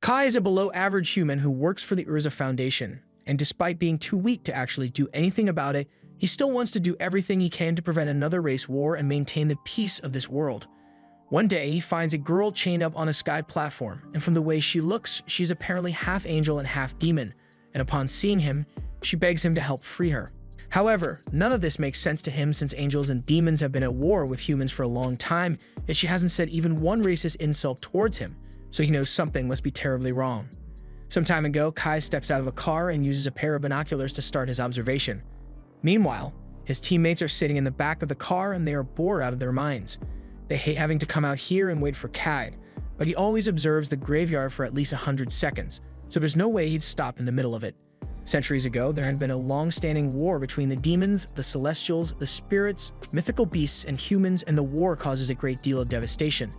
Kai is a below-average human who works for the Urza Foundation, and despite being too weak to actually do anything about it, he still wants to do everything he can to prevent another race war and maintain the peace of this world. One day, he finds a girl chained up on a sky platform, and from the way she looks, she's apparently half angel and half demon, and upon seeing him, she begs him to help free her. However, none of this makes sense to him since angels and demons have been at war with humans for a long time, yet she hasn't said even one racist insult towards him, so he knows something must be terribly wrong. Some time ago, Kai steps out of a car and uses a pair of binoculars to start his observation. Meanwhile, his teammates are sitting in the back of the car and they are bored out of their minds. They hate having to come out here and wait for Kai, but he always observes the graveyard for at least 100 seconds, so there's no way he'd stop in the middle of it. Centuries ago, there had been a long-standing war between the demons, the celestials, the spirits, mythical beasts, and humans, and the war causes a great deal of devastation.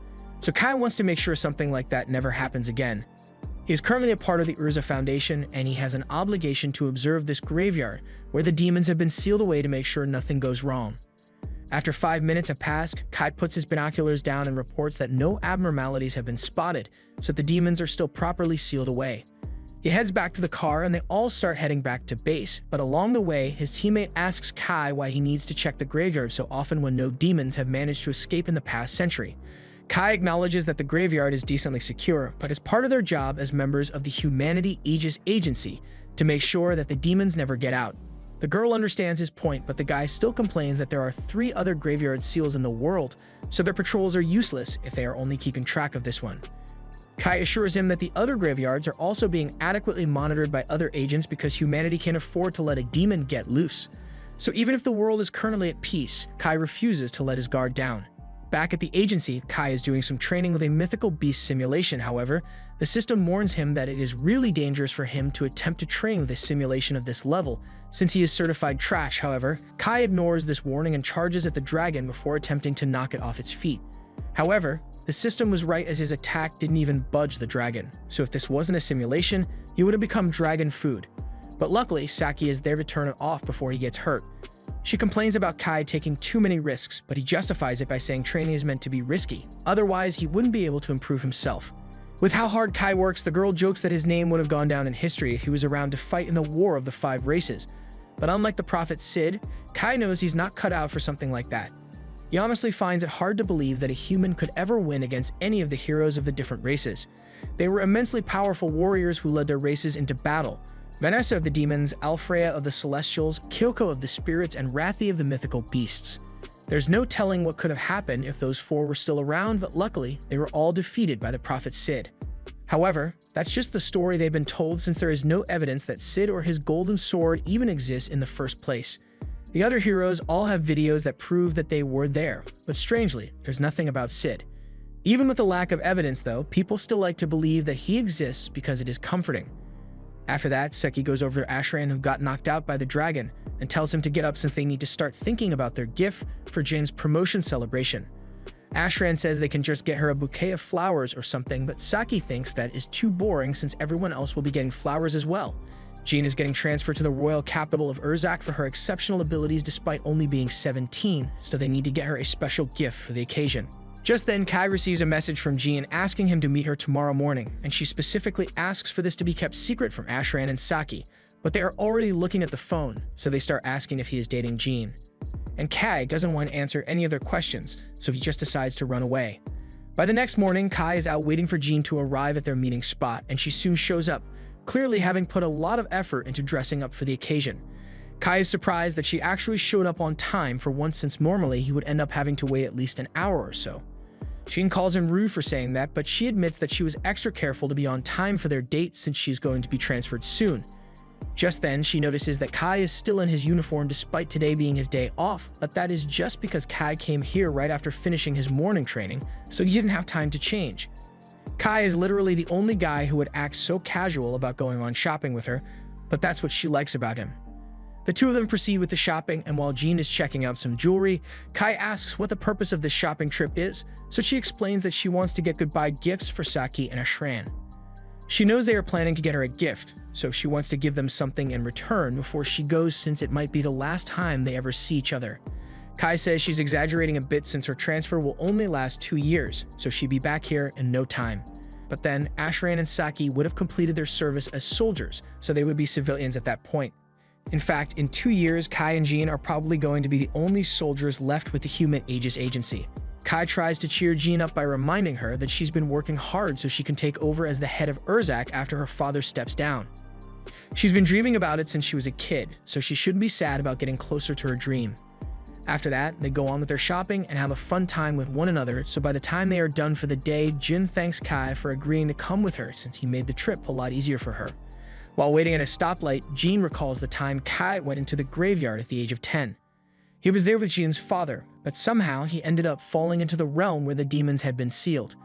So Kai wants to make sure something like that never happens again. He is currently a part of the Urza Foundation, and he has an obligation to observe this graveyard, where the demons have been sealed away to make sure nothing goes wrong. After 5 minutes have passed, Kai puts his binoculars down and reports that no abnormalities have been spotted, so the demons are still properly sealed away. He heads back to the car and they all start heading back to base, but along the way, his teammate asks Kai why he needs to check the graveyard so often when no demons have managed to escape in the past century. Kai acknowledges that the graveyard is decently secure, but is part of their job as members of the Humanity Aegis Agency to make sure that the demons never get out. The girl understands his point, but the guy still complains that there are 3 other graveyard seals in the world, so their patrols are useless if they are only keeping track of this one. Kai assures him that the other graveyards are also being adequately monitored by other agents because humanity can't afford to let a demon get loose. So even if the world is currently at peace, Kai refuses to let his guard down. Back at the agency, Kai is doing some training with a mythical beast simulation. However, the system warns him that it is really dangerous for him to attempt to train with a simulation of this level, since he is certified trash. However, Kai ignores this warning and charges at the dragon before attempting to knock it off its feet. However, the system was right as his attack didn't even budge the dragon, so if this wasn't a simulation, he would have become dragon food. But luckily, Saki is there to turn it off before he gets hurt. She complains about Kai taking too many risks, but he justifies it by saying training is meant to be risky, otherwise he wouldn't be able to improve himself. With how hard Kai works, the girl jokes that his name would have gone down in history if he was around to fight in the War of the 5 Races. But unlike the prophet Sid, Kai knows he's not cut out for something like that. He honestly finds it hard to believe that a human could ever win against any of the heroes of the different races. They were immensely powerful warriors who led their races into battle. Vanessa of the demons, Alfreya of the celestials, Kyoko of the spirits, and Rathi of the mythical beasts. There's no telling what could have happened if those 4 were still around, but luckily, they were all defeated by the prophet Sid. However, that's just the story they've been told since there is no evidence that Sid or his golden sword even exists in the first place. The other heroes all have videos that prove that they were there, but strangely, there's nothing about Sid. Even with the lack of evidence though, people still like to believe that he exists because it is comforting. After that, Seki goes over to Ashran, who got knocked out by the dragon, and tells him to get up since they need to start thinking about their gift for Jin's promotion celebration. Ashran says they can just get her a bouquet of flowers or something, but Saki thinks that is too boring since everyone else will be getting flowers as well. Jin is getting transferred to the royal capital of Urzak for her exceptional abilities despite only being 17, so they need to get her a special gift for the occasion. Just then, Kai receives a message from Jin asking him to meet her tomorrow morning, and she specifically asks for this to be kept secret from Ashran and Saki, but they are already looking at the phone, so they start asking if he is dating Jin. And Kai doesn't want to answer any of their questions, so he just decides to run away. By the next morning, Kai is out waiting for Jin to arrive at their meeting spot, and she soon shows up, clearly having put a lot of effort into dressing up for the occasion. Kai is surprised that she actually showed up on time for once since normally he would end up having to wait at least an hour or so. Jin calls him rude for saying that, but she admits that she was extra careful to be on time for their date since she's going to be transferred soon. Just then, she notices that Kai is still in his uniform despite today being his day off, but that is just because Kai came here right after finishing his morning training, so he didn't have time to change. Kai is literally the only guy who would act so casual about going on shopping with her, but that's what she likes about him. The two of them proceed with the shopping, and while Jin is checking out some jewelry, Kai asks what the purpose of this shopping trip is, so she explains that she wants to get goodbye gifts for Saki and Ashran. She knows they are planning to get her a gift, so she wants to give them something in return before she goes since it might be the last time they ever see each other. Kai says she's exaggerating a bit since her transfer will only last 2 years, so she'll be back here in no time. But then, Ashran and Saki would have completed their service as soldiers, so they would be civilians at that point. In fact, in 2 years, Kai and Jean are probably going to be the only soldiers left with the human Aegis agency. Kai tries to cheer Jean up by reminding her that she's been working hard so she can take over as the head of Urzak after her father steps down. She's been dreaming about it since she was a kid, so she shouldn't be sad about getting closer to her dream. After that, they go on with their shopping and have a fun time with one another, so by the time they are done for the day, Jin thanks Kai for agreeing to come with her since he made the trip a lot easier for her. While waiting at a stoplight, Jean recalls the time Kai went into the graveyard at the age of 10. He was there with Jean's father, but somehow he ended up falling into the realm where the demons had been sealed.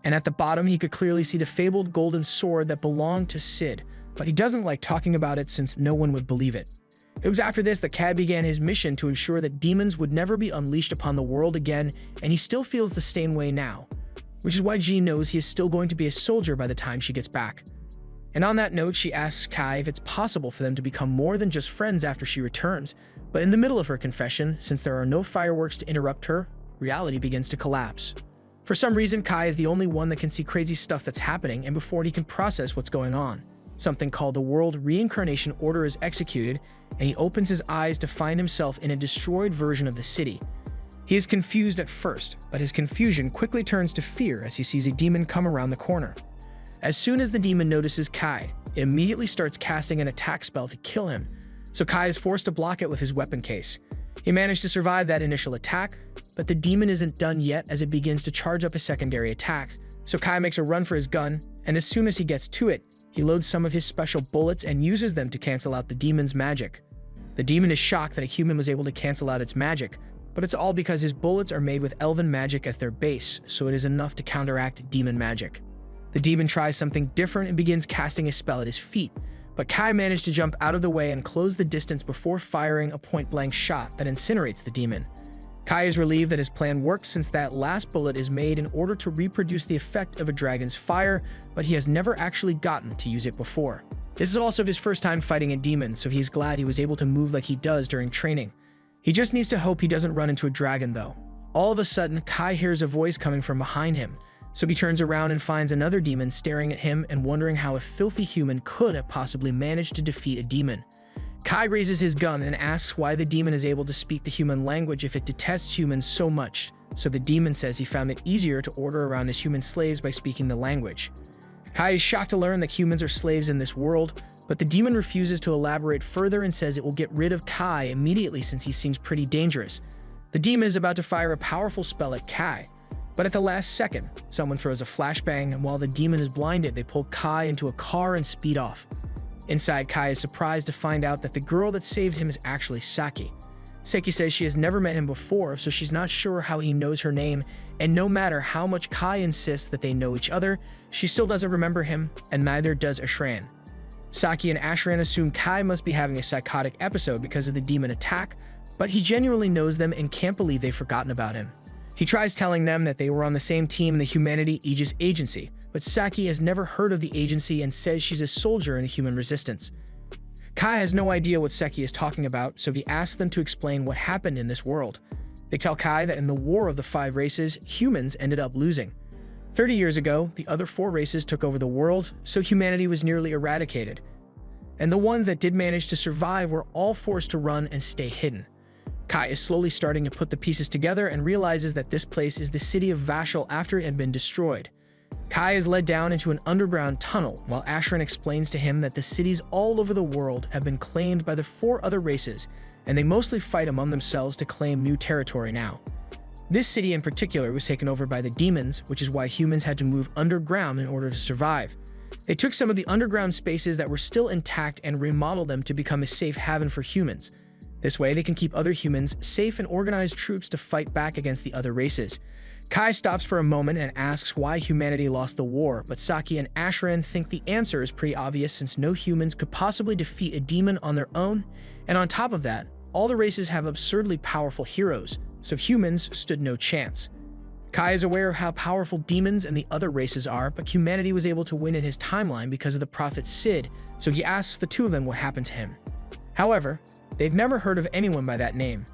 And at the bottom, he could clearly see the fabled golden sword that belonged to Sid, but he doesn't like talking about it since no one would believe it. It was after this that Kai began his mission to ensure that demons would never be unleashed upon the world again, and he still feels the same way now, which is why Jean knows he is still going to be a soldier by the time she gets back. And on that note, she asks Kai if it's possible for them to become more than just friends after she returns, but in the middle of her confession, since there are no fireworks to interrupt her, reality begins to collapse. For some reason, Kai is the only one that can see crazy stuff that's happening, and before he can process what's going on, something called the World Reincarnation Order is executed, and he opens his eyes to find himself in a destroyed version of the city. He is confused at first, but his confusion quickly turns to fear as he sees a demon come around the corner. As soon as the demon notices Kai, it immediately starts casting an attack spell to kill him, so Kai is forced to block it with his weapon case. He managed to survive that initial attack, but the demon isn't done yet as it begins to charge up a secondary attack, so Kai makes a run for his gun, and as soon as he gets to it, he loads some of his special bullets and uses them to cancel out the demon's magic. The demon is shocked that a human was able to cancel out its magic, but it's all because his bullets are made with elven magic as their base, so it is enough to counteract demon magic. The demon tries something different and begins casting a spell at his feet, but Kai managed to jump out of the way and close the distance before firing a point-blank shot that incinerates the demon. Kai is relieved that his plan works since that last bullet is made in order to reproduce the effect of a dragon's fire, but he has never actually gotten to use it before. This is also his first time fighting a demon, so he's glad he was able to move like he does during training. He just needs to hope he doesn't run into a dragon though. All of a sudden, Kai hears a voice coming from behind him, so he turns around and finds another demon staring at him and wondering how a filthy human could have possibly managed to defeat a demon. Kai raises his gun and asks why the demon is able to speak the human language if it detests humans so much, so the demon says he found it easier to order around his human slaves by speaking the language. Kai is shocked to learn that humans are slaves in this world, but the demon refuses to elaborate further and says it will get rid of Kai immediately since he seems pretty dangerous. The demon is about to fire a powerful spell at Kai, but at the last second, someone throws a flashbang, and while the demon is blinded, they pull Kai into a car and speed off. Inside, Kai is surprised to find out that the girl that saved him is actually Saki. Saki says she has never met him before, so she's not sure how he knows her name, and no matter how much Kai insists that they know each other, she still doesn't remember him, and neither does Ashran. Saki and Ashran assume Kai must be having a psychotic episode because of the demon attack, but he genuinely knows them and can't believe they've forgotten about him. He tries telling them that they were on the same team in the Humanity Aegis Agency, but Saki has never heard of the agency and says she's a soldier in the human resistance. Kai has no idea what Seki is talking about, so he asks them to explain what happened in this world. They tell Kai that in the War of the Five Races, humans ended up losing. 30 years ago, the other 4 races took over the world, so humanity was nearly eradicated. And the ones that did manage to survive were all forced to run and stay hidden. Kai is slowly starting to put the pieces together and realizes that this place is the city of Vashel after it had been destroyed. Kai is led down into an underground tunnel while Ashran explains to him that the cities all over the world have been claimed by the 4 other races, and they mostly fight among themselves to claim new territory now. This city in particular was taken over by the demons, which is why humans had to move underground in order to survive. They took some of the underground spaces that were still intact and remodeled them to become a safe haven for humans. This way, they can keep other humans safe and organize troops to fight back against the other races. Kai stops for a moment and asks why humanity lost the war, but Saki and Ashran think the answer is pretty obvious since no humans could possibly defeat a demon on their own, and on top of that, all the races have absurdly powerful heroes, so humans stood no chance. Kai is aware of how powerful demons and the other races are, but humanity was able to win in his timeline because of the prophet Sid, so he asks the 2 of them what happened to him. However, they've never heard of anyone by that name.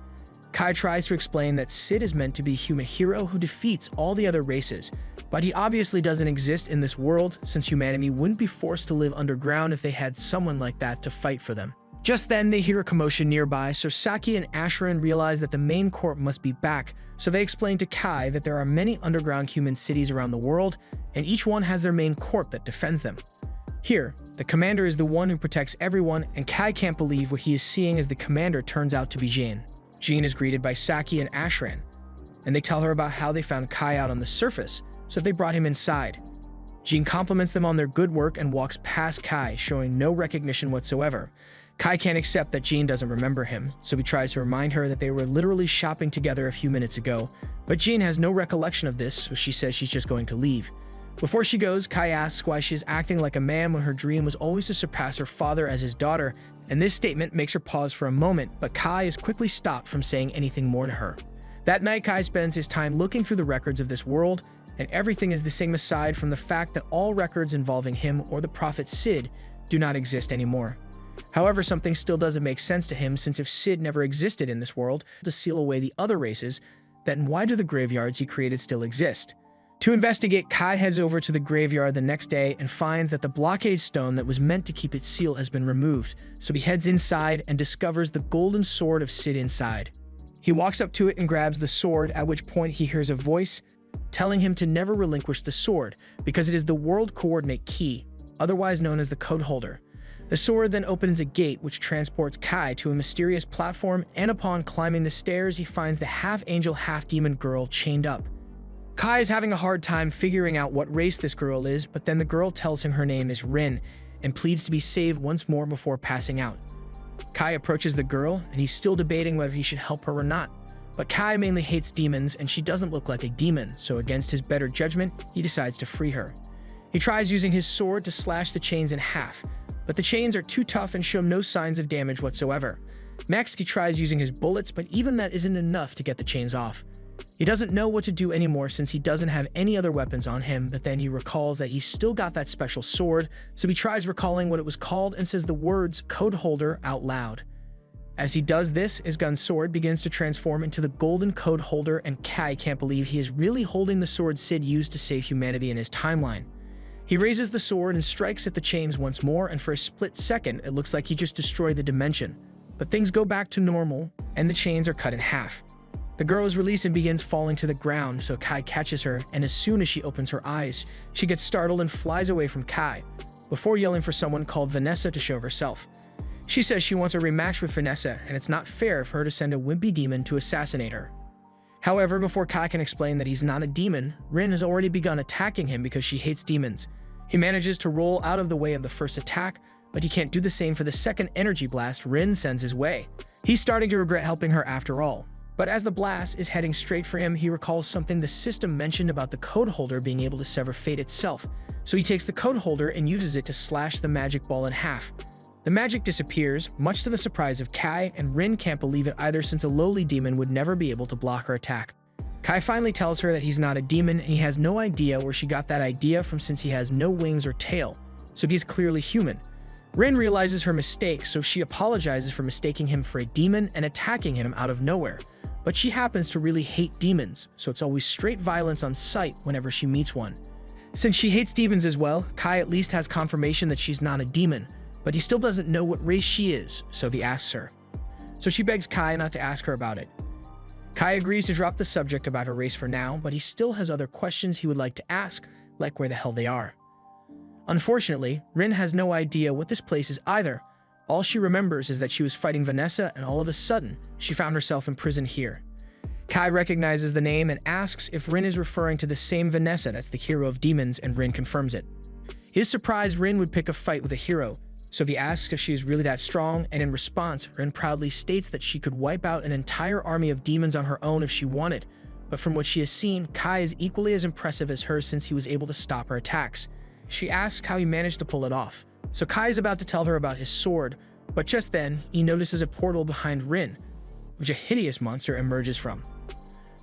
Kai tries to explain that Sid is meant to be a human hero who defeats all the other races, But he obviously doesn't exist in this world, since humanity wouldn't be forced to live underground if they had someone like that to fight for them. Just then, they hear a commotion nearby, so Saki and Ashran realize that the main corp must be back, so they explain to Kai that there are many underground human cities around the world, and each one has their main corp that defends them. Here, the commander is the one who protects everyone, and Kai can't believe what he is seeing as the commander turns out to be Jane. Jane is greeted by Saki and Ashran, and they tell her about how they found Kai out on the surface, so they brought him inside. Jane compliments them on their good work and walks past Kai, showing no recognition whatsoever. Kai can't accept that Jane doesn't remember him, so he tries to remind her that they were literally shopping together a few minutes ago, but Jane has no recollection of this, so she says she's just going to leave. Before she goes, Kai asks why she is acting like a man when her dream was always to surpass her father as his daughter, and this statement makes her pause for a moment, but Kai is quickly stopped from saying anything more to her. That night, Kai spends his time looking through the records of this world, and everything is the same aside from the fact that all records involving him or the prophet Sid do not exist anymore. However, something still doesn't make sense to him, since if Sid never existed in this world to seal away the other races, then why do the graveyards he created still exist? To investigate, Kai heads over to the graveyard the next day and finds that the blockade stone that was meant to keep its seal has been removed, so he heads inside and discovers the golden sword of Sid inside. He walks up to it and grabs the sword, at which point he hears a voice telling him to never relinquish the sword, because it is the world coordinate key, otherwise known as the code holder. The sword then opens a gate which transports Kai to a mysterious platform, and upon climbing the stairs he finds the half-angel, half-demon girl chained up. Kai is having a hard time figuring out what race this girl is, but then the girl tells him her name is Rin and pleads to be saved once more before passing out. Kai approaches the girl, and he's still debating whether he should help her or not. But Kai mainly hates demons, and she doesn't look like a demon, so against his better judgment, he decides to free her. He tries using his sword to slash the chains in half, but the chains are too tough and show no signs of damage whatsoever. Next, he tries using his bullets, but even that isn't enough to get the chains off. He doesn't know what to do anymore since he doesn't have any other weapons on him, but then he recalls that he's still got that special sword, so he tries recalling what it was called and says the words code holder out loud. As he does this, his gun sword begins to transform into the golden code holder, and Kai can't believe he is really holding the sword Sid used to save humanity in his timeline. He raises the sword and strikes at the chains once more, and for a split second, it looks like he just destroyed the dimension. But things go back to normal, and the chains are cut in half. The girl is released and begins falling to the ground, so Kai catches her, and as soon as she opens her eyes, she gets startled and flies away from Kai, before yelling for someone called Vanessa to show herself. She says she wants a rematch with Vanessa, and it's not fair for her to send a wimpy demon to assassinate her. However, before Kai can explain that he's not a demon, Rin has already begun attacking him because she hates demons. He manages to roll out of the way of the first attack, but he can't do the same for the second energy blast Rin sends his way. He's starting to regret helping her after all. But as the blast is heading straight for him, he recalls something the system mentioned about the code holder being able to sever fate itself. So he takes the code holder and uses it to slash the magic ball in half. The magic disappears, much to the surprise of Kai, and Rin can't believe it either since a lowly demon would never be able to block her attack. Kai finally tells her that he's not a demon, and he has no idea where she got that idea from since he has no wings or tail, so he's clearly human. Rin realizes her mistake, so she apologizes for mistaking him for a demon and attacking him out of nowhere. But she happens to really hate demons, so it's always straight violence on sight whenever she meets one. Since she hates demons as well, Kai at least has confirmation that she's not a demon, but he still doesn't know what race she is, so he asks her. So she begs Kai not to ask her about it. Kai agrees to drop the subject about her race for now, but he still has other questions he would like to ask, like where the hell they are. Unfortunately, Rin has no idea what this place is either. All she remembers is that she was fighting Vanessa, and all of a sudden, she found herself imprisoned here. Kai recognizes the name and asks if Rin is referring to the same Vanessa that's the hero of demons, and Rin confirms it. He is surprised Rin would pick a fight with a hero, so he asks if she is really that strong, and in response, Rin proudly states that she could wipe out an entire army of demons on her own if she wanted, but from what she has seen, Kai is equally as impressive as her since he was able to stop her attacks. She asks how he managed to pull it off, so Kai is about to tell her about his sword, but just then, he notices a portal behind Rin, which a hideous monster emerges from.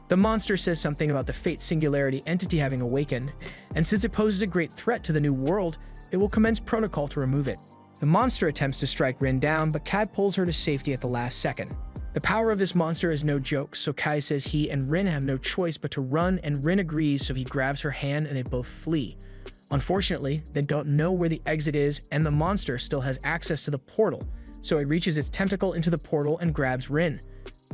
The monster says something about the Fate Singularity entity having awakened, and since it poses a great threat to the new world, it will commence protocol to remove it. The monster attempts to strike Rin down, but Kai pulls her to safety at the last second. The power of this monster is no joke, so Kai says he and Rin have no choice but to run, and Rin agrees, so he grabs her hand and they both flee. Unfortunately, they don't know where the exit is, and the monster still has access to the portal, so it reaches its tentacle into the portal and grabs Rin.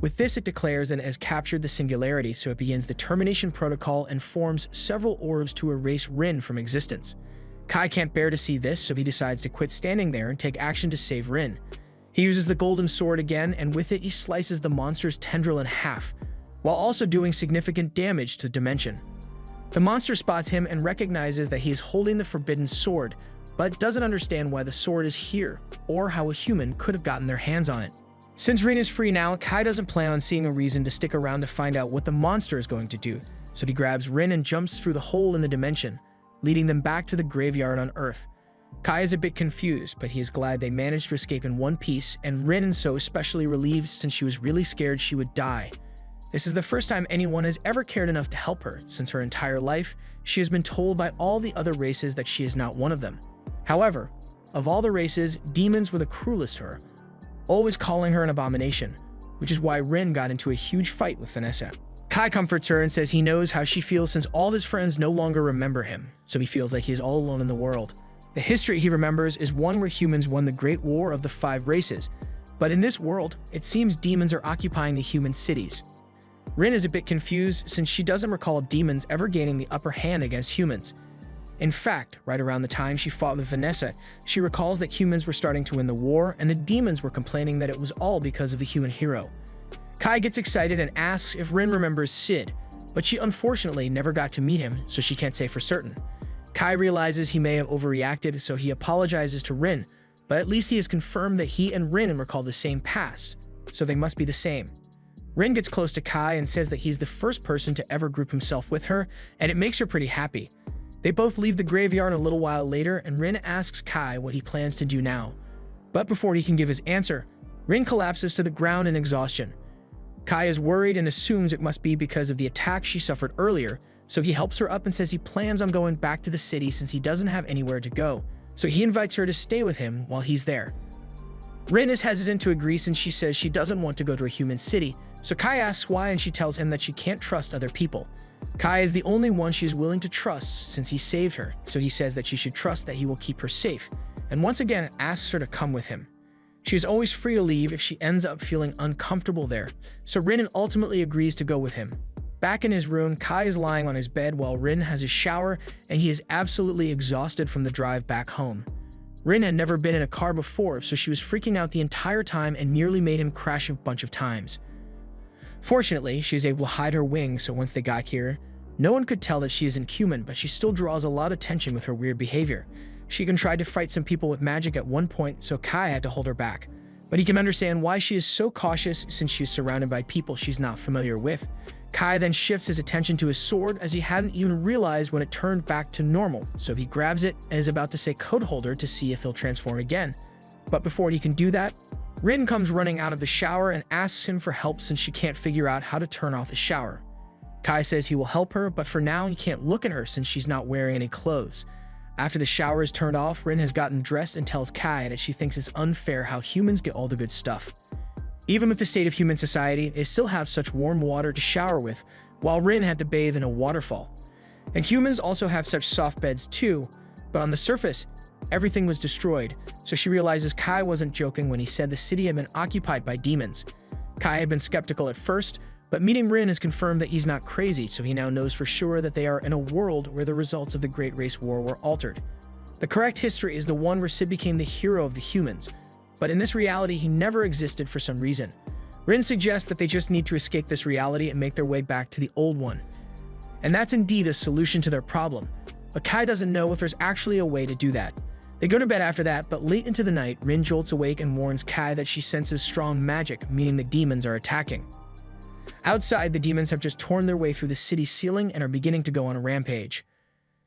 With this, it declares that it has captured the singularity, so it begins the termination protocol and forms several orbs to erase Rin from existence. Kai can't bear to see this, so he decides to quit standing there and take action to save Rin. He uses the golden sword again, and with it he slices the monster's tendril in half, while also doing significant damage to Dimension. The monster spots him and recognizes that he is holding the forbidden sword, but doesn't understand why the sword is here, or how a human could have gotten their hands on it. Since Rin is free now, Kai doesn't plan on seeing a reason to stick around to find out what the monster is going to do, so he grabs Rin and jumps through the hole in the dimension, leading them back to the graveyard on Earth. Kai is a bit confused, but he is glad they managed to escape in one piece, and Rin is so especially relieved since she was really scared she would die. This is the first time anyone has ever cared enough to help her, since her entire life, she has been told by all the other races that she is not one of them. However, of all the races, demons were the cruelest to her, always calling her an abomination, which is why Rin got into a huge fight with Vanessa. Kai comforts her and says he knows how she feels since all his friends no longer remember him, so he feels like he is all alone in the world. The history he remembers is one where humans won the Great War of the 5 races, but in this world, it seems demons are occupying the human cities. Rin is a bit confused since she doesn't recall demons ever gaining the upper hand against humans. In fact, right around the time she fought with Vanessa, she recalls that humans were starting to win the war and the demons were complaining that it was all because of the human hero. Kai gets excited and asks if Rin remembers Sid, but she unfortunately never got to meet him, so she can't say for certain. Kai realizes he may have overreacted, so he apologizes to Rin, but at least he has confirmed that he and Rin recall the same past, so they must be the same. Rin gets close to Kai and says that he's the first person to ever group himself with her, and it makes her pretty happy. They both leave the graveyard a little while later, and Rin asks Kai what he plans to do now. But before he can give his answer, Rin collapses to the ground in exhaustion. Kai is worried and assumes it must be because of the attack she suffered earlier, so he helps her up and says he plans on going back to the city since he doesn't have anywhere to go, so he invites her to stay with him while he's there. Rin is hesitant to agree since she says she doesn't want to go to a human city, so Kai asks why and she tells him that she can't trust other people. Kai is the only one she is willing to trust since he saved her, so he says that she should trust that he will keep her safe, and once again asks her to come with him. She is always free to leave if she ends up feeling uncomfortable there, so Rin ultimately agrees to go with him. Back in his room, Kai is lying on his bed while Rin has a shower, and he is absolutely exhausted from the drive back home. Rin had never been in a car before, so she was freaking out the entire time and nearly made him crash a bunch of times. Fortunately, she is able to hide her wings, so once they got here, no one could tell that she isn't human, but she still draws a lot of attention with her weird behavior. She even tried to fight some people with magic at one point, so Kai had to hold her back. But he can understand why she is so cautious since she is surrounded by people she's not familiar with. Kai then shifts his attention to his sword as he hadn't even realized when it turned back to normal, so he grabs it and is about to say code holder to see if he'll transform again. But before he can do that, Rin comes running out of the shower and asks him for help since she can't figure out how to turn off the shower. Kai says he will help her, but for now he can't look at her since she's not wearing any clothes. After the shower is turned off, Rin has gotten dressed and tells Kai that she thinks it's unfair how humans get all the good stuff. Even with the state of human society, they still have such warm water to shower with, while Rin had to bathe in a waterfall. And humans also have such soft beds too, but on the surface, everything was destroyed, so she realizes Kai wasn't joking when he said the city had been occupied by demons. Kai had been skeptical at first, but meeting Rin has confirmed that he's not crazy, so he now knows for sure that they are in a world where the results of the Great Race War were altered. The correct history is the one where Sid became the hero of the humans, but in this reality he never existed for some reason. Rin suggests that they just need to escape this reality and make their way back to the old one. And that's indeed a solution to their problem, but Kai doesn't know if there's actually a way to do that. They go to bed after that, but late into the night, Rin jolts awake and warns Kai that she senses strong magic, meaning the demons are attacking. Outside, the demons have just torn their way through the city ceiling and are beginning to go on a rampage.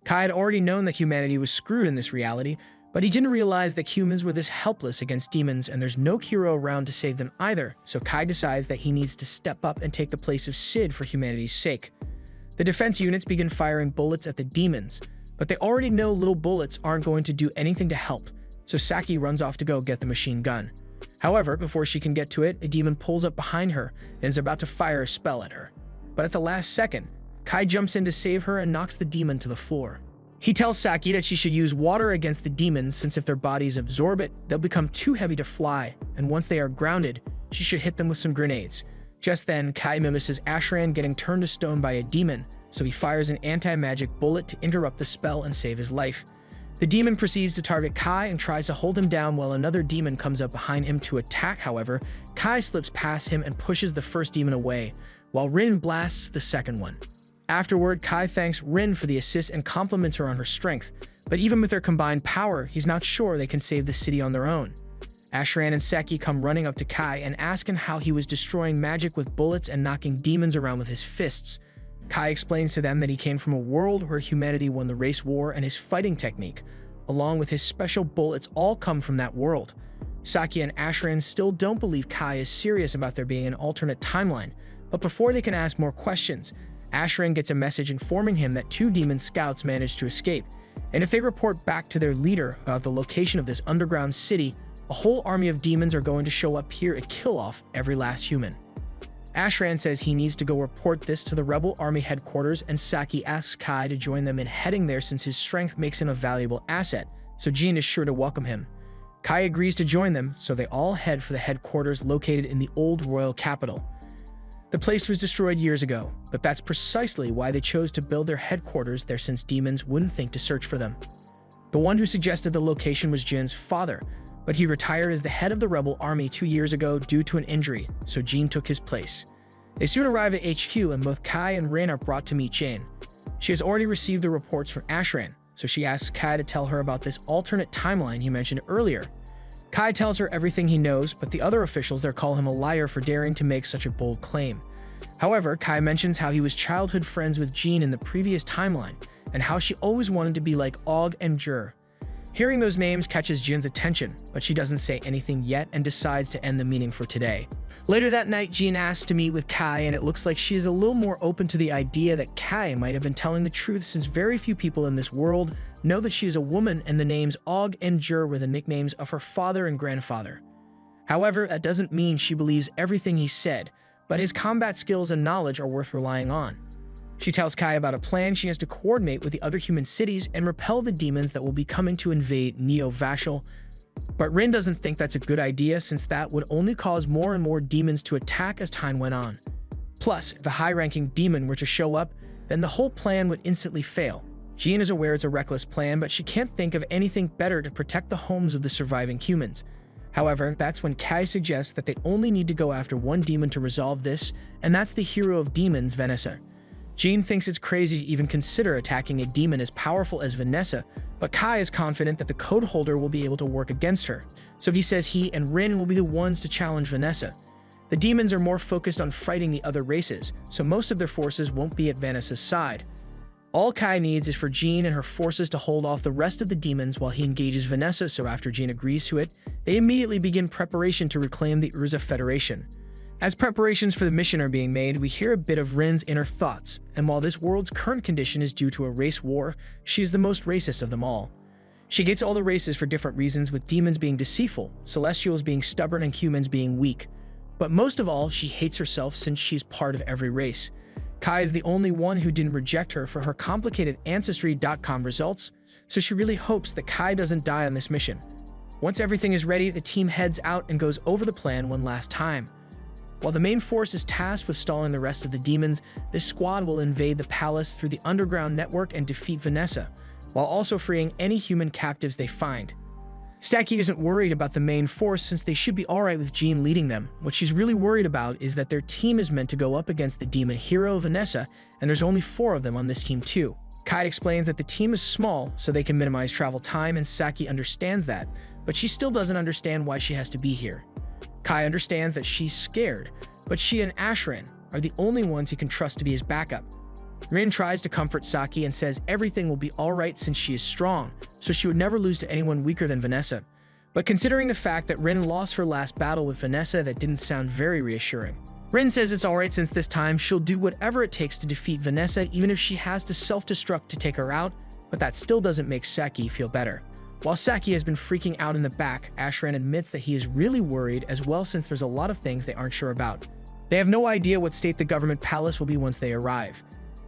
Kai had already known that humanity was screwed in this reality, but he didn't realize that humans were this helpless against demons and there's no hero around to save them either, so Kai decides that he needs to step up and take the place of Sid for humanity's sake. The defense units begin firing bullets at the demons, but they already know little bullets aren't going to do anything to help, so Saki runs off to go get the machine gun. However, before she can get to it, a demon pulls up behind her and is about to fire a spell at her. But at the last second, Kai jumps in to save her and knocks the demon to the floor. He tells Saki that she should use water against the demons since if their bodies absorb it, they'll become too heavy to fly, and once they are grounded, she should hit them with some grenades. Just then, Kai mimics Ashran getting turned to stone by a demon, so he fires an anti-magic bullet to interrupt the spell and save his life. The demon proceeds to target Kai and tries to hold him down while another demon comes up behind him to attack. However, Kai slips past him and pushes the first demon away, while Rin blasts the second one. Afterward, Kai thanks Rin for the assist and compliments her on her strength, but even with their combined power, he's not sure they can save the city on their own. Ashran and Seki come running up to Kai and ask him how he was destroying magic with bullets and knocking demons around with his fists. Kai explains to them that he came from a world where humanity won the race war, and his fighting technique, along with his special bullets, all come from that world. Saki and Ashran still don't believe Kai is serious about there being an alternate timeline, but before they can ask more questions, Ashran gets a message informing him that 2 demon scouts managed to escape, and if they report back to their leader about the location of this underground city, a whole army of demons are going to show up here and kill off every last human. Ashran says he needs to go report this to the rebel army headquarters, and Saki asks Kai to join them in heading there since his strength makes him a valuable asset, so Jean is sure to welcome him. Kai agrees to join them, so they all head for the headquarters located in the old royal capital. The place was destroyed years ago, but that's precisely why they chose to build their headquarters there since demons wouldn't think to search for them. The one who suggested the location was Jin's father, but he retired as the head of the rebel army 2 years ago due to an injury, so Jin took his place. They soon arrive at HQ and both Kai and Rin are brought to meet Jane. She has already received the reports from Ashran, so she asks Kai to tell her about this alternate timeline he mentioned earlier. Kai tells her everything he knows, but the other officials there call him a liar for daring to make such a bold claim. However, Kai mentions how he was childhood friends with Jean in the previous timeline, and how she always wanted to be like Og and Jur. Hearing those names catches Jin's attention, but she doesn't say anything yet and decides to end the meeting for today. Later that night, Jean asks to meet with Kai, and it looks like she is a little more open to the idea that Kai might have been telling the truth, since very few people in this world know that she is a woman and the names Og and Jur were the nicknames of her father and grandfather. However, that doesn't mean she believes everything he said, but his combat skills and knowledge are worth relying on. She tells Kai about a plan she has to coordinate with the other human cities and repel the demons that will be coming to invade Neo-Vashel. But Rin doesn't think that's a good idea, since that would only cause more and more demons to attack as time went on. Plus, if a high-ranking demon were to show up, then the whole plan would instantly fail. Jean is aware it's a reckless plan, but she can't think of anything better to protect the homes of the surviving humans. However, that's when Kai suggests that they only need to go after one demon to resolve this, and that's the hero of demons, Vanessa. Jean thinks it's crazy to even consider attacking a demon as powerful as Vanessa, but Kai is confident that the code holder will be able to work against her, so he says he and Rin will be the ones to challenge Vanessa. The demons are more focused on fighting the other races, so most of their forces won't be at Vanessa's side. All Kai needs is for Jean and her forces to hold off the rest of the demons while he engages Vanessa, so after Jean agrees to it, they immediately begin preparation to reclaim the Urza Federation. As preparations for the mission are being made, we hear a bit of Rin's inner thoughts, and while this world's current condition is due to a race war, she is the most racist of them all. She hates all the races for different reasons, with demons being deceitful, celestials being stubborn, and humans being weak. But most of all, she hates herself since she's part of every race. Kai is the only one who didn't reject her for her complicated Ancestry.com results, so she really hopes that Kai doesn't die on this mission. Once everything is ready, the team heads out and goes over the plan one last time. While the main force is tasked with stalling the rest of the demons, this squad will invade the palace through the underground network and defeat Vanessa, while also freeing any human captives they find. Stacky isn't worried about the main force since they should be alright with Jean leading them. What she's really worried about is that their team is meant to go up against the demon hero Vanessa, and there's only 4 of them on this team too. Kai explains that the team is small so they can minimize travel time, and Saki understands that, but she still doesn't understand why she has to be here. Kai understands that she's scared, but she and Ashran are the only ones he can trust to be his backup. Rin tries to comfort Saki and says everything will be alright since she is strong, so she would never lose to anyone weaker than Vanessa. But considering the fact that Rin lost her last battle with Vanessa, that didn't sound very reassuring. Rin says it's alright since this time she'll do whatever it takes to defeat Vanessa, even if she has to self-destruct to take her out, but that still doesn't make Saki feel better. While Saki has been freaking out in the back, Ashran admits that he is really worried as well since there's a lot of things they aren't sure about. They have no idea what state the government palace will be once they arrive.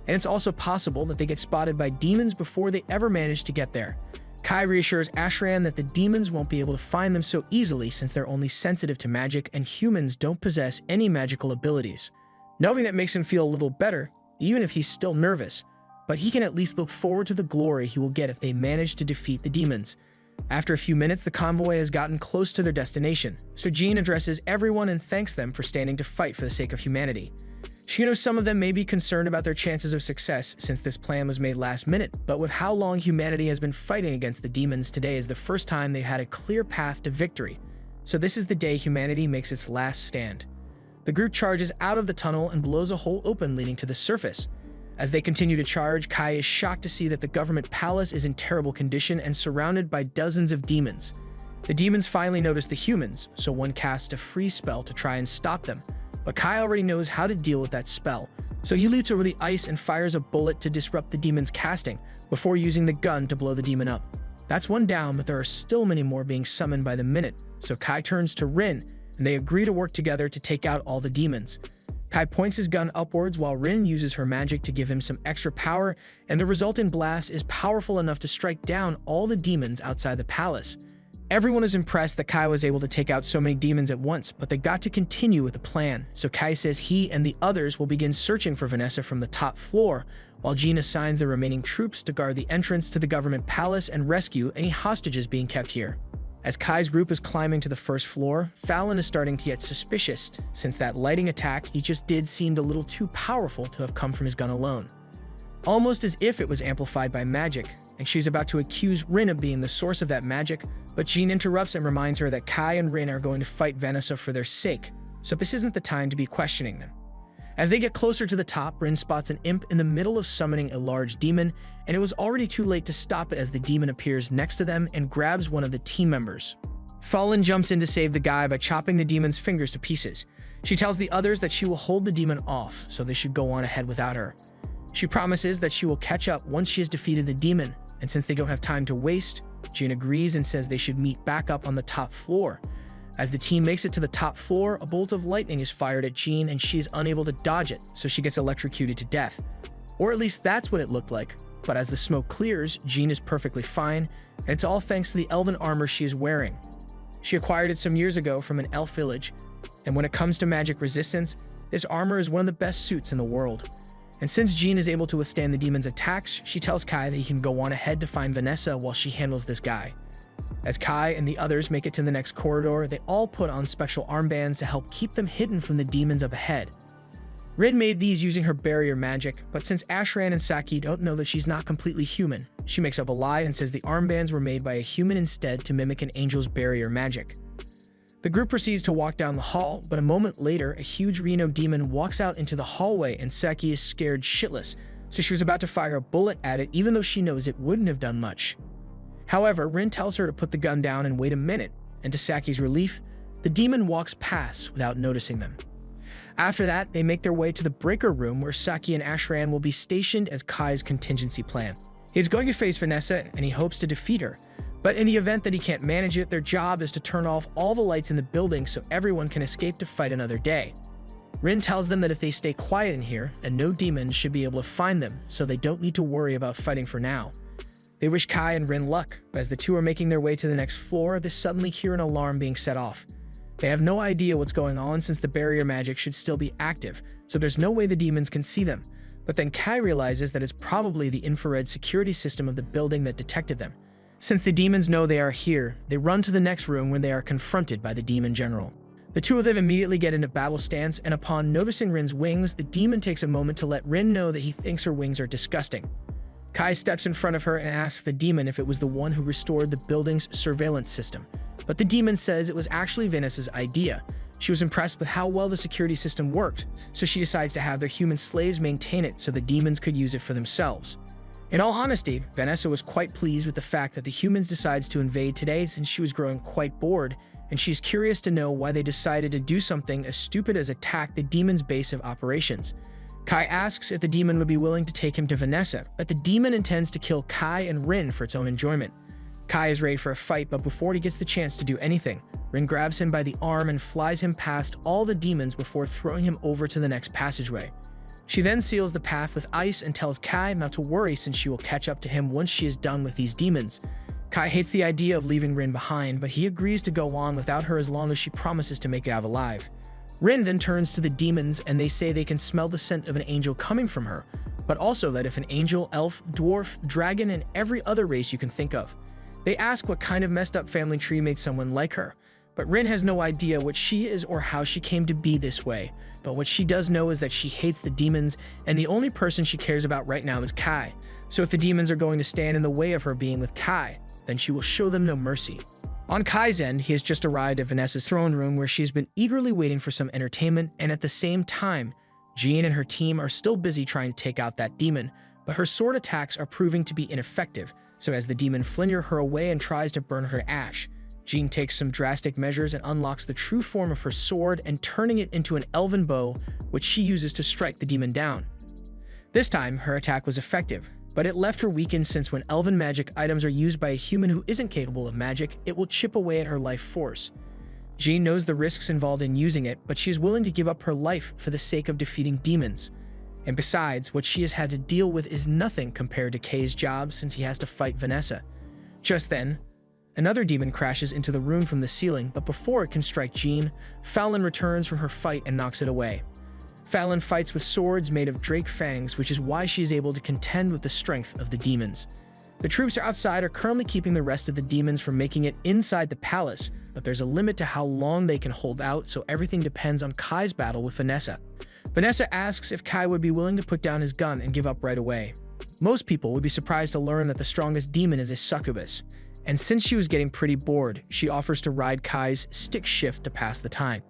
And it's also possible that they get spotted by demons before they ever manage to get there. Kai reassures Ashran that the demons won't be able to find them so easily since they're only sensitive to magic and humans don't possess any magical abilities. Knowing that makes him feel a little better, even if he's still nervous, but he can at least look forward to the glory he will get if they manage to defeat the demons. After a few minutes, the convoy has gotten close to their destination, so Jean addresses everyone and thanks them for standing to fight for the sake of humanity. She knows some of them may be concerned about their chances of success since this plan was made last minute, but with how long humanity has been fighting against the demons, today is the first time they've had a clear path to victory. So this is the day humanity makes its last stand. The group charges out of the tunnel and blows a hole open leading to the surface. As they continue to charge, Kai is shocked to see that the government palace is in terrible condition and surrounded by dozens of demons. The demons finally notice the humans, so one casts a freeze spell to try and stop them. But Kai already knows how to deal with that spell, so he leaps over the ice and fires a bullet to disrupt the demon's casting before using the gun to blow the demon up. That's one down, but there are still many more being summoned by the minute, so Kai turns to Rin, and they agree to work together to take out all the demons. Kai points his gun upwards while Rin uses her magic to give him some extra power, and the resultant blast is powerful enough to strike down all the demons outside the palace. Everyone is impressed that Kai was able to take out so many demons at once, but they got to continue with the plan, so Kai says he and the others will begin searching for Vanessa from the top floor, while Jean assigns the remaining troops to guard the entrance to the government palace and rescue any hostages being kept here. As Kai's group is climbing to the first floor, Fallon is starting to get suspicious, since that lighting attack he just did seemed a little too powerful to have come from his gun alone. Almost as if it was amplified by magic, and she's about to accuse Rin of being the source of that magic, but Jean interrupts and reminds her that Kai and Rin are going to fight Vanessa for their sake, so this isn't the time to be questioning them. As they get closer to the top, Rin spots an imp in the middle of summoning a large demon, and it was already too late to stop it as the demon appears next to them and grabs one of the team members. Fallon jumps in to save the guy by chopping the demon's fingers to pieces. She tells the others that she will hold the demon off, so they should go on ahead without her. She promises that she will catch up once she has defeated the demon, and since they don't have time to waste, Jean agrees and says they should meet back up on the top floor. As the team makes it to the top floor, a bolt of lightning is fired at Jean and she is unable to dodge it, so she gets electrocuted to death. Or at least that's what it looked like. But as the smoke clears, Jean is perfectly fine, and it's all thanks to the elven armor she is wearing. She acquired it some years ago from an elf village, and when it comes to magic resistance, this armor is one of the best suits in the world. And since Jean is able to withstand the demon's attacks, she tells Kai that he can go on ahead to find Vanessa while she handles this guy. As Kai and the others make it to the next corridor, they all put on special armbands to help keep them hidden from the demons up ahead. Rin made these using her barrier magic, but since Ashran and Saki don't know that she's not completely human, she makes up a lie and says the armbands were made by a human instead to mimic an angel's barrier magic. The group proceeds to walk down the hall, but a moment later, a huge Reno demon walks out into the hallway and Saki is scared shitless, so she was about to fire a bullet at it even though she knows it wouldn't have done much. However, Rin tells her to put the gun down and wait a minute, and to Saki's relief, the demon walks past without noticing them. After that, they make their way to the breaker room where Saki and Ashran will be stationed as Kai's contingency plan. He's going to face Vanessa and he hopes to defeat her, but in the event that he can't manage it, their job is to turn off all the lights in the building so everyone can escape to fight another day. Rin tells them that if they stay quiet in here, and no demons should be able to find them, so they don't need to worry about fighting for now. They wish Kai and Rin luck, but as the two are making their way to the next floor, they suddenly hear an alarm being set off. They have no idea what's going on since the barrier magic should still be active, so there's no way the demons can see them. But then Kai realizes that it's probably the infrared security system of the building that detected them. Since the demons know they are here, they run to the next room when they are confronted by the demon general. The two of them immediately get into battle stance, and upon noticing Rin's wings, the demon takes a moment to let Rin know that he thinks her wings are disgusting. Kai steps in front of her and asks the demon if it was the one who restored the building's surveillance system. But the demon says it was actually Vanessa's idea. She was impressed with how well the security system worked, so she decides to have their human slaves maintain it so the demons could use it for themselves. In all honesty, Vanessa was quite pleased with the fact that the humans decides to invade today since she was growing quite bored, and she's curious to know why they decided to do something as stupid as attack the demon's base of operations. Kai asks if the demon would be willing to take him to Vanessa, but the demon intends to kill Kai and Rin for its own enjoyment. Kai is ready for a fight, but before he gets the chance to do anything, Rin grabs him by the arm and flies him past all the demons before throwing him over to the next passageway. She then seals the path with ice and tells Kai not to worry since she will catch up to him once she is done with these demons. Kai hates the idea of leaving Rin behind, but he agrees to go on without her as long as she promises to make it out alive. Rin then turns to the demons and they say they can smell the scent of an angel coming from her, but also that if an angel, elf, dwarf, dragon, and every other race you can think of. They ask what kind of messed up family tree made someone like her, but Rin has no idea what she is or how she came to be this way. But what she does know is that she hates the demons, and the only person she cares about right now is Kai. So if the demons are going to stand in the way of her being with Kai, then she will show them no mercy. On Kai's end, he has just arrived at Vanessa's throne room where she's been eagerly waiting for some entertainment, and at the same time, Jean and her team are still busy trying to take out that demon, but her sword attacks are proving to be ineffective, so as the demon flings her away and tries to burn her to ash, Jean takes some drastic measures and unlocks the true form of her sword and turning it into an elven bow, which she uses to strike the demon down. This time, her attack was effective, but it left her weakened since when elven magic items are used by a human who isn't capable of magic, it will chip away at her life force. Jean knows the risks involved in using it, but she's willing to give up her life for the sake of defeating demons. And besides, what she has had to deal with is nothing compared to Kay's job since he has to fight Vanessa. Just then, another demon crashes into the room from the ceiling, but before it can strike Jean, Fallon returns from her fight and knocks it away. Fallon fights with swords made of drake fangs, which is why she is able to contend with the strength of the demons. The troops outside are currently keeping the rest of the demons from making it inside the palace, but there's a limit to how long they can hold out, so everything depends on Kai's battle with Vanessa. Vanessa asks if Kai would be willing to put down his gun and give up right away. Most people would be surprised to learn that the strongest demon is a succubus, and since she was getting pretty bored, she offers to ride Kai's stick shift to pass the time.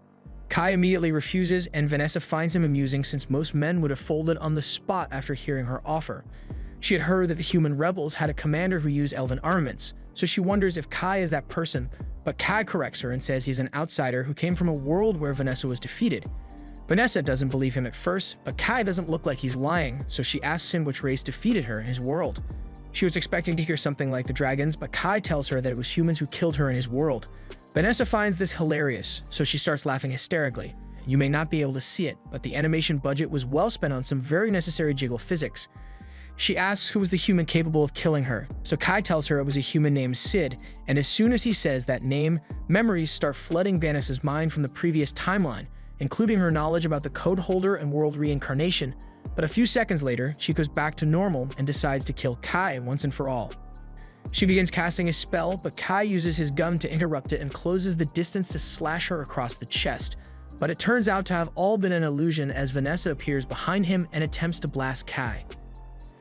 Kai immediately refuses, and Vanessa finds him amusing since most men would have folded on the spot after hearing her offer. She had heard that the human rebels had a commander who used elven armaments, so she wonders if Kai is that person, but Kai corrects her and says he's an outsider who came from a world where Vanessa was defeated. Vanessa doesn't believe him at first, but Kai doesn't look like he's lying, so she asks him which race defeated her in his world. She was expecting to hear something like the dragons, but Kai tells her that it was humans who killed her in his world. Vanessa finds this hilarious, so she starts laughing hysterically. You may not be able to see it, but the animation budget was well spent on some very necessary jiggle physics. She asks who was the human capable of killing her, so Kai tells her it was a human named Sid, and as soon as he says that name, memories start flooding Vanessa's mind from the previous timeline, including her knowledge about the code holder and world reincarnation, but a few seconds later, she goes back to normal and decides to kill Kai once and for all. She begins casting a spell, but Kai uses his gun to interrupt it and closes the distance to slash her across the chest. But it turns out to have all been an illusion as Vanessa appears behind him and attempts to blast Kai.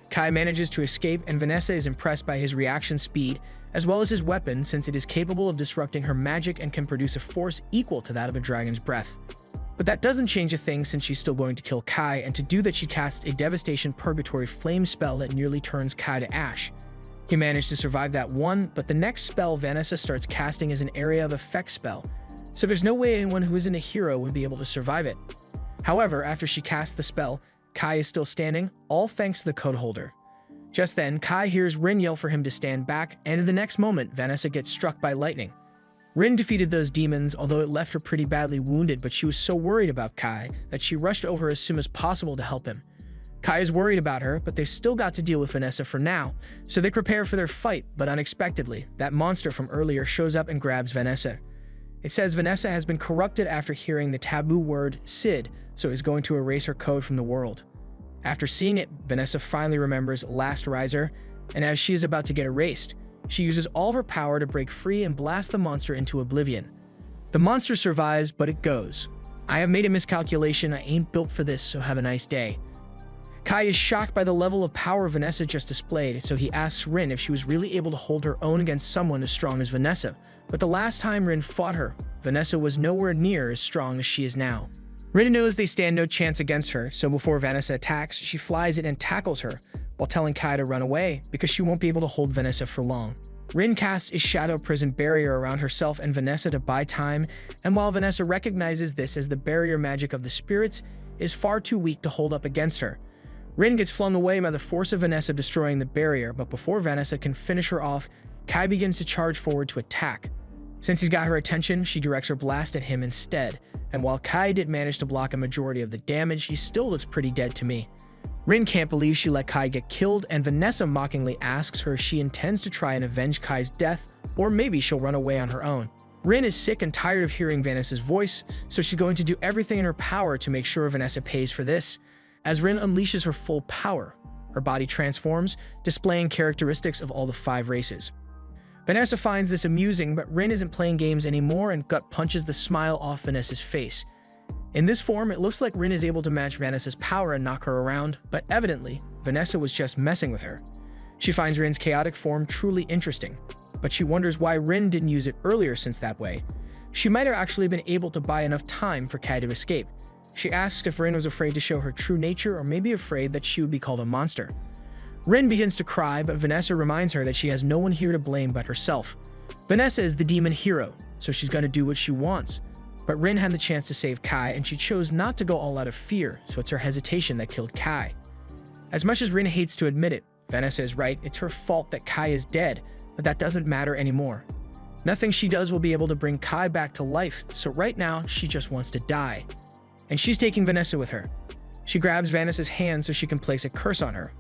Kai manages to escape, and Vanessa is impressed by his reaction speed, as well as his weapon since it is capable of disrupting her magic and can produce a force equal to that of a dragon's breath. But that doesn't change a thing since she's still going to kill Kai, and to do that she casts a Devastation Purgatory Flame spell that nearly turns Kai to ash. He managed to survive that one, but the next spell Vanessa starts casting is an Area of Effect spell, so there's no way anyone who isn't a hero would be able to survive it. However, after she casts the spell, Kai is still standing, all thanks to the code holder. Just then, Kai hears Rin yell for him to stand back, and in the next moment, Vanessa gets struck by lightning. Rin defeated those demons, although it left her pretty badly wounded, but she was so worried about Kai that she rushed over as soon as possible to help him. Kai is worried about her, but they've still got to deal with Vanessa for now, so they prepare for their fight, but unexpectedly, that monster from earlier shows up and grabs Vanessa. It says Vanessa has been corrupted after hearing the taboo word Sid, so is going to erase her code from the world. After seeing it, Vanessa finally remembers Last Riser, and as she is about to get erased, she uses all her power to break free and blast the monster into oblivion. The monster survives, but it goes. I have made a miscalculation, I ain't built for this, so have a nice day. Kai is shocked by the level of power Vanessa just displayed, so he asks Rin if she was really able to hold her own against someone as strong as Vanessa. But the last time Rin fought her, Vanessa was nowhere near as strong as she is now. Rin knows they stand no chance against her, so before Vanessa attacks, she flies in and tackles her, while telling Kai to run away, because she won't be able to hold Vanessa for long. Rin casts a shadow prison barrier around herself and Vanessa to buy time, and while Vanessa recognizes this as the barrier magic of the spirits, is far too weak to hold up against her. Rin gets flung away by the force of Vanessa destroying the barrier, but before Vanessa can finish her off, Kai begins to charge forward to attack. Since he's got her attention, she directs her blast at him instead, and while Kai did manage to block a majority of the damage, he still looks pretty dead to me. Rin can't believe she let Kai get killed, and Vanessa mockingly asks her if she intends to try and avenge Kai's death, or maybe she'll run away on her own. Rin is sick and tired of hearing Vanessa's voice, so she's going to do everything in her power to make sure Vanessa pays for this. As Rin unleashes her full power, her body transforms, displaying characteristics of all the 5 races. Vanessa finds this amusing, but Rin isn't playing games anymore and gut punches the smile off Vanessa's face. In this form, it looks like Rin is able to match Vanessa's power and knock her around, but evidently, Vanessa was just messing with her. She finds Rin's chaotic form truly interesting, but she wonders why Rin didn't use it earlier, since that way she might have actually been able to buy enough time for Kai to escape. She asks if Rin was afraid to show her true nature or maybe afraid that she would be called a monster. Rin begins to cry, but Vanessa reminds her that she has no one here to blame but herself. Vanessa is the demon hero, so she's going to do what she wants. But Rin had the chance to save Kai, and she chose not to go all out of fear, so it's her hesitation that killed Kai. As much as Rin hates to admit it, Vanessa is right, it's her fault that Kai is dead, but that doesn't matter anymore. Nothing she does will be able to bring Kai back to life, so right now, she just wants to die. And she's taking Vanessa with her. She grabs Vanessa's hand so she can place a curse on her.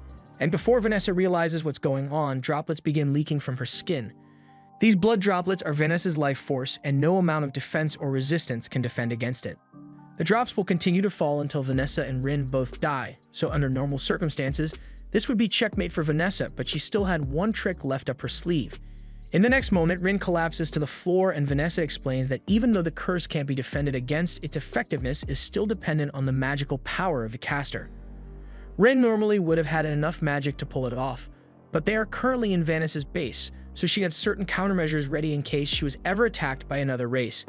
And before Vanessa realizes what's going on, droplets begin leaking from her skin. These blood droplets are Vanessa's life force, and no amount of defense or resistance can defend against it. The drops will continue to fall until Vanessa and Rin both die, so under normal circumstances, this would be checkmate for Vanessa, but she still had one trick left up her sleeve. In the next moment, Rin collapses to the floor, and Vanessa explains that even though the curse can't be defended against, its effectiveness is still dependent on the magical power of the caster. Rin normally would have had enough magic to pull it off, but they are currently in Vanessa's base, so she had certain countermeasures ready in case she was ever attacked by another race,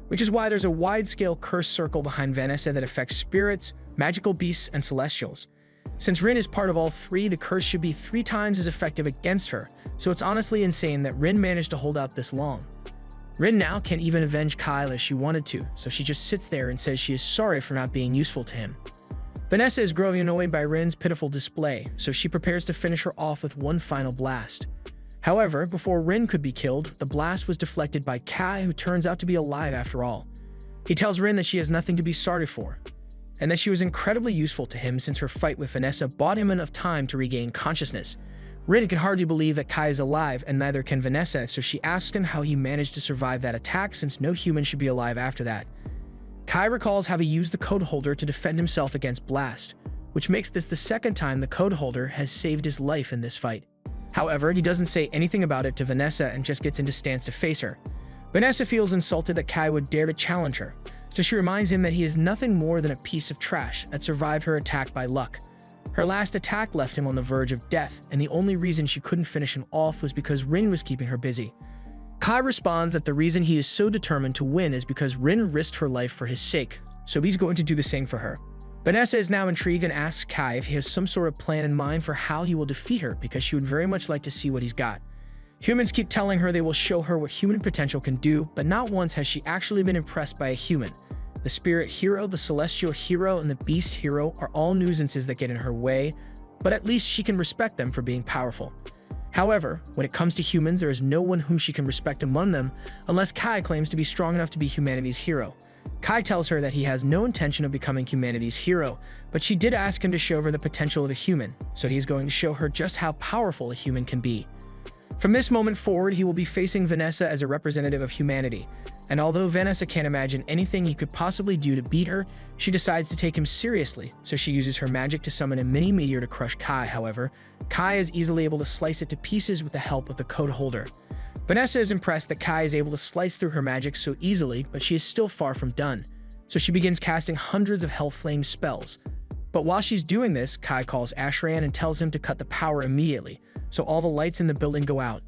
which is why there's a wide-scale curse circle behind Vanessa that affects spirits, magical beasts, and celestials. Since Rin is part of all 3, the curse should be 3 times as effective against her, so it's honestly insane that Rin managed to hold out this long. Rin now can't even avenge Kyle as she wanted to, so she just sits there and says she is sorry for not being useful to him. Vanessa is growing annoyed by Rin's pitiful display, so she prepares to finish her off with one final blast. However, before Rin could be killed, the blast was deflected by Kai, who turns out to be alive after all. He tells Rin that she has nothing to be sorry for, and that she was incredibly useful to him since her fight with Vanessa bought him enough time to regain consciousness. Rin can hardly believe that Kai is alive, and neither can Vanessa, so she asks him how he managed to survive that attack since no human should be alive after that. Kai recalls how he used the code holder to defend himself against Blast, which makes this the second time the code holder has saved his life in this fight. However, he doesn't say anything about it to Vanessa and just gets into stance to face her. Vanessa feels insulted that Kai would dare to challenge her, so she reminds him that he is nothing more than a piece of trash that survived her attack by luck. Her last attack left him on the verge of death, and the only reason she couldn't finish him off was because Rin was keeping her busy. Kai responds that the reason he is so determined to win is because Rin risked her life for his sake, so he's going to do the same for her. Vanessa is now intrigued and asks Kai if he has some sort of plan in mind for how he will defeat her because she would very much like to see what he's got. Humans keep telling her they will show her what human potential can do, but not once has she actually been impressed by a human. The spirit hero, the celestial hero, and the beast hero are all nuisances that get in her way, but at least she can respect them for being powerful. However, when it comes to humans, there is no one whom she can respect among them unless Kai claims to be strong enough to be humanity's hero. Kai tells her that he has no intention of becoming humanity's hero, but she did ask him to show her the potential of a human, so he is going to show her just how powerful a human can be. From this moment forward, he will be facing Vanessa as a representative of humanity, and although Vanessa can't imagine anything he could possibly do to beat her, she decides to take him seriously, so she uses her magic to summon a mini meteor to crush Kai. However, Kai is easily able to slice it to pieces with the help of the code holder. Vanessa is impressed that Kai is able to slice through her magic so easily, but she is still far from done, so she begins casting hundreds of Hellflame spells. But while she's doing this, Kai calls Ashran and tells him to cut the power immediately, so all the lights in the building go out.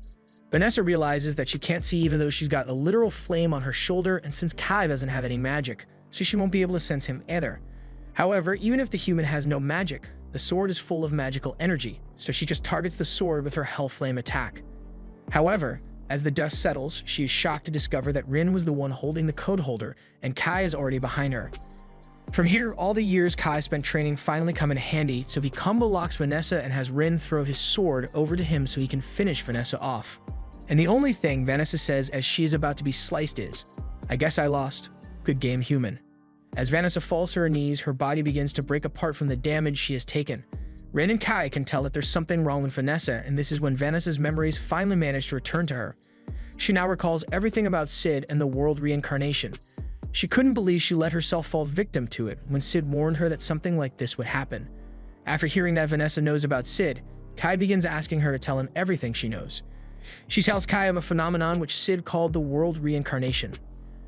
Vanessa realizes that she can't see even though she's got a literal flame on her shoulder, and since Kai doesn't have any magic, so she won't be able to sense him either. However, even if the human has no magic, the sword is full of magical energy, so she just targets the sword with her Hellflame attack. However, as the dust settles, she is shocked to discover that Rin was the one holding the code holder, and Kai is already behind her. From here, all the years Kai spent training finally come in handy, so he combo locks Vanessa and has Rin throw his sword over to him so he can finish Vanessa off. And the only thing Vanessa says as she is about to be sliced is, "I guess I lost. Good game, human." As Vanessa falls to her knees, her body begins to break apart from the damage she has taken. Rin and Kai can tell that there's something wrong with Vanessa, and this is when Vanessa's memories finally manage to return to her. She now recalls everything about Sid and the world reincarnation. She couldn't believe she let herself fall victim to it when Sid warned her that something like this would happen. After hearing that Vanessa knows about Sid, Kai begins asking her to tell him everything she knows. She tells Kai of a phenomenon which Sid called the world reincarnation.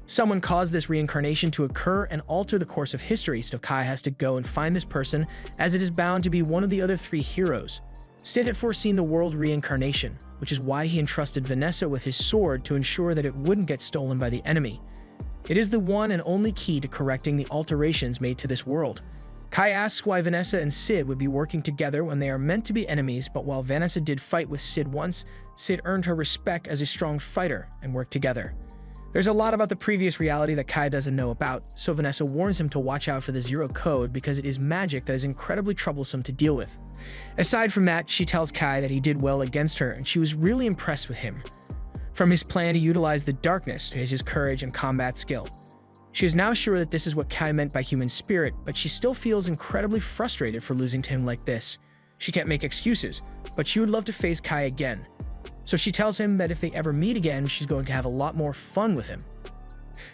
Someone caused this reincarnation to occur and alter the course of history, so Kai has to go and find this person, as it is bound to be one of the other three heroes. Sid had foreseen the world reincarnation, which is why he entrusted Vanessa with his sword to ensure that it wouldn't get stolen by the enemy. It is the one and only key to correcting the alterations made to this world. Kai asks why Vanessa and Sid would be working together when they are meant to be enemies, but while Vanessa did fight with Sid once, Sid earned her respect as a strong fighter and worked together. There's a lot about the previous reality that Kai doesn't know about, so Vanessa warns him to watch out for the Zero Code because it is magic that is incredibly troublesome to deal with. Aside from that, she tells Kai that he did well against her and she was really impressed with him. From his plan to utilize the darkness to his courage and combat skill. She is now sure that this is what Kai meant by human spirit, but she still feels incredibly frustrated for losing to him like this. She can't make excuses, but she would love to face Kai again. So she tells him that if they ever meet again, she's going to have a lot more fun with him.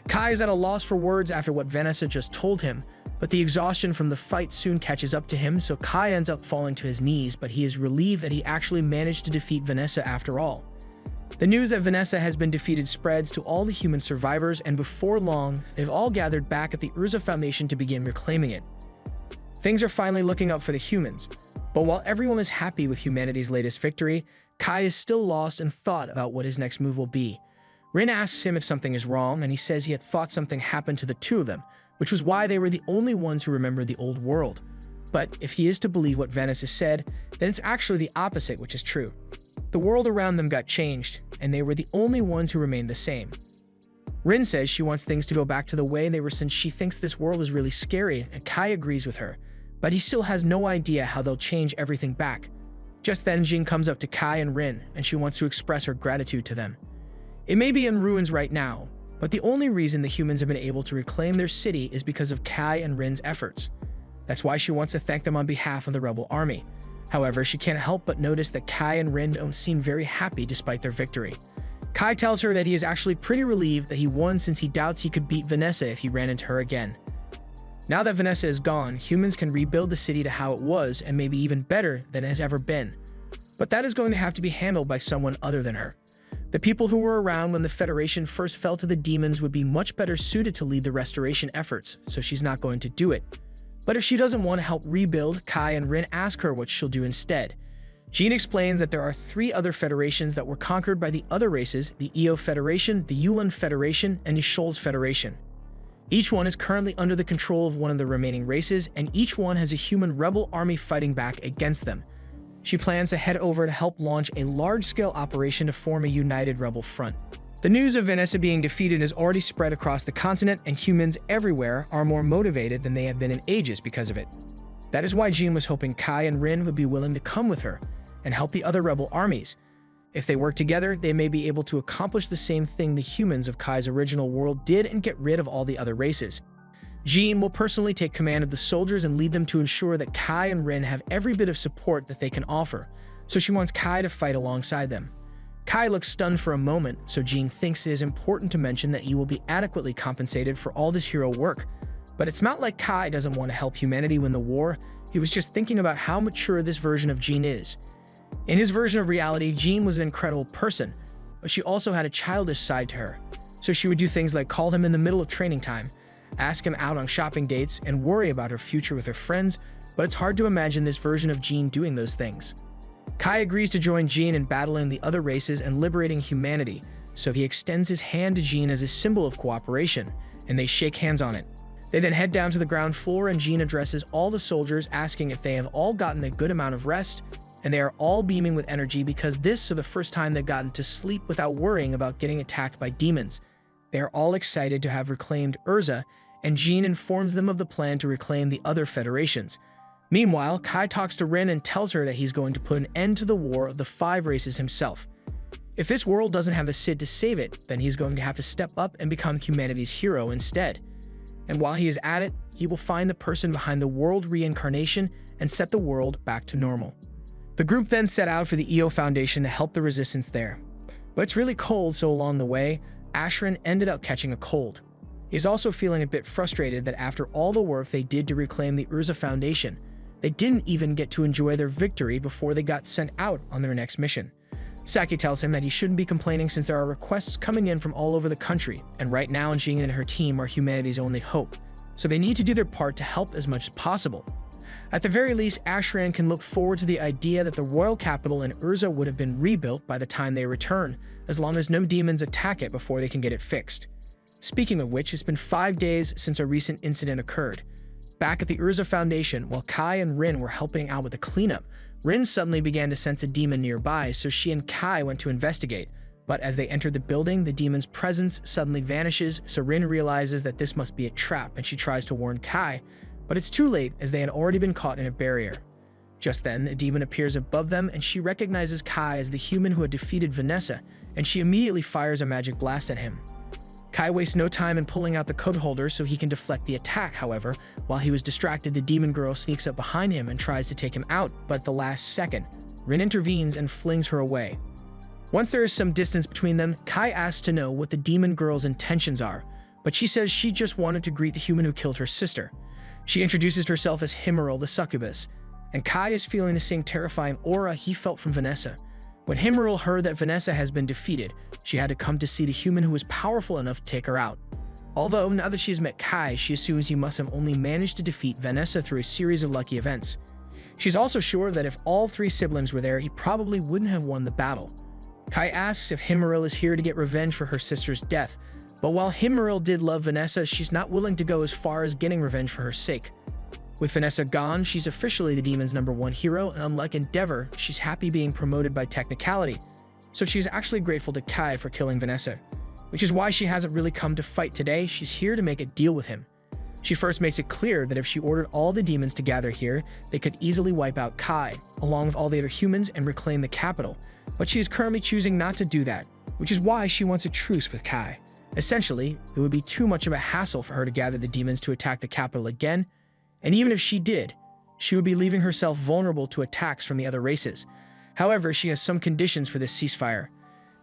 Kai is at a loss for words after what Vanessa just told him, but the exhaustion from the fight soon catches up to him, so Kai ends up falling to his knees, but he is relieved that he actually managed to defeat Vanessa after all. The news that Vanessa has been defeated spreads to all the human survivors, and before long, they've all gathered back at the Urza Foundation to begin reclaiming it. Things are finally looking up for the humans, but while everyone is happy with humanity's latest victory, Kai is still lost in thought about what his next move will be. Rin asks him if something is wrong, and he says he had thought something happened to the two of them, which was why they were the only ones who remembered the old world. But if he is to believe what Vanessa said, then it's actually the opposite which is true. The world around them got changed, and they were the only ones who remained the same. Rin says she wants things to go back to the way they were since she thinks this world is really scary, and Kai agrees with her, but he still has no idea how they'll change everything back. Just then, Jean comes up to Kai and Rin, and she wants to express her gratitude to them. It may be in ruins right now, but the only reason the humans have been able to reclaim their city is because of Kai and Rin's efforts. That's why she wants to thank them on behalf of the rebel army. However, she can't help but notice that Kai and Rin don't seem very happy despite their victory. Kai tells her that he is actually pretty relieved that he won since he doubts he could beat Vanessa if he ran into her again. Now that Vanessa is gone, humans can rebuild the city to how it was and maybe even better than it has ever been. But that is going to have to be handled by someone other than her. The people who were around when the Federation first fell to the demons would be much better suited to lead the restoration efforts, so she's not going to do it. But if she doesn't want to help rebuild, Kai and Rin ask her what she'll do instead. Jean explains that there are 3 other federations that were conquered by the other races, the Eo Federation, the Yulan Federation, and the Scholz Federation. Each one is currently under the control of one of the remaining races, and each one has a human rebel army fighting back against them. She plans to head over to help launch a large-scale operation to form a united rebel front. The news of Vanessa being defeated has already spread across the continent, and humans everywhere are more motivated than they have been in ages because of it. That is why Jean was hoping Kai and Rin would be willing to come with her and help the other rebel armies. If they work together, they may be able to accomplish the same thing the humans of Kai's original world did and get rid of all the other races. Jean will personally take command of the soldiers and lead them to ensure that Kai and Rin have every bit of support that they can offer, so she wants Kai to fight alongside them. Kai looks stunned for a moment, so Jean thinks it is important to mention that he will be adequately compensated for all this hero work. But it's not like Kai doesn't want to help humanity win the war, he was just thinking about how mature this version of Jean is. In his version of reality, Jean was an incredible person, but she also had a childish side to her. So she would do things like call him in the middle of training time, ask him out on shopping dates, and worry about her future with her friends, but it's hard to imagine this version of Jean doing those things. Kai agrees to join Jean in battling the other races and liberating humanity, so he extends his hand to Jean as a symbol of cooperation, and they shake hands on it. They then head down to the ground floor, and Jean addresses all the soldiers, asking if they have all gotten a good amount of rest, and they are all beaming with energy because this is the first time they've gotten to sleep without worrying about getting attacked by demons. They are all excited to have reclaimed Urza, and Jean informs them of the plan to reclaim the other federations. Meanwhile, Kai talks to Rin and tells her that he's going to put an end to the war of the 5 races himself. If this world doesn't have a Cid to save it, then he's going to have to step up and become humanity's hero instead. And while he is at it, he will find the person behind the world reincarnation and set the world back to normal. The group then set out for the EO Foundation to help the resistance there. But it's really cold, so along the way, Ashran ended up catching a cold. He's also feeling a bit frustrated that after all the work they did to reclaim the Urza Foundation, they didn't even get to enjoy their victory before they got sent out on their next mission. Saki tells him that he shouldn't be complaining since there are requests coming in from all over the country, and right now Jin and her team are humanity's only hope, so they need to do their part to help as much as possible. At the very least, Ashran can look forward to the idea that the royal capital in Urza would have been rebuilt by the time they return, as long as no demons attack it before they can get it fixed. Speaking of which, it's been 5 days since a recent incident occurred. Back at the Urza Foundation, while Kai and Rin were helping out with the cleanup, Rin suddenly began to sense a demon nearby, so she and Kai went to investigate. But as they entered the building, the demon's presence suddenly vanishes, so Rin realizes that this must be a trap, and she tries to warn Kai, but it's too late as they had already been caught in a barrier. Just then, a demon appears above them, and she recognizes Kai as the human who had defeated Vanessa, and she immediately fires a magic blast at him. Kai wastes no time in pulling out the code holder so he can deflect the attack. However, while he was distracted, the demon girl sneaks up behind him and tries to take him out, but at the last second, Rin intervenes and flings her away. Once there is some distance between them, Kai asks to know what the demon girl's intentions are, but she says she just wanted to greet the human who killed her sister. She introduces herself as Himmerl the succubus, and Kai is feeling the same terrifying aura he felt from Vanessa. When Himmerl heard that Vanessa has been defeated, she had to come to see the human who was powerful enough to take her out. Although, now that she's met Kai, she assumes he must have only managed to defeat Vanessa through a series of lucky events. She's also sure that if all 3 siblings were there, he probably wouldn't have won the battle. Kai asks if Himmerl is here to get revenge for her sister's death, but while Himmerl did love Vanessa, she's not willing to go as far as getting revenge for her sake. With Vanessa gone, she's officially the demon's #1 hero, and unlike Endeavor, she's happy being promoted by technicality. So she's actually grateful to Kai for killing Vanessa, which is why she hasn't really come to fight today. She's here to make a deal with him. She first makes it clear that if she ordered all the demons to gather here, they could easily wipe out Kai, along with all the other humans, and reclaim the capital. But she is currently choosing not to do that, which is why she wants a truce with Kai. Essentially, it would be too much of a hassle for her to gather the demons to attack the capital again, and even if she did, she would be leaving herself vulnerable to attacks from the other races. However, she has some conditions for this ceasefire.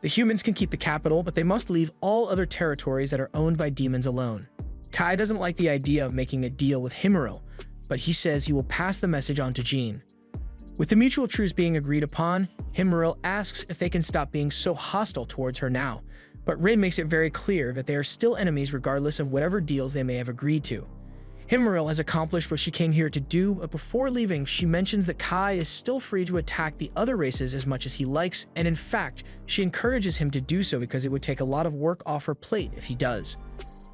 The humans can keep the capital, but they must leave all other territories that are owned by demons alone. Kai doesn't like the idea of making a deal with Himmerl, but he says he will pass the message on to Jean. With the mutual truce being agreed upon, Himmerl asks if they can stop being so hostile towards her now, but Rin makes it very clear that they are still enemies regardless of whatever deals they may have agreed to. Himmerl has accomplished what she came here to do, but before leaving, she mentions that Kai is still free to attack the other races as much as he likes, and in fact, she encourages him to do so because it would take a lot of work off her plate if he does.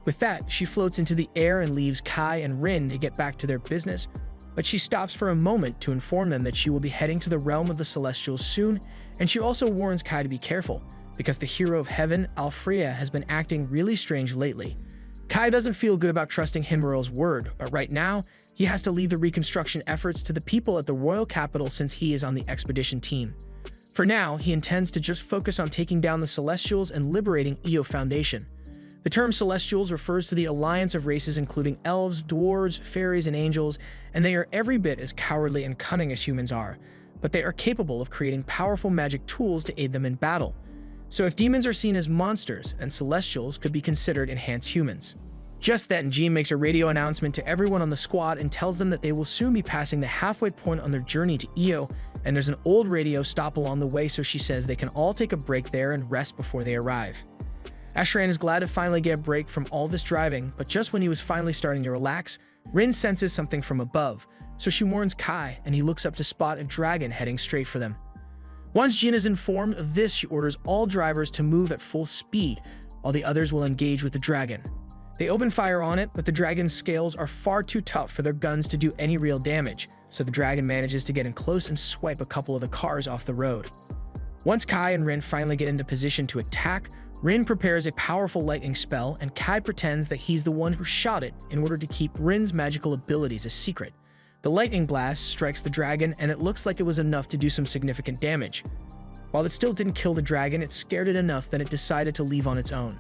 With that, she floats into the air and leaves Kai and Rin to get back to their business, but she stops for a moment to inform them that she will be heading to the realm of the Celestials soon, and she also warns Kai to be careful, because the hero of heaven, Alfrea, has been acting really strange lately. Kai doesn't feel good about trusting Himmerl's word, but right now, he has to leave the reconstruction efforts to the people at the royal capital since he is on the expedition team. For now, he intends to just focus on taking down the Celestials and liberating EO Foundation. The term Celestials refers to the alliance of races including elves, dwarves, fairies, and angels, and they are every bit as cowardly and cunning as humans are, but they are capable of creating powerful magic tools to aid them in battle. So if demons are seen as monsters, and Celestials could be considered enhanced humans. Just then, Jean makes a radio announcement to everyone on the squad and tells them that they will soon be passing the halfway point on their journey to EO, and there's an old radio stop along the way, so she says they can all take a break there and rest before they arrive. Ashran is glad to finally get a break from all this driving, but just when he was finally starting to relax, Rin senses something from above, so she warns Kai, and he looks up to spot a dragon heading straight for them. Once Jin is informed of this, she orders all drivers to move at full speed, while the others will engage with the dragon. They open fire on it, but the dragon's scales are far too tough for their guns to do any real damage, so the dragon manages to get in close and swipe a couple of the cars off the road. Once Kai and Rin finally get into position to attack, Rin prepares a powerful lightning spell, and Kai pretends that he's the one who shot it in order to keep Rin's magical abilities a secret. The lightning blast strikes the dragon, and it looks like it was enough to do some significant damage. While it still didn't kill the dragon, it scared it enough that it decided to leave on its own.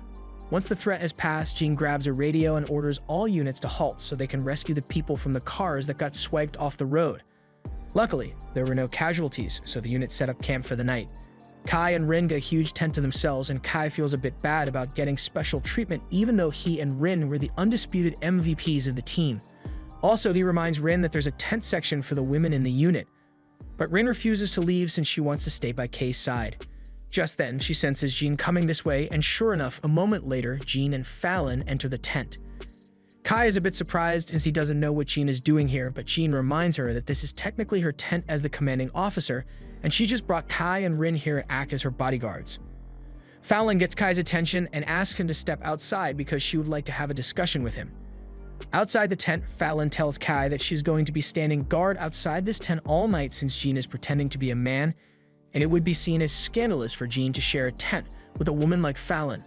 Once the threat has passed, Jean grabs a radio and orders all units to halt so they can rescue the people from the cars that got swiped off the road. Luckily, there were no casualties, so the units set up camp for the night. Kai and Rin get a huge tent to themselves, and Kai feels a bit bad about getting special treatment even though he and Rin were the undisputed MVPs of the team. Also, he reminds Rin that there's a tent section for the women in the unit. But Rin refuses to leave since she wants to stay by Kay's side. Just then, she senses Jean coming this way, and sure enough, a moment later, Jean and Fallon enter the tent. Kai is a bit surprised since he doesn't know what Jean is doing here, but Jean reminds her that this is technically her tent as the commanding officer, and she just brought Kai and Rin here to act as her bodyguards. Fallon gets Kai's attention and asks him to step outside because she would like to have a discussion with him. Outside the tent, Fallon tells Kai that she's going to be standing guard outside this tent all night since Jean is pretending to be a man, and it would be seen as scandalous for Jean to share a tent with a woman like Fallon.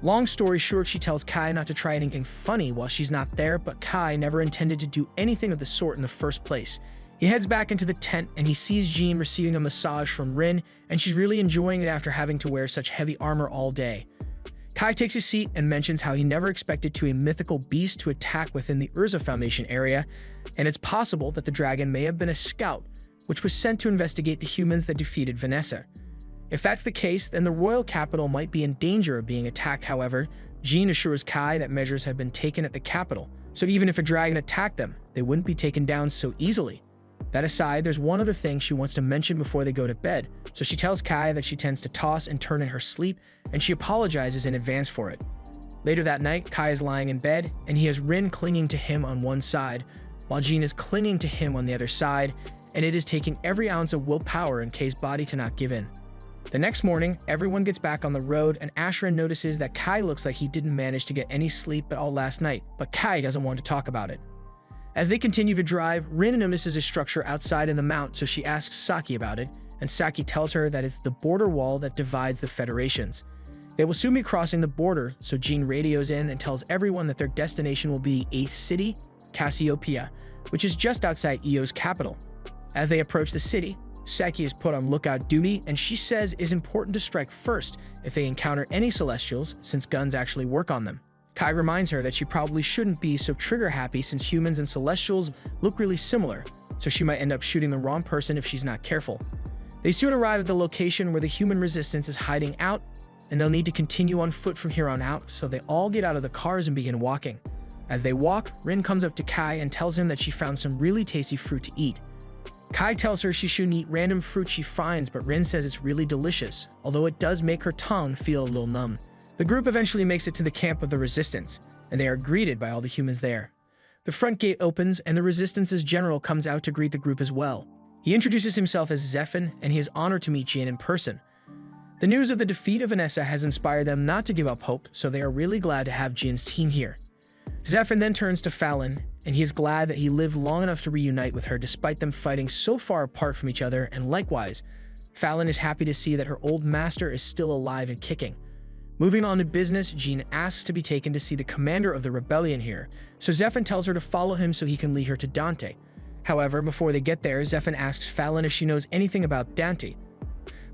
Long story short, she tells Kai not to try anything funny while she's not there, but Kai never intended to do anything of the sort in the first place. He heads back into the tent and he sees Jean receiving a massage from Rin, and she's really enjoying it after having to wear such heavy armor all day. Kai takes his seat and mentions how he never expected a mythical beast to attack within the Urza Foundation area, and it's possible that the dragon may have been a scout, which was sent to investigate the humans that defeated Vanessa. If that's the case, then the royal capital might be in danger of being attacked. However, Jean assures Kai that measures have been taken at the capital, so even if a dragon attacked them, they wouldn't be taken down so easily. That aside, there's one other thing she wants to mention before they go to bed, so she tells Kai that she tends to toss and turn in her sleep, and she apologizes in advance for it. Later that night, Kai is lying in bed, and he has Rin clinging to him on one side, while Jean is clinging to him on the other side, and it is taking every ounce of willpower in Kai's body to not give in. The next morning, everyone gets back on the road, and Ashra notices that Kai looks like he didn't manage to get any sleep at all last night, but Kai doesn't want to talk about it. As they continue to drive, Rin notices a structure outside in the mount, so she asks Saki about it, and Saki tells her that it's the border wall that divides the federations. They will soon be crossing the border, so Jean radios in and tells everyone that their destination will be 8th City, Cassiopeia, which is just outside Eo's capital. As they approach the city, Saki is put on lookout duty, and she says it's important to strike first if they encounter any Celestials, since guns actually work on them. Kai reminds her that she probably shouldn't be so trigger-happy since humans and Celestials look really similar, so she might end up shooting the wrong person if she's not careful. They soon arrive at the location where the human resistance is hiding out, and they'll need to continue on foot from here on out, so they all get out of the cars and begin walking. As they walk, Rin comes up to Kai and tells him that she found some really tasty fruit to eat. Kai tells her she shouldn't eat random fruit she finds, but Rin says it's really delicious, although it does make her tongue feel a little numb. The group eventually makes it to the camp of the Resistance, and they are greeted by all the humans there. The front gate opens, and the Resistance's general comes out to greet the group as well. He introduces himself as Zephan, and he is honored to meet Jean in person. The news of the defeat of Vanessa has inspired them not to give up hope, so they are really glad to have Jean's team here. Zephan then turns to Fallon, and he is glad that he lived long enough to reunite with her despite them fighting so far apart from each other, and likewise, Fallon is happy to see that her old master is still alive and kicking. Moving on to business, Jean asks to be taken to see the commander of the rebellion here, so Zephan tells her to follow him so he can lead her to Dante. However, before they get there, Zephan asks Fallon if she knows anything about Dante.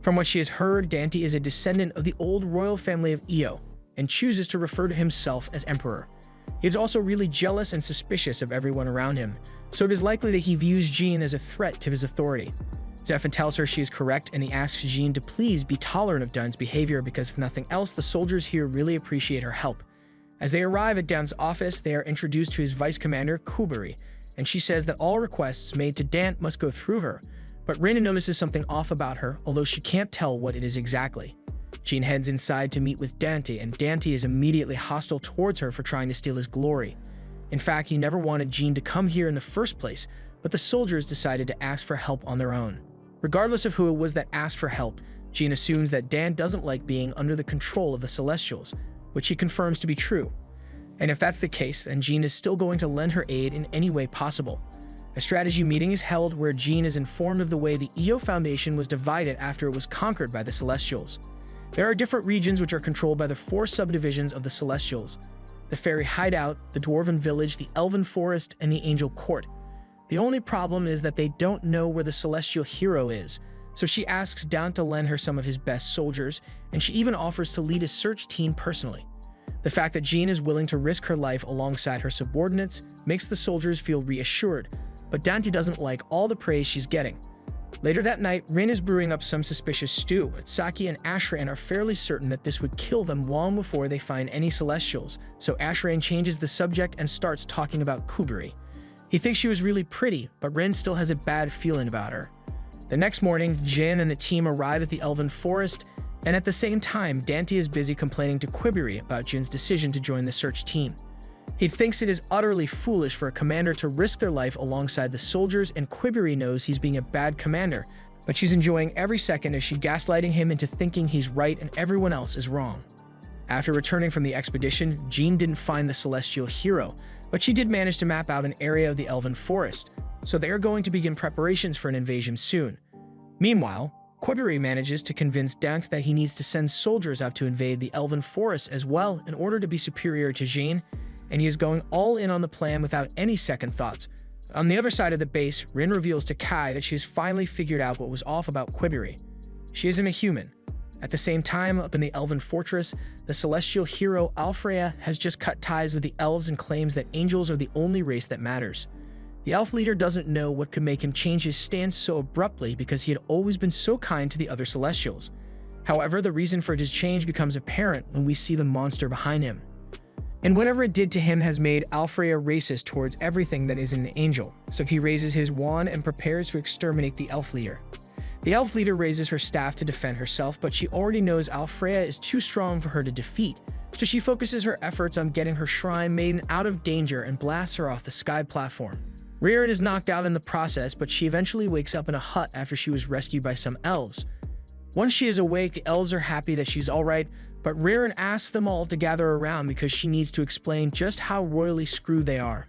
From what she has heard, Dante is a descendant of the old royal family of Io, and chooses to refer to himself as Emperor. He is also really jealous and suspicious of everyone around him, so it is likely that he views Jean as a threat to his authority. Zephan tells her she is correct, and he asks Jean to please be tolerant of Dun's behavior because if nothing else, the soldiers here really appreciate her help. As they arrive at Dun's office, they are introduced to his vice commander, Kuberi, and she says that all requests made to Dant must go through her, but Rin notices something off about her, although she can't tell what it is exactly. Jean heads inside to meet with Dante, and Dante is immediately hostile towards her for trying to steal his glory. In fact, he never wanted Jean to come here in the first place, but the soldiers decided to ask for help on their own. Regardless of who it was that asked for help, Jean assumes that Dan doesn't like being under the control of the Celestials, which he confirms to be true. And if that's the case, then Jean is still going to lend her aid in any way possible. A strategy meeting is held where Jean is informed of the way the Io Foundation was divided after it was conquered by the Celestials. There are different regions which are controlled by the 4 subdivisions of the Celestials: the Fairy Hideout, the Dwarven Village, the Elven Forest, and the Angel Court. The only problem is that they don't know where the Celestial Hero is, So she asks Daunt to lend her some of his best soldiers, and she even offers to lead a search team personally. The fact that Jean is willing to risk her life alongside her subordinates makes the soldiers feel reassured, but Dante doesn't like all the praise she's getting. Later that night, Rin is brewing up some suspicious stew, but Saki and Ashran are fairly certain that this would kill them long before they find any Celestials, so Ashran changes the subject and starts talking about Kuberi. He thinks she was really pretty, but Rin still has a bad feeling about her. The next morning, Jin and the team arrive at the Elven Forest, and at the same time, Dante is busy complaining to Quibiri about Jin's decision to join the search team. He thinks it is utterly foolish for a commander to risk their life alongside the soldiers, and Quibiri knows he's being a bad commander, but she's enjoying every second as she's gaslighting him into thinking he's right and everyone else is wrong. After returning from the expedition, Jean didn't find the celestial hero, but she did manage to map out an area of the Elven Forest, so they are going to begin preparations for an invasion soon. Meanwhile, Quibiri manages to convince Daunt that he needs to send soldiers out to invade the Elven Forest as well in order to be superior to Jean, and he is going all in on the plan without any second thoughts. On the other side of the base, Rin reveals to Kai that she has finally figured out what was off about Quibiri. She isn't a human. At the same time, up in the Elven Fortress, the celestial hero Alfreya has just cut ties with the elves and claims that angels are the only race that matters. The elf leader doesn't know what could make him change his stance so abruptly because he had always been so kind to the other celestials. However, the reason for his change becomes apparent when we see the monster behind him. And whatever it did to him has made Alfreya racist towards everything that is an angel, so he raises his wand and prepares to exterminate the elf leader. The elf leader raises her staff to defend herself, but she already knows Alfreya is too strong for her to defeat, so she focuses her efforts on getting her shrine maiden out of danger and blasts her off the sky platform. Ririn is knocked out in the process, but she eventually wakes up in a hut after she was rescued by some elves. Once she is awake, the elves are happy that she's alright, but Ririn asks them all to gather around because she needs to explain just how royally screwed they are.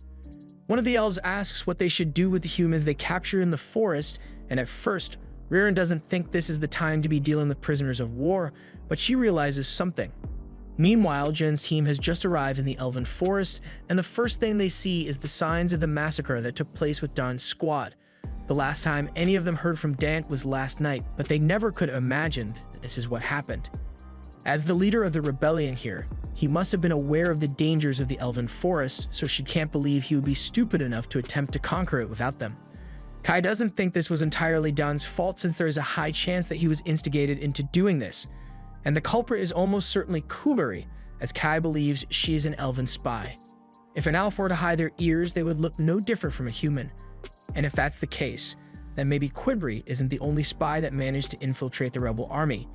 One of the elves asks what they should do with the humans they captured in the forest, and at first, Ririn doesn't think this is the time to be dealing with prisoners of war, but she realizes something. Meanwhile, Jin's team has just arrived in the Elven Forest, and the first thing they see is the signs of the massacre that took place with Daunt's squad. The last time any of them heard from Daunt was last night, but they never could have imagined this is what happened. As the leader of the rebellion here, he must have been aware of the dangers of the Elven Forest, so she can't believe he would be stupid enough to attempt to conquer it without them. Kai doesn't think this was entirely Daunt's fault since there is a high chance that he was instigated into doing this, and the culprit is almost certainly Kuberi, as Kai believes she is an elven spy. If an elf were to hide their ears, they would look no different from a human, and if that's the case, then maybe Quiberi isn't the only spy that managed to infiltrate the rebel army.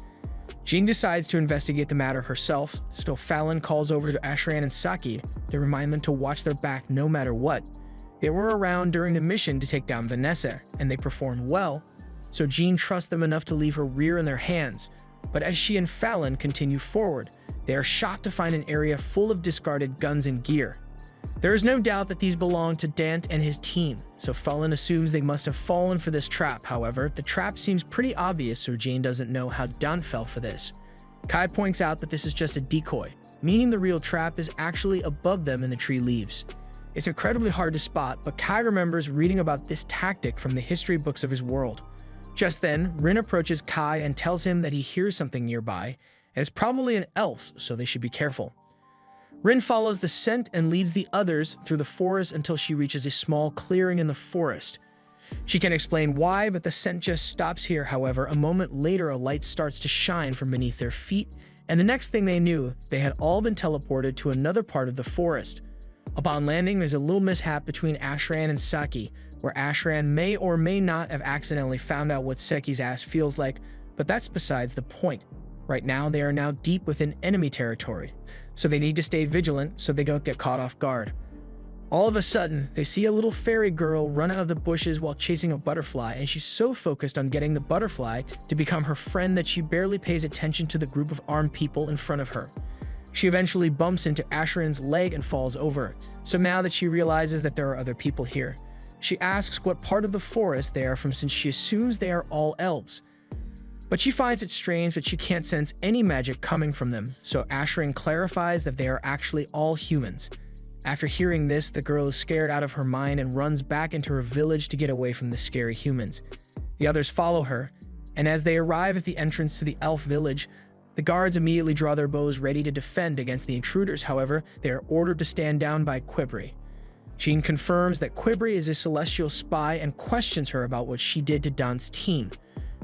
Jean decides to investigate the matter herself, so Fallon calls over to Ashran and Saki to remind them to watch their back no matter what. They were around during the mission to take down Vanessa, and they performed well, so Jean trusts them enough to leave her rear in their hands. But as she and Fallon continue forward, they are shocked to find an area full of discarded guns and gear. There is no doubt that these belong to Daunt and his team, so Fallon assumes they must have fallen for this trap. However, the trap seems pretty obvious, so Jean doesn't know how Daunt fell for this. Kai points out that this is just a decoy, meaning the real trap is actually above them in the tree leaves. It's incredibly hard to spot, but Kai remembers reading about this tactic from the history books of his world. Just then, Rin approaches Kai and tells him that he hears something nearby, and it's probably an elf, so they should be careful. Rin follows the scent and leads the others through the forest until she reaches a small clearing in the forest. She can explain why, but the scent just stops here. However, a moment later, a light starts to shine from beneath their feet, and the next thing they knew, they had all been teleported to another part of the forest. Upon landing, there's a little mishap between Ashran and Saki, where Ashran may or may not have accidentally found out what Seki's ass feels like, but that's besides the point. Right now, they are now deep within enemy territory, so they need to stay vigilant so they don't get caught off guard. All of a sudden, they see a little fairy girl run out of the bushes while chasing a butterfly, and she's so focused on getting the butterfly to become her friend that she barely pays attention to the group of armed people in front of her. She eventually bumps into Ashran's leg and falls over, so now that she realizes that there are other people here, she asks what part of the forest they are from since she assumes they are all elves. But she finds it strange that she can't sense any magic coming from them, so Ashran clarifies that they are actually all humans. After hearing this, the girl is scared out of her mind and runs back into her village to get away from the scary humans. The others follow her, And as they arrive at the entrance to the elf village, the guards immediately draw their bows ready to defend against the intruders. However, they are ordered to stand down by Quibri. Jean confirms that Quibri is a celestial spy and questions her about what she did to Dante's team.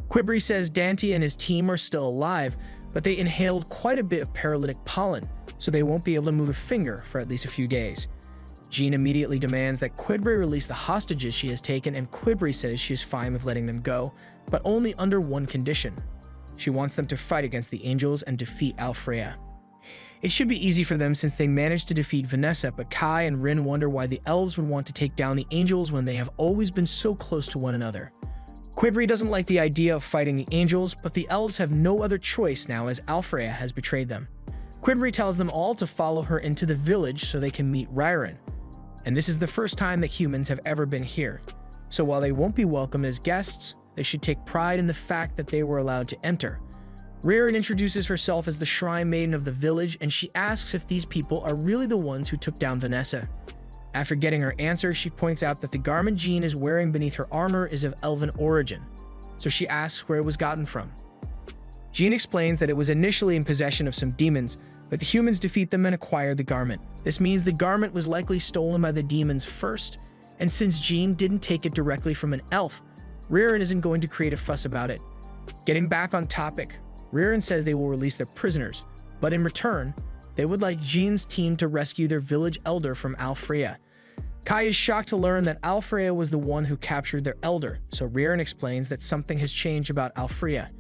Quibri says Dante and his team are still alive, but they inhaled quite a bit of paralytic pollen, so they won't be able to move a finger for at least a few days. Jean immediately demands that Quibri release the hostages she has taken, and Quibri says she is fine with letting them go, but only under one condition. She wants them to fight against the angels and defeat Alfrea. It should be easy for them since they managed to defeat Vanessa, but Kai and Rin wonder why the elves would want to take down the angels when they have always been so close to one another. Quibri doesn't like the idea of fighting the angels, but the elves have no other choice now as Alfrea has betrayed them. Quibri tells them all to follow her into the village so they can meet Riren. And this is the first time that humans have ever been here. So while they won't be welcomed as guests, they should take pride in the fact that they were allowed to enter. Riren introduces herself as the Shrine Maiden of the village, and she asks if these people are really the ones who took down Vanessa. After getting her answer, she points out that the garment Jean is wearing beneath her armor is of elven origin, so she asks where it was gotten from. Jean explains that it was initially in possession of some demons, but the humans defeat them and acquire the garment. This means the garment was likely stolen by the demons first, and since Jean didn't take it directly from an elf, Riren isn't going to create a fuss about it. Getting back on topic, Riren says they will release their prisoners, but in return, they would like Jean's team to rescue their village elder from Alfrea. Kai is shocked to learn that Alfrea was the one who captured their elder, so Riren explains that something has changed about Alfrea.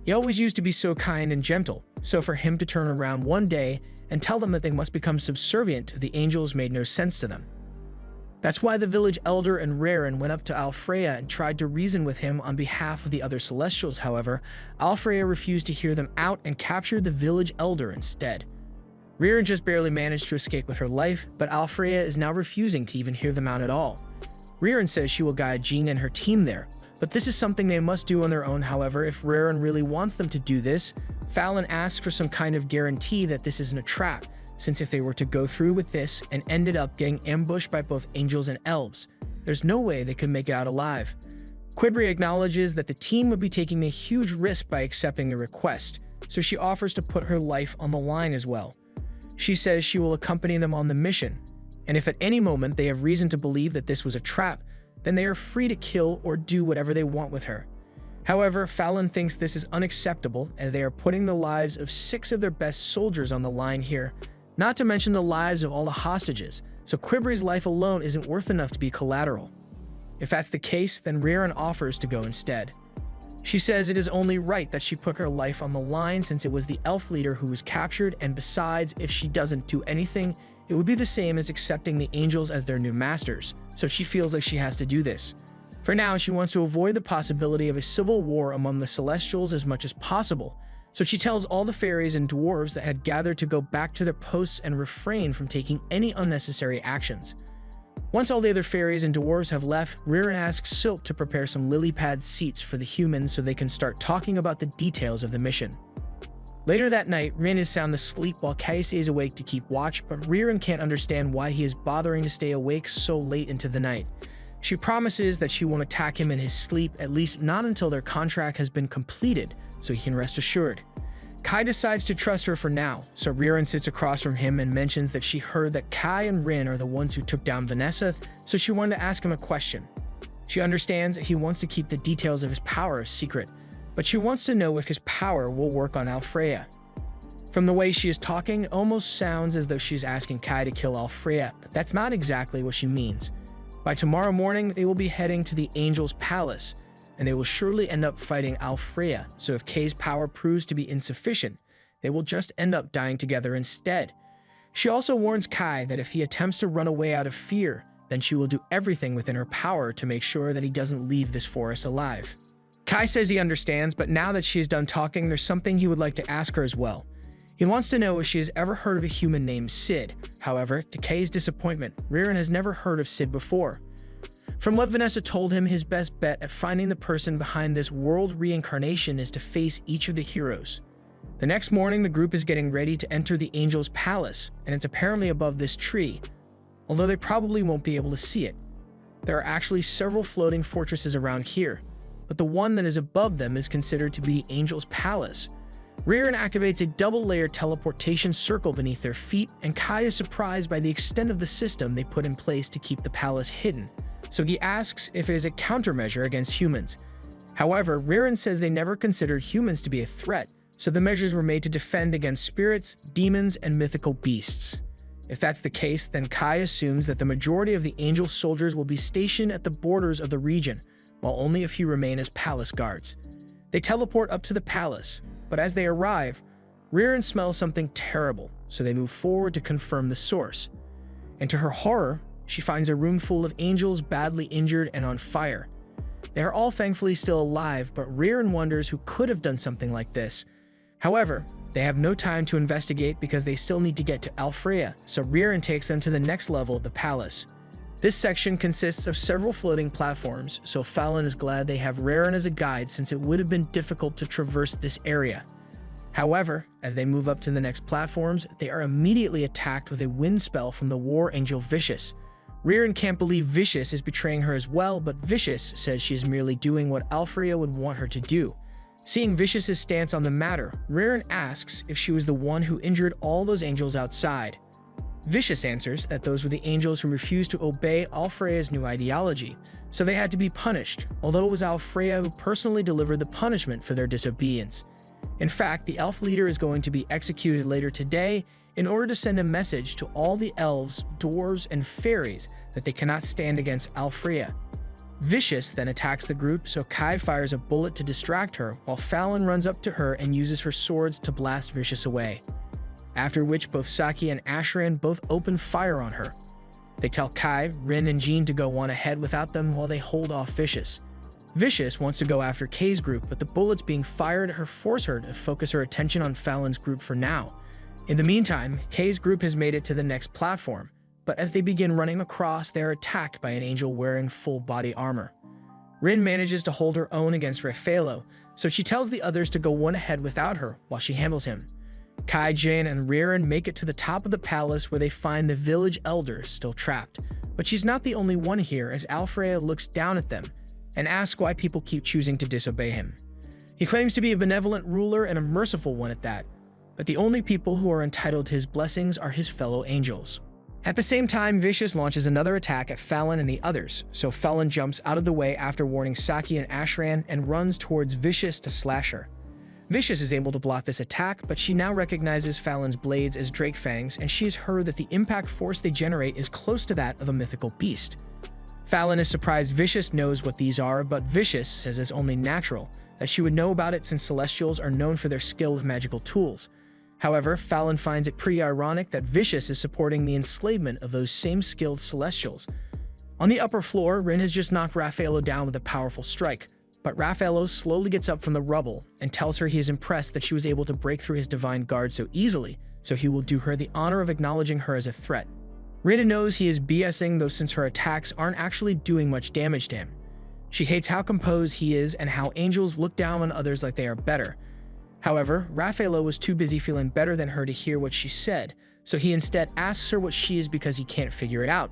He always used to be so kind and gentle, so for him to turn around one day and tell them that they must become subservient to the angels made no sense to them. That's why the village elder and Riren went up to Alfrea and tried to reason with him on behalf of the other Celestials. However, Alfrea refused to hear them out and captured the village elder instead. Riren just barely managed to escape with her life, but Alfrea is now refusing to even hear them out at all. Riren says she will guide Jean and her team there, but this is something they must do on their own. However, if Riren really wants them to do this, Fallon asks for some kind of guarantee that this isn't a trap, since if they were to go through with this and ended up getting ambushed by both angels and elves, there's no way they could make it out alive. Quibri acknowledges that the team would be taking a huge risk by accepting the request, so she offers to put her life on the line as well. She says she will accompany them on the mission, and if at any moment they have reason to believe that this was a trap, then they are free to kill or do whatever they want with her. However, Fallon thinks this is unacceptable as they are putting the lives of 6 of their best soldiers on the line here, not to mention the lives of all the hostages, so Quibri's life alone isn't worth enough to be collateral. If that's the case, then Riren offers to go instead. She says it is only right that she put her life on the line since it was the elf leader who was captured, and besides, if she doesn't do anything, it would be the same as accepting the angels as their new masters, so she feels like she has to do this. For now, she wants to avoid the possibility of a civil war among the Celestials as much as possible, so she tells all the fairies and dwarves that had gathered to go back to their posts and refrain from taking any unnecessary actions. Once all the other fairies and dwarves have left, Riren asks Silk to prepare some lily pad seats for the humans so they can start talking about the details of the mission. Later that night, Rin is sound asleep while Kai stays awake to keep watch, but Riren can't understand why he is bothering to stay awake so late into the night. She promises that she won't attack him in his sleep, at least not until their contract has been completed, so he can rest assured. Kai decides to trust her for now, so Riren sits across from him and mentions that she heard that Kai and Rin are the ones who took down Vanessa, so she wanted to ask him a question. She understands that he wants to keep the details of his power a secret, but she wants to know if his power will work on Alfrea. From the way she is talking, it almost sounds as though she's asking Kai to kill Alfrea, but that's not exactly what she means. By tomorrow morning, they will be heading to the Angel's Palace, and they will surely end up fighting Alfrea, so if Kay's power proves to be insufficient, they will just end up dying together instead. She also warns Kai that if he attempts to run away out of fear, then she will do everything within her power to make sure that he doesn't leave this forest alive. Kai says he understands, but now that she is done talking, there's something he would like to ask her as well. He wants to know if she has ever heard of a human named Sid. However, to Kay's disappointment, Riren has never heard of Sid before. From what Vanessa told him, his best bet at finding the person behind this world reincarnation is to face each of the heroes. The next morning, the group is getting ready to enter the Angel's Palace, and it's apparently above this tree, although they probably won't be able to see it. There are actually several floating fortresses around here, but the one that is above them is considered to be Angel's Palace. Riran activates a double-layer teleportation circle beneath their feet, and Kai is surprised by the extent of the system they put in place to keep the palace hidden, so he asks if it is a countermeasure against humans. However, Riran says they never considered humans to be a threat, so the measures were made to defend against spirits, demons, and mythical beasts. If that's the case, then Kai assumes that the majority of the Angel soldiers will be stationed at the borders of the region, while only a few remain as palace guards. They teleport up to the palace, but as they arrive, Riran smells something terrible, so they move forward to confirm the source. And to her horror, she finds a room full of angels badly injured and on fire. They are all thankfully still alive, but Riran wonders who could have done something like this. However, they have no time to investigate because they still need to get to Alfrea, so Riran takes them to the next level of the palace. This section consists of several floating platforms, so Fallon is glad they have Riran as a guide since it would have been difficult to traverse this area. However, as they move up to the next platforms, they are immediately attacked with a wind spell from the War Angel Vicious. Riran can't believe Vicious is betraying her as well, but Vicious says she is merely doing what Alfrea would want her to do. Seeing Vicious's stance on the matter, Riran asks if she was the one who injured all those angels outside. Vicious answers that those were the angels who refused to obey Alfrea's new ideology, so they had to be punished, although it was Alfrea who personally delivered the punishment for their disobedience. In fact, the elf leader is going to be executed later today in order to send a message to all the elves, dwarves, and fairies that they cannot stand against Alfrea. Vicious then attacks the group, so Kai fires a bullet to distract her, while Fallon runs up to her and uses her swords to blast Vicious away. After which both Saki and Ashran both open fire on her. They tell Kai, Rin, and Jean to go on ahead without them while they hold off Vicious. Vicious wants to go after Kay's group, but the bullets being fired at her force her to focus her attention on Fallon's group for now. In the meantime, Kay's group has made it to the next platform, but as they begin running across, they are attacked by an angel wearing full body armor. Rin manages to hold her own against Rafaelo, so she tells the others to go one ahead without her while she handles him. Kai, Jane, and Riran make it to the top of the palace where they find the village elder still trapped. But she's not the only one here, as Alfrea looks down at them and asks why people keep choosing to disobey him. He claims to be a benevolent ruler and a merciful one at that, but the only people who are entitled to his blessings are his fellow angels. At the same time, Vicious launches another attack at Fallon and the others, so Fallon jumps out of the way after warning Saki and Ashran and runs towards Vicious to slash her. Vicious is able to block this attack, but she now recognizes Fallon's blades as Drake Fangs, and she has heard that the impact force they generate is close to that of a mythical beast. Fallon is surprised Vicious knows what these are, but Vicious says it's only natural, that she would know about it since Celestials are known for their skill with magical tools. However, Fallon finds it pretty ironic that Vicious is supporting the enslavement of those same skilled Celestials. On the upper floor, Rin has just knocked Rafaelo down with a powerful strike, but Rafaelo slowly gets up from the rubble and tells her he is impressed that she was able to break through his divine guard so easily, so he will do her the honor of acknowledging her as a threat. Rin knows he is BSing, though, since her attacks aren't actually doing much damage to him. She hates how composed he is and how angels look down on others like they are better. However, Rafaelo was too busy feeling better than her to hear what she said, so he instead asks her what she is because he can't figure it out.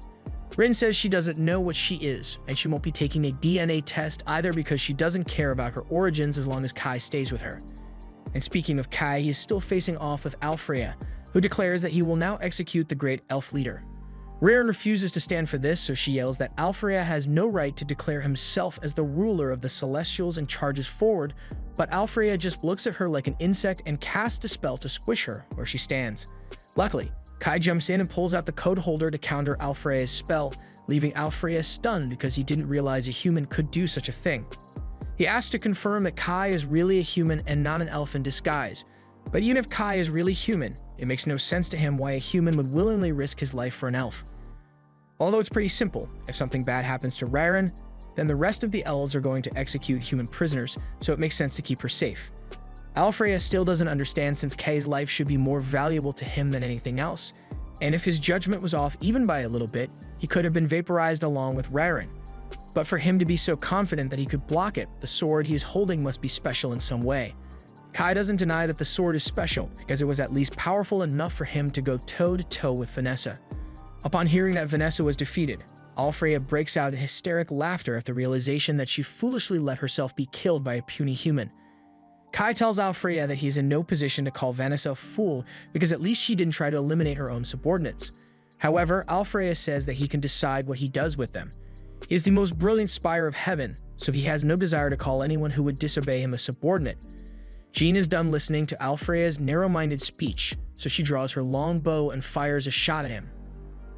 Rin says she doesn't know what she is, and she won't be taking a DNA test either because she doesn't care about her origins as long as Kai stays with her. And speaking of Kai, he is still facing off with Alfrea, who declares that he will now execute the great elf leader. Riran refuses to stand for this, so she yells that Alfrea has no right to declare himself as the ruler of the Celestials and charges forward, but Alfrea just looks at her like an insect and casts a spell to squish her where she stands. Luckily, Kai jumps in and pulls out the code holder to counter Alfrea's spell, leaving Alfrea stunned because he didn't realize a human could do such a thing. He asks to confirm that Kai is really a human and not an elf in disguise, but even if Kai is really human, it makes no sense to him why a human would willingly risk his life for an elf. Although it's pretty simple, if something bad happens to Riran, then the rest of the elves are going to execute human prisoners, so it makes sense to keep her safe. Alfrea still doesn't understand since Kay's life should be more valuable to him than anything else, and if his judgment was off even by a little bit, he could have been vaporized along with Riran. But for him to be so confident that he could block it, the sword he is holding must be special in some way. Kai doesn't deny that the sword is special, because it was at least powerful enough for him to go toe-to-toe with Vanessa. Upon hearing that Vanessa was defeated, Alfreya breaks out in hysteric laughter at the realization that she foolishly let herself be killed by a puny human. Kai tells Alfreya that he's in no position to call Vanessa a fool because at least she didn't try to eliminate her own subordinates. However, Alfreya says that he can decide what he does with them. He is the most brilliant spire of heaven, so he has no desire to call anyone who would disobey him a subordinate. Jean is done listening to Alfreya's narrow-minded speech, so she draws her long bow and fires a shot at him.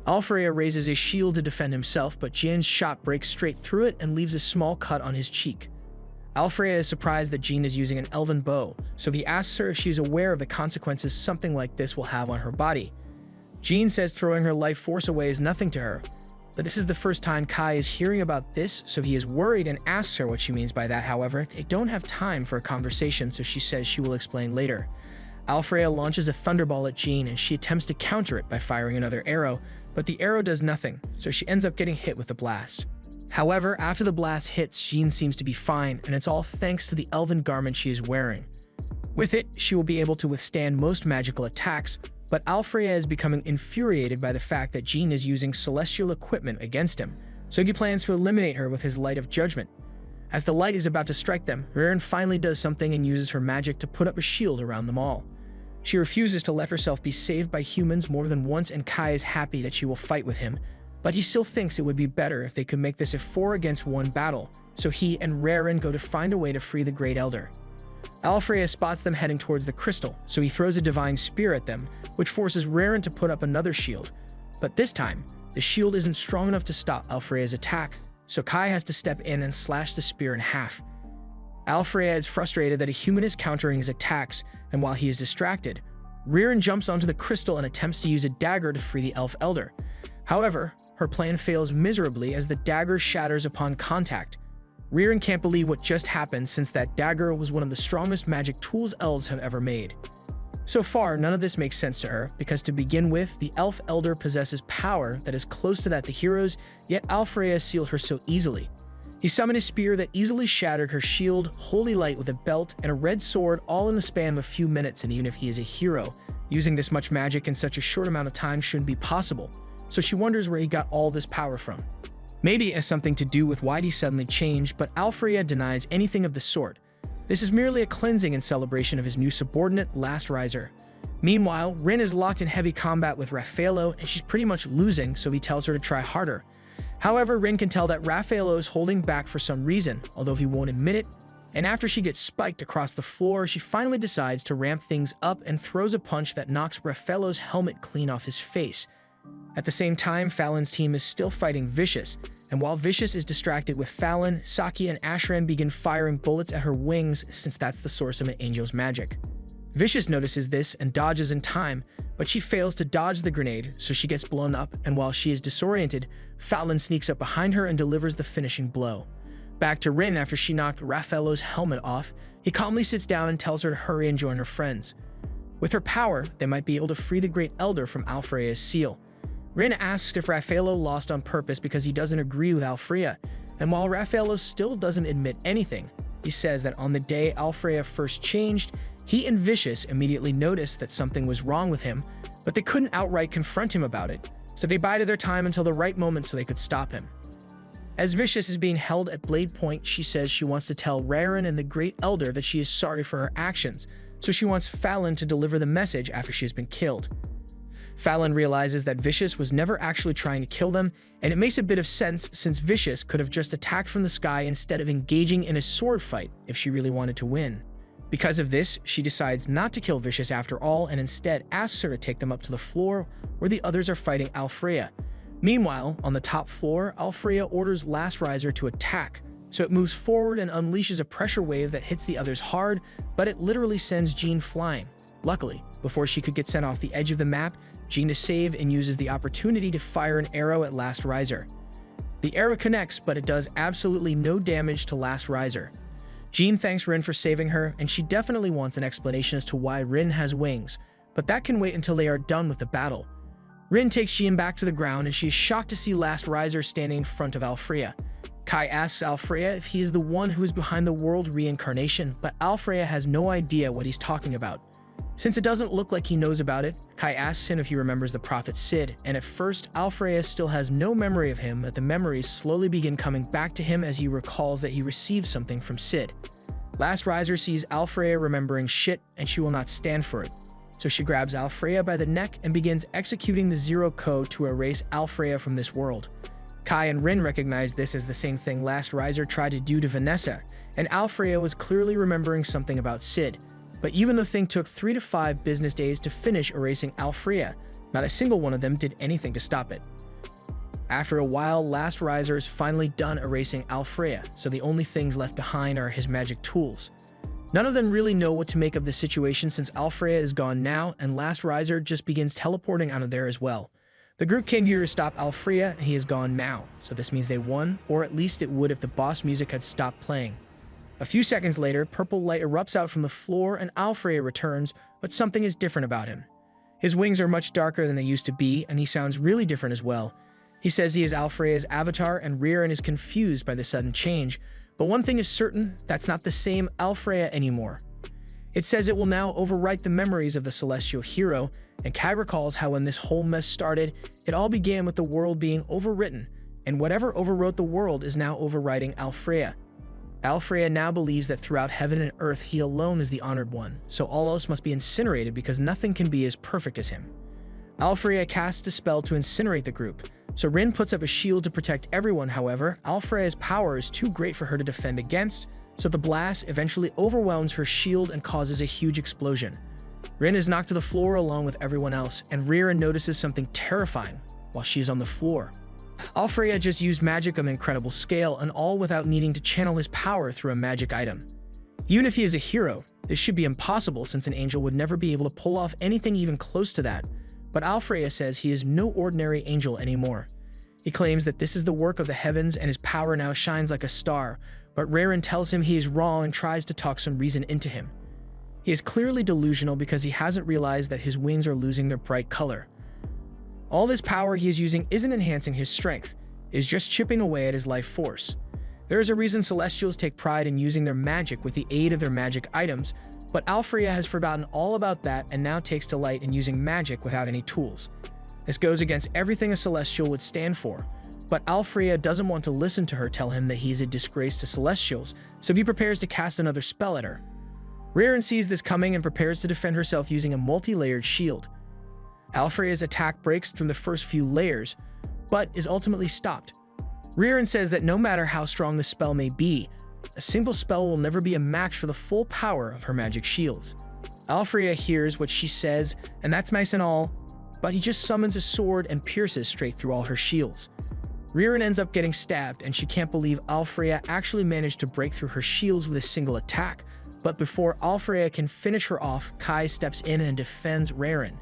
Alfreya raises his shield to defend himself, but Jean's shot breaks straight through it and leaves a small cut on his cheek. Alfreya is surprised that Jean is using an elven bow, so he asks her if she's aware of the consequences something like this will have on her body. Jean says throwing her life force away is nothing to her, but this is the first time Kai is hearing about this, so he is worried and asks her what she means by that. However, they don't have time for a conversation, so she says she will explain later. Alfreya launches a thunderball at Jean and she attempts to counter it by firing another arrow, but the arrow does nothing, so she ends up getting hit with the blast. However, after the blast hits, Jean seems to be fine, and it's all thanks to the elven garment she is wearing. With it, she will be able to withstand most magical attacks, but Alfreya is becoming infuriated by the fact that Jean is using celestial equipment against him, so he plans to eliminate her with his Light of Judgment. As the light is about to strike them, Ririn finally does something and uses her magic to put up a shield around them all. She refuses to let herself be saved by humans more than once, and Kai is happy that she will fight with him, but he still thinks it would be better if they could make this a 4-against-1 battle, so he and Ririn go to find a way to free the Great Elder. Alfreya spots them heading towards the crystal, so he throws a divine spear at them, which forces Ririn to put up another shield. But this time, the shield isn't strong enough to stop Alfreya's attack, so Kai has to step in and slash the spear in half. Alfreya is frustrated that a human is countering his attacks, and while he is distracted, Ririn jumps onto the crystal and attempts to use a dagger to free the Elf Elder. However, her plan fails miserably as the dagger shatters upon contact. Ririn can't believe what just happened, since that dagger was one of the strongest magic tools elves have ever made. So far, none of this makes sense to her, because to begin with, the Elf Elder possesses power that is close to that the heroes, yet Alfreya sealed her so easily. He summoned a spear that easily shattered her shield, Holy Light with a belt, and a red sword, all in the span of a few minutes, and even if he is a hero, using this much magic in such a short amount of time shouldn't be possible, so she wonders where he got all this power from. Maybe it has something to do with why he suddenly changed, but Alfreya denies anything of the sort. This is merely a cleansing in celebration of his new subordinate, Last Riser. Meanwhile, Rin is locked in heavy combat with Raffaello, and she's pretty much losing, so he tells her to try harder. However, Rin can tell that Raffaello is holding back for some reason, although he won't admit it, and after she gets spiked across the floor, she finally decides to ramp things up and throws a punch that knocks Raffaello's helmet clean off his face. At the same time, Fallon's team is still fighting Vicious, and while Vicious is distracted with Fallon, Saki and Ashran begin firing bullets at her wings, since that's the source of an angel's magic. Vicious notices this and dodges in time, but she fails to dodge the grenade, so she gets blown up, and while she is disoriented, Fallon sneaks up behind her and delivers the finishing blow. Back to Rin after she knocked Raffaello's helmet off, he calmly sits down and tells her to hurry and join her friends. With her power, they might be able to free the Great Elder from Alfreya's seal. Rin asks if Raffaello lost on purpose because he doesn't agree with Alfreya, and while Raffaello still doesn't admit anything, he says that on the day Alfreya first changed, he and Vicious immediately noticed that something was wrong with him, but they couldn't outright confront him about it, so they bided their time until the right moment so they could stop him. As Vicious is being held at blade point, she says she wants to tell Ririn and the Great Elder that she is sorry for her actions, so she wants Fallon to deliver the message after she has been killed. Fallon realizes that Vicious was never actually trying to kill them, and it makes a bit of sense since Vicious could have just attacked from the sky instead of engaging in a sword fight if she really wanted to win. Because of this, she decides not to kill Vicious after all and instead asks her to take them up to the floor where the others are fighting Alfreya. Meanwhile, on the top floor, Alfreya orders Last Riser to attack, so it moves forward and unleashes a pressure wave that hits the others hard, but it literally sends Jean flying. Luckily, before she could get sent off the edge of the map, Jean is saved and uses the opportunity to fire an arrow at Last Riser. The arrow connects, but it does absolutely no damage to Last Riser. Jean thanks Rin for saving her, and she definitely wants an explanation as to why Rin has wings, but that can wait until they are done with the battle. Rin takes Jean back to the ground, and she is shocked to see Last Riser standing in front of Alfreya. Kai asks Alfreya if he is the one who is behind the world reincarnation, but Alfreya has no idea what he's talking about. Since it doesn't look like he knows about it, Kai asks him if he remembers the prophet Sid, and at first, Alfreya still has no memory of him, but the memories slowly begin coming back to him as he recalls that he received something from Sid. Last Riser sees Alfreya remembering shit, and she will not stand for it. So she grabs Alfreya by the neck and begins executing the Zero Code to erase Alfreya from this world. Kai and Rin recognize this as the same thing Last Riser tried to do to Vanessa, and Alfreya was clearly remembering something about Sid. But even the thing took 3 to 5 business days to finish erasing Alfreya, not a single one of them did anything to stop it. After a while, Last Riser is finally done erasing Alfreya, so the only things left behind are his magic tools. None of them really know what to make of the situation since Alfreya is gone now, and Last Riser just begins teleporting out of there as well. The group came here to stop Alfreya, and he is gone now, so this means they won, or at least it would if the boss music had stopped playing. A few seconds later, purple light erupts out from the floor and Alfreya returns, but something is different about him. His wings are much darker than they used to be, and he sounds really different as well. He says he is Alfreya's avatar, and Ririn is confused by the sudden change, but one thing is certain, that's not the same Alfreya anymore. It says it will now overwrite the memories of the celestial hero, and Kai recalls how when this whole mess started, it all began with the world being overwritten, and whatever overwrote the world is now overwriting Alfreya. Alfreya now believes that throughout heaven and earth he alone is the honored one, so all else must be incinerated because nothing can be as perfect as him. Alfreya casts a spell to incinerate the group, so Rin puts up a shield to protect everyone. However, Alfreya's power is too great for her to defend against, so the blast eventually overwhelms her shield and causes a huge explosion. Rin is knocked to the floor along with everyone else, and Ririn notices something terrifying while she's on the floor. Alfreya just used magic of an incredible scale, and all without needing to channel his power through a magic item. Even if he is a hero, this should be impossible since an angel would never be able to pull off anything even close to that, but Alfreya says he is no ordinary angel anymore. He claims that this is the work of the heavens and his power now shines like a star, but Ririn tells him he is wrong and tries to talk some reason into him. He is clearly delusional because he hasn't realized that his wings are losing their bright color. All this power he is using isn't enhancing his strength, it is just chipping away at his life force. There is a reason Celestials take pride in using their magic with the aid of their magic items, but Alfreya has forgotten all about that and now takes delight in using magic without any tools. This goes against everything a Celestial would stand for, but Alfreya doesn't want to listen to her tell him that he is a disgrace to Celestials, so he prepares to cast another spell at her. Ririn sees this coming and prepares to defend herself using a multi-layered shield. Alfreya's attack breaks from the first few layers, but is ultimately stopped. Ririn says that no matter how strong the spell may be, a single spell will never be a match for the full power of her magic shields. Alfreya hears what she says, and that's nice and all, but he just summons a sword and pierces straight through all her shields. Ririn ends up getting stabbed, and she can't believe Alfreya actually managed to break through her shields with a single attack, but before Alfreya can finish her off, Kai steps in and defends Ririn.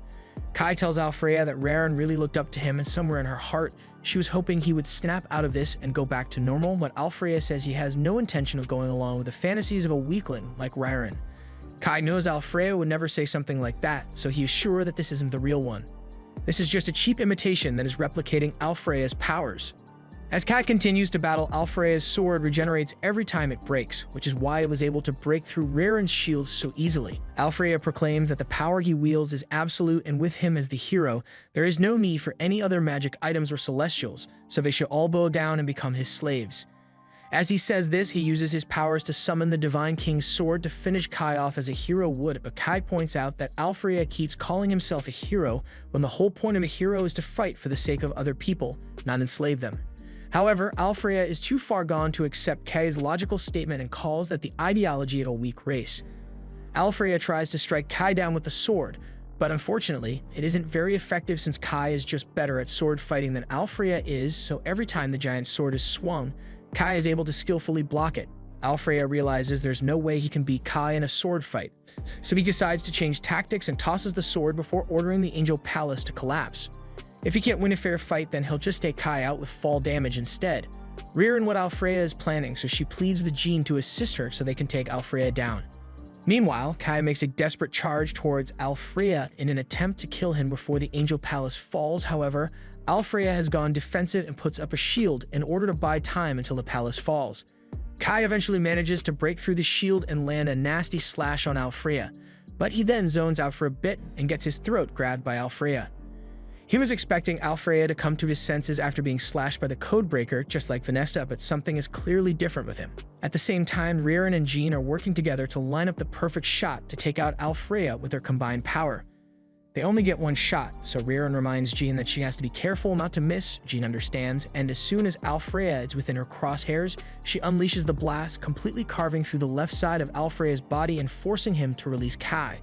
Kai tells Alfreya that Ririn really looked up to him, and somewhere in her heart, she was hoping he would snap out of this and go back to normal, but Alfreya says he has no intention of going along with the fantasies of a weakling like Ririn. Kai knows Alfreya would never say something like that, so he is sure that this isn't the real one. This is just a cheap imitation that is replicating Alfreya's powers. As Kai continues to battle, Alfreya's sword regenerates every time it breaks, which is why it was able to break through Ririn's shields so easily. Alfreya proclaims that the power he wields is absolute, and with him as the hero, there is no need for any other magic items or celestials, so they should all bow down and become his slaves. As he says this, he uses his powers to summon the Divine King's sword to finish Kai off as a hero would, but Kai points out that Alfreya keeps calling himself a hero when the whole point of a hero is to fight for the sake of other people, not enslave them. However, Alfreya is too far gone to accept Kai's logical statement and calls that the ideology of a weak race. Alfreya tries to strike Kai down with the sword, but unfortunately, it isn't very effective since Kai is just better at sword fighting than Alfreya is, so every time the giant sword is swung, Kai is able to skillfully block it. Alfreya realizes there's no way he can beat Kai in a sword fight, so he decides to change tactics and tosses the sword before ordering the Angel Palace to collapse. If he can't win a fair fight, then he'll just take Kai out with fall damage instead. Ririn what Alfreya is planning, so she pleads with Jean to assist her so they can take Alfreya down. Meanwhile, Kai makes a desperate charge towards Alfreya in an attempt to kill him before the Angel Palace falls. However, Alfreya has gone defensive and puts up a shield in order to buy time until the palace falls. Kai eventually manages to break through the shield and land a nasty slash on Alfreya, but he then zones out for a bit and gets his throat grabbed by Alfrea. He was expecting Alfrea to come to his senses after being slashed by the Codebreaker, just like Vanessa, but something is clearly different with him. At the same time, Ririn and Jean are working together to line up the perfect shot to take out Alfrea with their combined power. They only get one shot, so Ririn reminds Jean that she has to be careful not to miss. Jean understands, and as soon as Alfrea is within her crosshairs, she unleashes the blast, completely carving through the left side of Alfrea's body and forcing him to release Kai.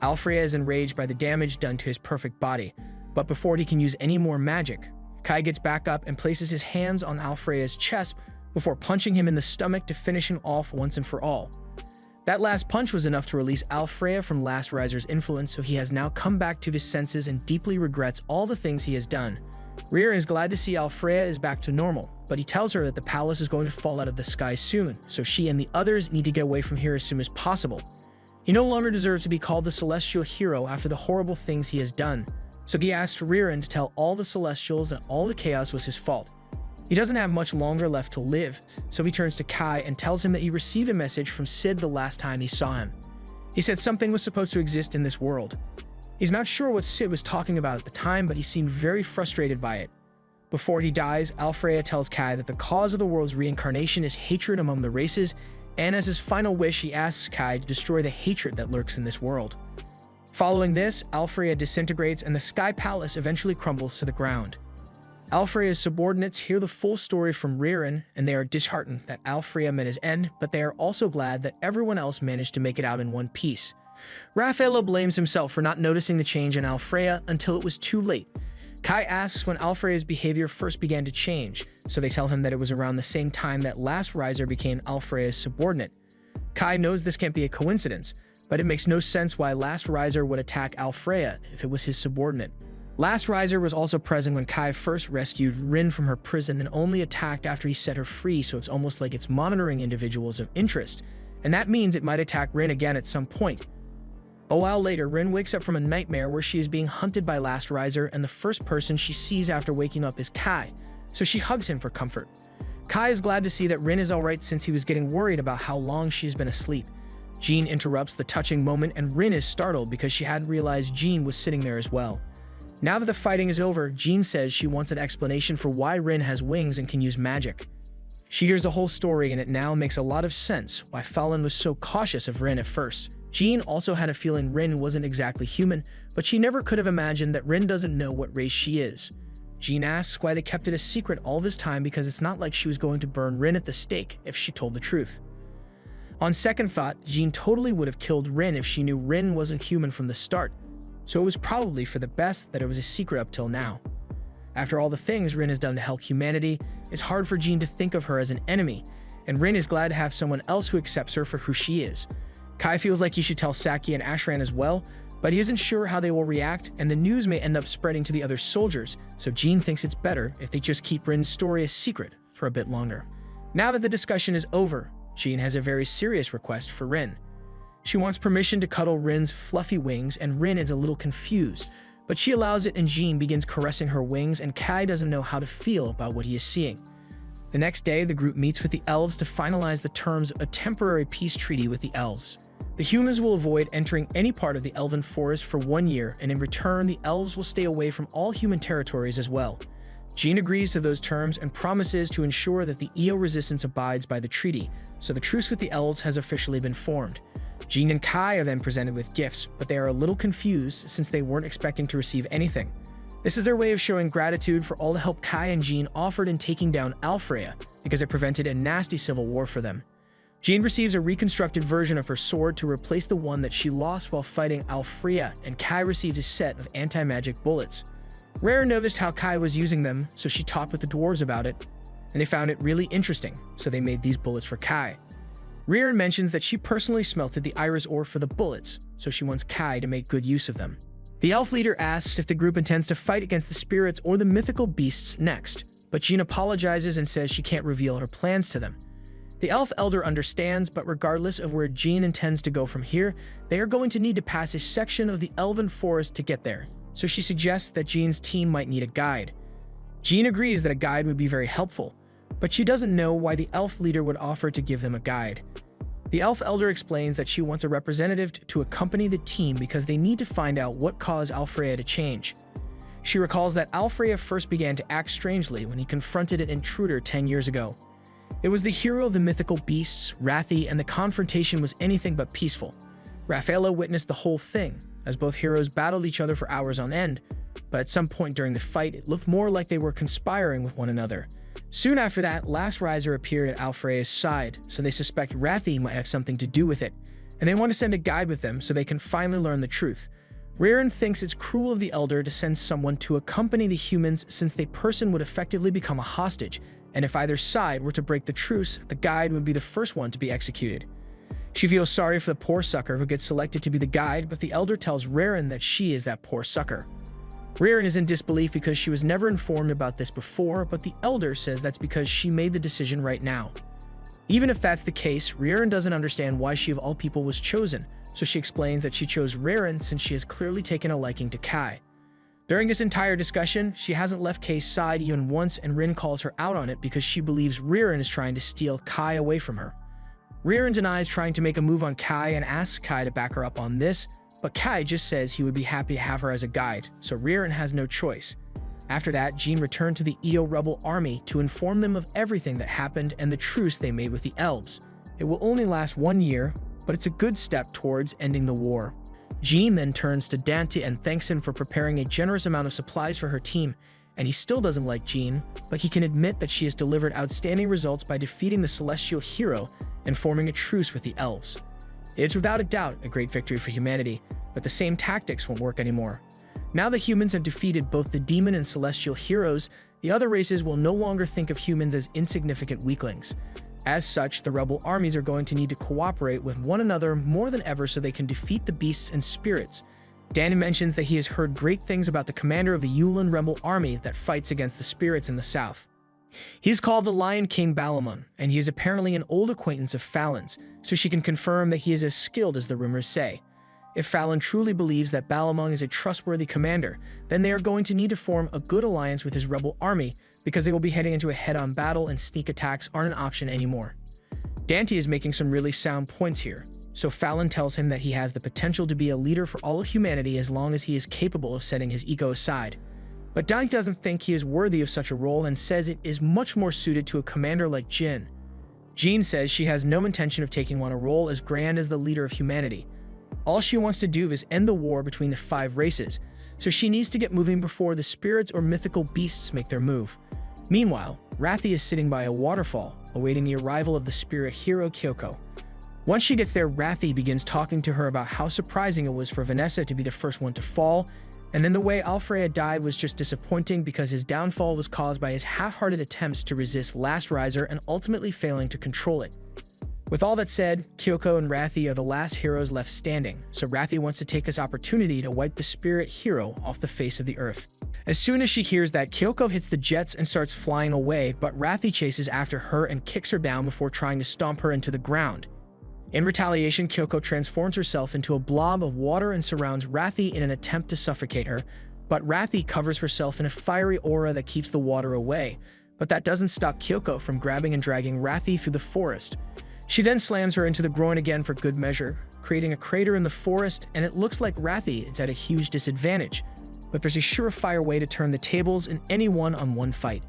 Alfrea is enraged by the damage done to his perfect body, but before he can use any more magic, Kai gets back up and places his hands on Alfrea's chest before punching him in the stomach to finish him off once and for all. That last punch was enough to release Alfrea from Last Riser's influence, so he has now come back to his senses and deeply regrets all the things he has done. Ririn is glad to see Alfrea is back to normal, but he tells her that the palace is going to fall out of the sky soon, so she and the others need to get away from here as soon as possible. He no longer deserves to be called the Celestial Hero after the horrible things he has done, so he asks Ririn to tell all the Celestials that all the chaos was his fault. He doesn't have much longer left to live, so he turns to Kai and tells him that he received a message from Sid the last time he saw him. He said something was supposed to exist in this world. He's not sure what Sid was talking about at the time, but he seemed very frustrated by it. Before he dies, Alfrea tells Kai that the cause of the world's reincarnation is hatred among the races, and as his final wish, he asks Kai to destroy the hatred that lurks in this world. Following this, Alfrea disintegrates and the Sky Palace eventually crumbles to the ground. Alfrea's subordinates hear the full story from Ririn, and they are disheartened that Alfrea met his end, but they are also glad that everyone else managed to make it out in one piece. Raffaello blames himself for not noticing the change in Alfrea until it was too late. Kai asks when Alfrea's behavior first began to change, so they tell him that it was around the same time that Last Riser became Alfrea's subordinate. Kai knows this can't be a coincidence, but it makes no sense why Last Riser would attack Alfrea if it was his subordinate. Last Riser was also present when Kai first rescued Rin from her prison and only attacked after he set her free, so it's almost like it's monitoring individuals of interest, and that means it might attack Rin again at some point. A while later, Rin wakes up from a nightmare where she is being hunted by Last Riser, and the first person she sees after waking up is Kai, so she hugs him for comfort. Kai is glad to see that Rin is alright since he was getting worried about how long she's been asleep. Jean interrupts the touching moment, and Rin is startled because she hadn't realized Jean was sitting there as well. Now that the fighting is over, Jean says she wants an explanation for why Rin has wings and can use magic. She hears the whole story, and it now makes a lot of sense why Falin was so cautious of Rin at first. Jean also had a feeling Rin wasn't exactly human, but she never could have imagined that Rin doesn't know what race she is. Jean asks why they kept it a secret all this time because it's not like she was going to burn Rin at the stake if she told the truth. On second thought, Jean totally would have killed Rin if she knew Rin wasn't human from the start, so it was probably for the best that it was a secret up till now. After all the things Rin has done to help humanity, it's hard for Jean to think of her as an enemy, and Rin is glad to have someone else who accepts her for who she is. Kai feels like he should tell Saki and Ashran as well, but he isn't sure how they will react, and the news may end up spreading to the other soldiers, so Jean thinks it's better if they just keep Rin's story a secret for a bit longer. Now that the discussion is over, Jean has a very serious request for Rin. She wants permission to cuddle Rin's fluffy wings, and Rin is a little confused, but she allows it and Jean begins caressing her wings, and Kai doesn't know how to feel about what he is seeing. The next day, the group meets with the elves to finalize the terms of a temporary peace treaty with the elves. The humans will avoid entering any part of the elven forest for 1 year, and in return, the elves will stay away from all human territories as well. Jean agrees to those terms and promises to ensure that the EO resistance abides by the treaty, so the truce with the elves has officially been formed. Jean and Kai are then presented with gifts, but they are a little confused since they weren't expecting to receive anything. This is their way of showing gratitude for all the help Kai and Jean offered in taking down Alfrea, because it prevented a nasty civil war for them. Jean receives a reconstructed version of her sword to replace the one that she lost while fighting Alfrea, and Kai receives a set of anti-magic bullets. Rare noticed how Kai was using them, so she talked with the dwarves about it, and they found it really interesting, so they made these bullets for Kai. Ririn mentions that she personally smelted the iris ore for the bullets, so she wants Kai to make good use of them. The elf leader asks if the group intends to fight against the spirits or the mythical beasts next, but Jean apologizes and says she can't reveal her plans to them. The elf elder understands, but regardless of where Jean intends to go from here, they are going to need to pass a section of the elven forest to get there, so she suggests that Jean's team might need a guide. Jean agrees that a guide would be very helpful, but she doesn't know why the elf leader would offer to give them a guide. The elf elder explains that she wants a representative to accompany the team because they need to find out what caused Alfreya to change. She recalls that Alfreya first began to act strangely when he confronted an intruder 10 years ago. It was the hero of the mythical beasts, Rathi, and the confrontation was anything but peaceful. Rafaela witnessed the whole thing, as both heroes battled each other for hours on end, but at some point during the fight, it looked more like they were conspiring with one another. Soon after that, Last Riser appeared at Alfreya's side, so they suspect Rathi might have something to do with it, and they want to send a guide with them so they can finally learn the truth. Ririn thinks it's cruel of the Elder to send someone to accompany the humans since the person would effectively become a hostage, and if either side were to break the truce, the guide would be the first one to be executed. She feels sorry for the poor sucker who gets selected to be the guide, but the Elder tells Ririn that she is that poor sucker. Ririn is in disbelief because she was never informed about this before, but the Elder says that's because she made the decision right now. Even if that's the case, Ririn doesn't understand why she of all people was chosen, so she explains that she chose Ririn since she has clearly taken a liking to Kai. During this entire discussion, she hasn't left Kai's side even once, and Rin calls her out on it because she believes Ririn is trying to steal Kai away from her. Ririn denies trying to make a move on Kai and asks Kai to back her up on this, but Kai just says he would be happy to have her as a guide, so Ririn has no choice. After that, Jean returned to the Io rebel army to inform them of everything that happened and the truce they made with the elves. It will only last 1 year, but it's a good step towards ending the war. Jean then turns to Dante and thanks him for preparing a generous amount of supplies for her team, and he still doesn't like Jean, but he can admit that she has delivered outstanding results by defeating the celestial hero and forming a truce with the elves. It's without a doubt a great victory for humanity, but the same tactics won't work anymore. Now that humans have defeated both the demon and celestial heroes, the other races will no longer think of humans as insignificant weaklings. As such, the rebel armies are going to need to cooperate with one another more than ever so they can defeat the beasts and spirits. Danny mentions that he has heard great things about the commander of the Yulin rebel army that fights against the spirits in the south. He's called the Lion King Balamon, and he is apparently an old acquaintance of Fallon's, so she can confirm that he is as skilled as the rumors say. If Fallon truly believes that Balamon is a trustworthy commander, then they are going to need to form a good alliance with his rebel army, because they will be heading into a head-on battle and sneak attacks aren't an option anymore. Dante is making some really sound points here, so Fallon tells him that he has the potential to be a leader for all of humanity as long as he is capable of setting his ego aside. But Dante doesn't think he is worthy of such a role and says it is much more suited to a commander like Jin. Jean says she has no intention of taking on a role as grand as the leader of humanity. All she wants to do is end the war between the 5 races, so she needs to get moving before the spirits or mythical beasts make their move. Meanwhile, Rathi is sitting by a waterfall, awaiting the arrival of the spirit hero Kyoko. Once she gets there, Rathi begins talking to her about how surprising it was for Vanessa to be the first one to fall, and then the way Alfreya died was just disappointing because his downfall was caused by his half-hearted attempts to resist Last Riser and ultimately failing to control it. With all that said, Kyoko and Rathi are the last heroes left standing, so Rathi wants to take this opportunity to wipe the spirit hero off the face of the earth. As soon as she hears that, Kyoko hits the jets and starts flying away, but Rathi chases after her and kicks her down before trying to stomp her into the ground. In retaliation, Kyoko transforms herself into a blob of water and surrounds Rathi in an attempt to suffocate her, but Rathi covers herself in a fiery aura that keeps the water away, but that doesn't stop Kyoko from grabbing and dragging Rathi through the forest. She then slams her into the groin again for good measure, creating a crater in the forest, and it looks like Rathi is at a huge disadvantage. But there's a surefire way to turn the tables in any one-on-one fight: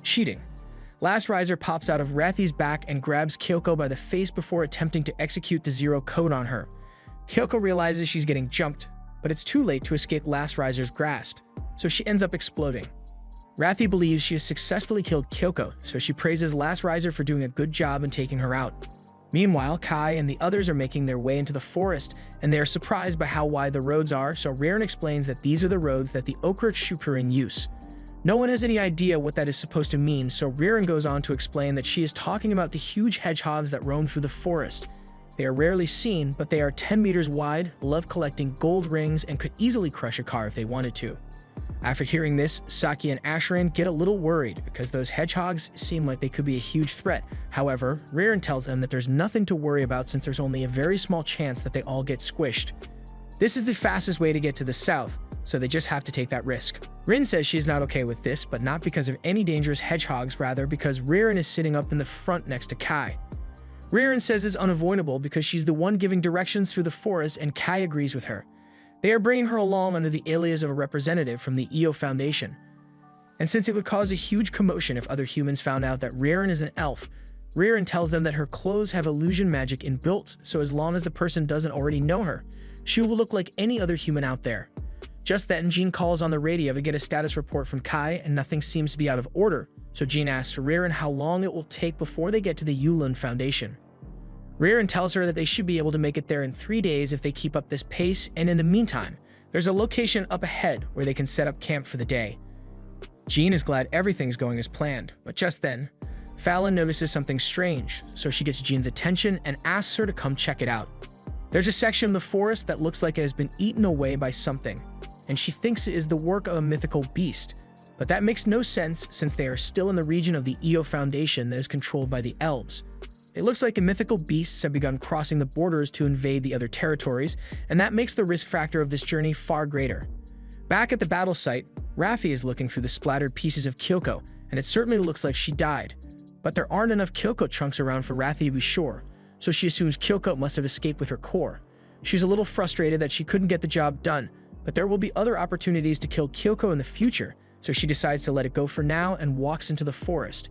cheating. Last Riser pops out of Rathi's back and grabs Kyoko by the face before attempting to execute the zero code on her. Kyoko realizes she's getting jumped, but it's too late to escape Last Riser's grasp, so she ends up exploding. Rathi believes she has successfully killed Kyoko, so she praises Last Riser for doing a good job in taking her out. Meanwhile, Kai and the others are making their way into the forest, and they are surprised by how wide the roads are, so Ririn explains that these are the roads that the Okrit Shupurin use. No one has any idea what that is supposed to mean, so Ririn goes on to explain that she is talking about the huge hedgehogs that roam through the forest. They are rarely seen, but they are 10 meters wide, love collecting gold rings, and could easily crush a car if they wanted to. After hearing this, Saki and Asherin get a little worried because those hedgehogs seem like they could be a huge threat. However, Ririn tells them that there's nothing to worry about since there's only a very small chance that they all get squished. This is the fastest way to get to the south, so they just have to take that risk. Rin says she's not okay with this, but not because of any dangerous hedgehogs, rather because Ririn is sitting up in the front next to Kai. Ririn says it's unavoidable because she's the one giving directions through the forest, and Kai agrees with her. They are bringing her along under the alias of a representative from the EO Foundation. And since it would cause a huge commotion if other humans found out that Ririn is an elf, Ririn tells them that her clothes have illusion magic inbuilt, so as long as the person doesn't already know her, she will look like any other human out there. Just then, Jean calls on the radio to get a status report from Kai, and nothing seems to be out of order, so Jean asks Ririn how long it will take before they get to the Yulun Foundation. Ririn tells her that they should be able to make it there in 3 days if they keep up this pace, and in the meantime, there's a location up ahead where they can set up camp for the day. Jean is glad everything's going as planned, but just then, Fallon notices something strange, so she gets Jean's attention and asks her to come check it out. There's a section of the forest that looks like it has been eaten away by something, and she thinks it is the work of a mythical beast, but that makes no sense since they are still in the region of the EO Foundation that is controlled by the elves. It looks like the mythical beasts have begun crossing the borders to invade the other territories, and that makes the risk factor of this journey far greater. Back at the battle site, Raffi is looking for the splattered pieces of Kyoko, and it certainly looks like she died. But there aren't enough Kyoko chunks around for Raffi to be sure, so she assumes Kyoko must have escaped with her core. She's a little frustrated that she couldn't get the job done, but there will be other opportunities to kill Kyoko in the future, so she decides to let it go for now and walks into the forest.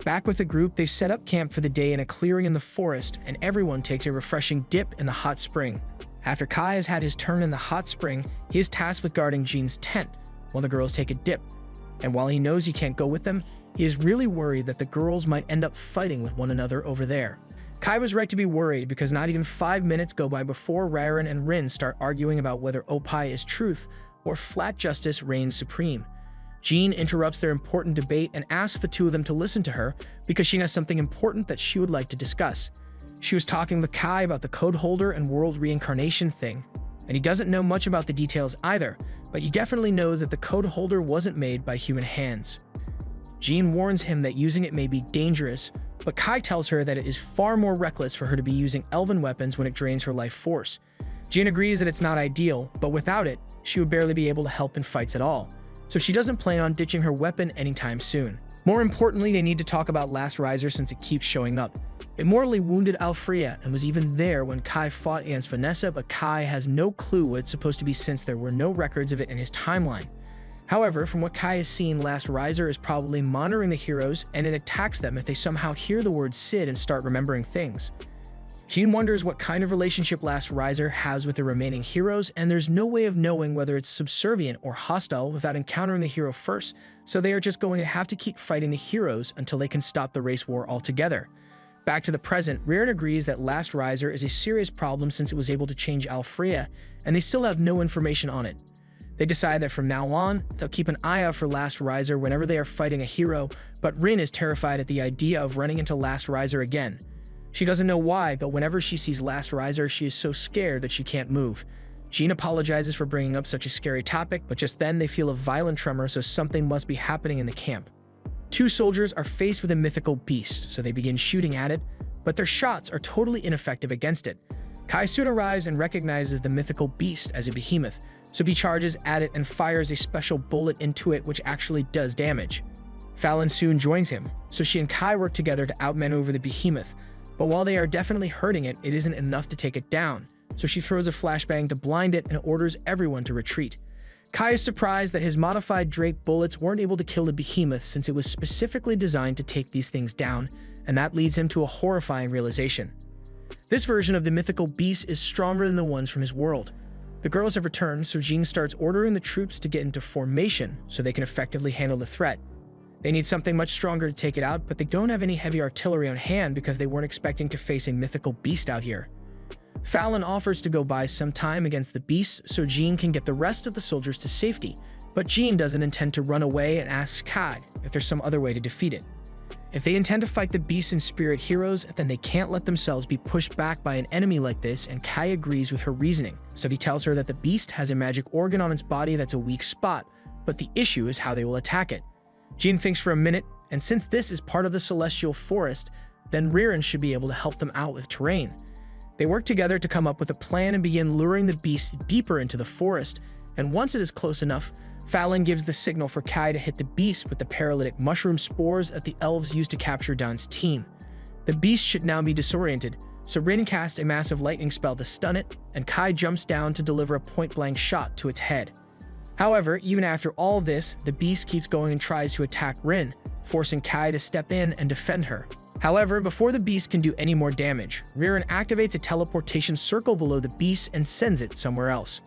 Back with the group, they set up camp for the day in a clearing in the forest, and everyone takes a refreshing dip in the hot spring. After Kai has had his turn in the hot spring, he is tasked with guarding Jean's tent while the girls take a dip. And while he knows he can't go with them, he is really worried that the girls might end up fighting with one another over there. Kai was right to be worried because not even 5 minutes go by before Ririn and Rin start arguing about whether Oppai is truth or flat justice reigns supreme. Jean interrupts their important debate and asks the two of them to listen to her because she has something important that she would like to discuss. She was talking with Kai about the code holder and world reincarnation thing, and he doesn't know much about the details either, but he definitely knows that the code holder wasn't made by human hands. Jean warns him that using it may be dangerous, but Kai tells her that it is far more reckless for her to be using elven weapons when it drains her life force. Jean agrees that it's not ideal, but without it, she would barely be able to help in fights at all, so she doesn't plan on ditching her weapon anytime soon. More importantly, they need to talk about Last Riser since it keeps showing up. It mortally wounded Alfrea and was even there when Kai fought against Vanessa, but Kai has no clue what it's supposed to be since there were no records of it in his timeline. However, from what Kai has seen, Last Riser is probably monitoring the heroes, and it attacks them if they somehow hear the word Sid and start remembering things. Jean wonders what kind of relationship Last Riser has with the remaining heroes, and there's no way of knowing whether it's subservient or hostile without encountering the hero first, so they are just going to have to keep fighting the heroes until they can stop the race war altogether. Back to the present, Ririn agrees that Last Riser is a serious problem since it was able to change Alfrea, and they still have no information on it. They decide that from now on, they'll keep an eye out for Last Riser whenever they are fighting a hero, but Rin is terrified at the idea of running into Last Riser again. She doesn't know why, but whenever she sees Last Riser, she is so scared that she can't move. Jean apologizes for bringing up such a scary topic, but just then they feel a violent tremor, so something must be happening in the camp. Two soldiers are faced with a mythical beast, so they begin shooting at it, but their shots are totally ineffective against it. Kai soon arrives and recognizes the mythical beast as a behemoth, so he charges at it and fires a special bullet into it which actually does damage. Fallon soon joins him, so she and Kai work together to outmaneuver the behemoth, but while they are definitely hurting it, it isn't enough to take it down, so she throws a flashbang to blind it and orders everyone to retreat. Kai is surprised that his modified Drake bullets weren't able to kill the behemoth since it was specifically designed to take these things down, and that leads him to a horrifying realization. This version of the mythical beast is stronger than the ones from his world. The girls have returned, so Jean starts ordering the troops to get into formation so they can effectively handle the threat. They need something much stronger to take it out, but they don't have any heavy artillery on hand because they weren't expecting to face a mythical beast out here. Fallon offers to go buy some time against the beast so Jean can get the rest of the soldiers to safety, but Jean doesn't intend to run away and asks Kai if there's some other way to defeat it. If they intend to fight the beast and spirit heroes, then they can't let themselves be pushed back by an enemy like this, and Kai agrees with her reasoning, so he tells her that the beast has a magic organ on its body that's a weak spot, but the issue is how they will attack it. Jean thinks for a minute, and since this is part of the Celestial Forest, then Ririn should be able to help them out with terrain. They work together to come up with a plan and begin luring the beast deeper into the forest, and once it is close enough, Fallon gives the signal for Kai to hit the beast with the paralytic mushroom spores that the elves used to capture Dawn's team. The beast should now be disoriented, so Rin casts a massive lightning spell to stun it, and Kai jumps down to deliver a point-blank shot to its head. However, even after all this, the beast keeps going and tries to attack Rin, forcing Kai to step in and defend her. However, before the beast can do any more damage, Ririn activates a teleportation circle below the beast and sends it somewhere else.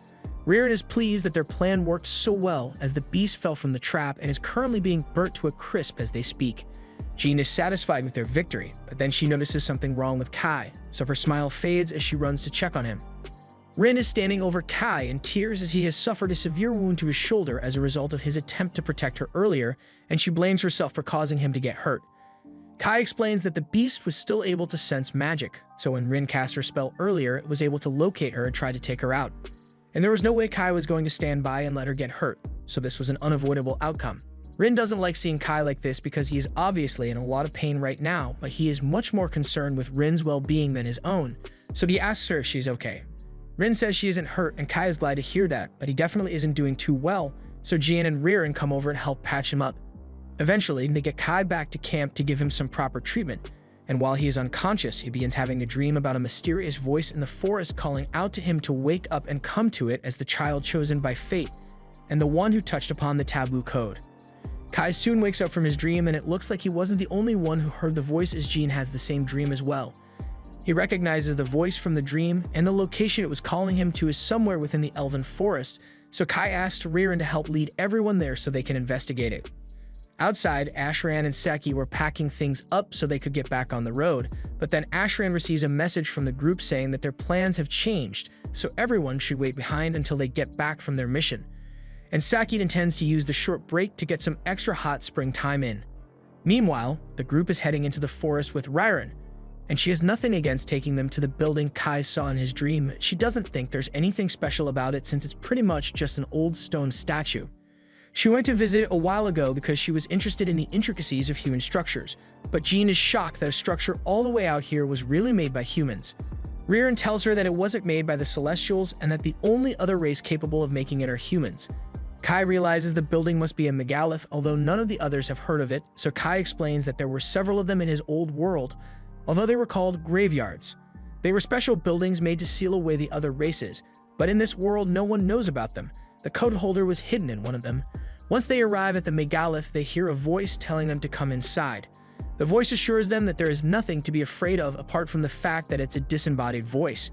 Ririn is pleased that their plan worked so well, as the beast fell from the trap and is currently being burnt to a crisp as they speak. Jean is satisfied with their victory, but then she notices something wrong with Kai, so her smile fades as she runs to check on him. Rin is standing over Kai in tears as he has suffered a severe wound to his shoulder as a result of his attempt to protect her earlier, and she blames herself for causing him to get hurt. Kai explains that the beast was still able to sense magic, so when Rin cast her spell earlier, it was able to locate her and try to take her out. And there was no way Kai was going to stand by and let her get hurt, so this was an unavoidable outcome. Rin doesn't like seeing Kai like this because he is obviously in a lot of pain right now, but he is much more concerned with Rin's well-being than his own, so he asks her if she's okay. Rin says she isn't hurt, and Kai is glad to hear that, but he definitely isn't doing too well, so Jian and Ririn come over and help patch him up. Eventually, they get Kai back to camp to give him some proper treatment, and while he is unconscious, he begins having a dream about a mysterious voice in the forest calling out to him to wake up and come to it as the child chosen by fate, and the one who touched upon the taboo code. Kai soon wakes up from his dream, and it looks like he wasn't the only one who heard the voice, as Jean has the same dream as well. He recognizes the voice from the dream, and the location it was calling him to is somewhere within the Elven Forest, so Kai asks Ririn to help lead everyone there so they can investigate it. Outside, Ashran and Seki were packing things up so they could get back on the road, but then Ashran receives a message from the group saying that their plans have changed, so everyone should wait behind until they get back from their mission. And Saki intends to use the short break to get some extra hot spring time in. Meanwhile, the group is heading into the forest with Ririn, and she has nothing against taking them to the building Kai saw in his dream. She doesn't think there's anything special about it since it's pretty much just an old stone statue. She went to visit it a while ago because she was interested in the intricacies of human structures, but Jean is shocked that a structure all the way out here was really made by humans. Ririn tells her that it wasn't made by the Celestials and that the only other race capable of making it are humans. Kai realizes the building must be a megalith, although none of the others have heard of it, so Kai explains that there were several of them in his old world, although they were called graveyards. They were special buildings made to seal away the other races, but in this world no one knows about them. The code holder was hidden in one of them. Once they arrive at the megalith, they hear a voice telling them to come inside. The voice assures them that there is nothing to be afraid of apart from the fact that it's a disembodied voice.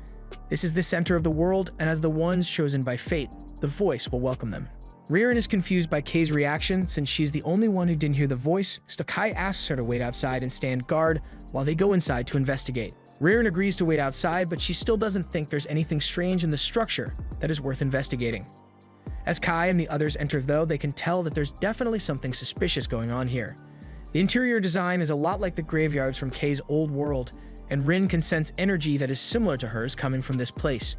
This is the center of the world, and as the ones chosen by fate, the voice will welcome them. Ririn is confused by Kay's reaction since she's the only one who didn't hear the voice, so Kai asks her to wait outside and stand guard while they go inside to investigate. Ririn agrees to wait outside, but she still doesn't think there's anything strange in the structure that is worth investigating. As Kai and the others enter though, they can tell that there's definitely something suspicious going on here. The interior design is a lot like the graveyards from Kay's old world, and Rin can sense energy that is similar to hers coming from this place.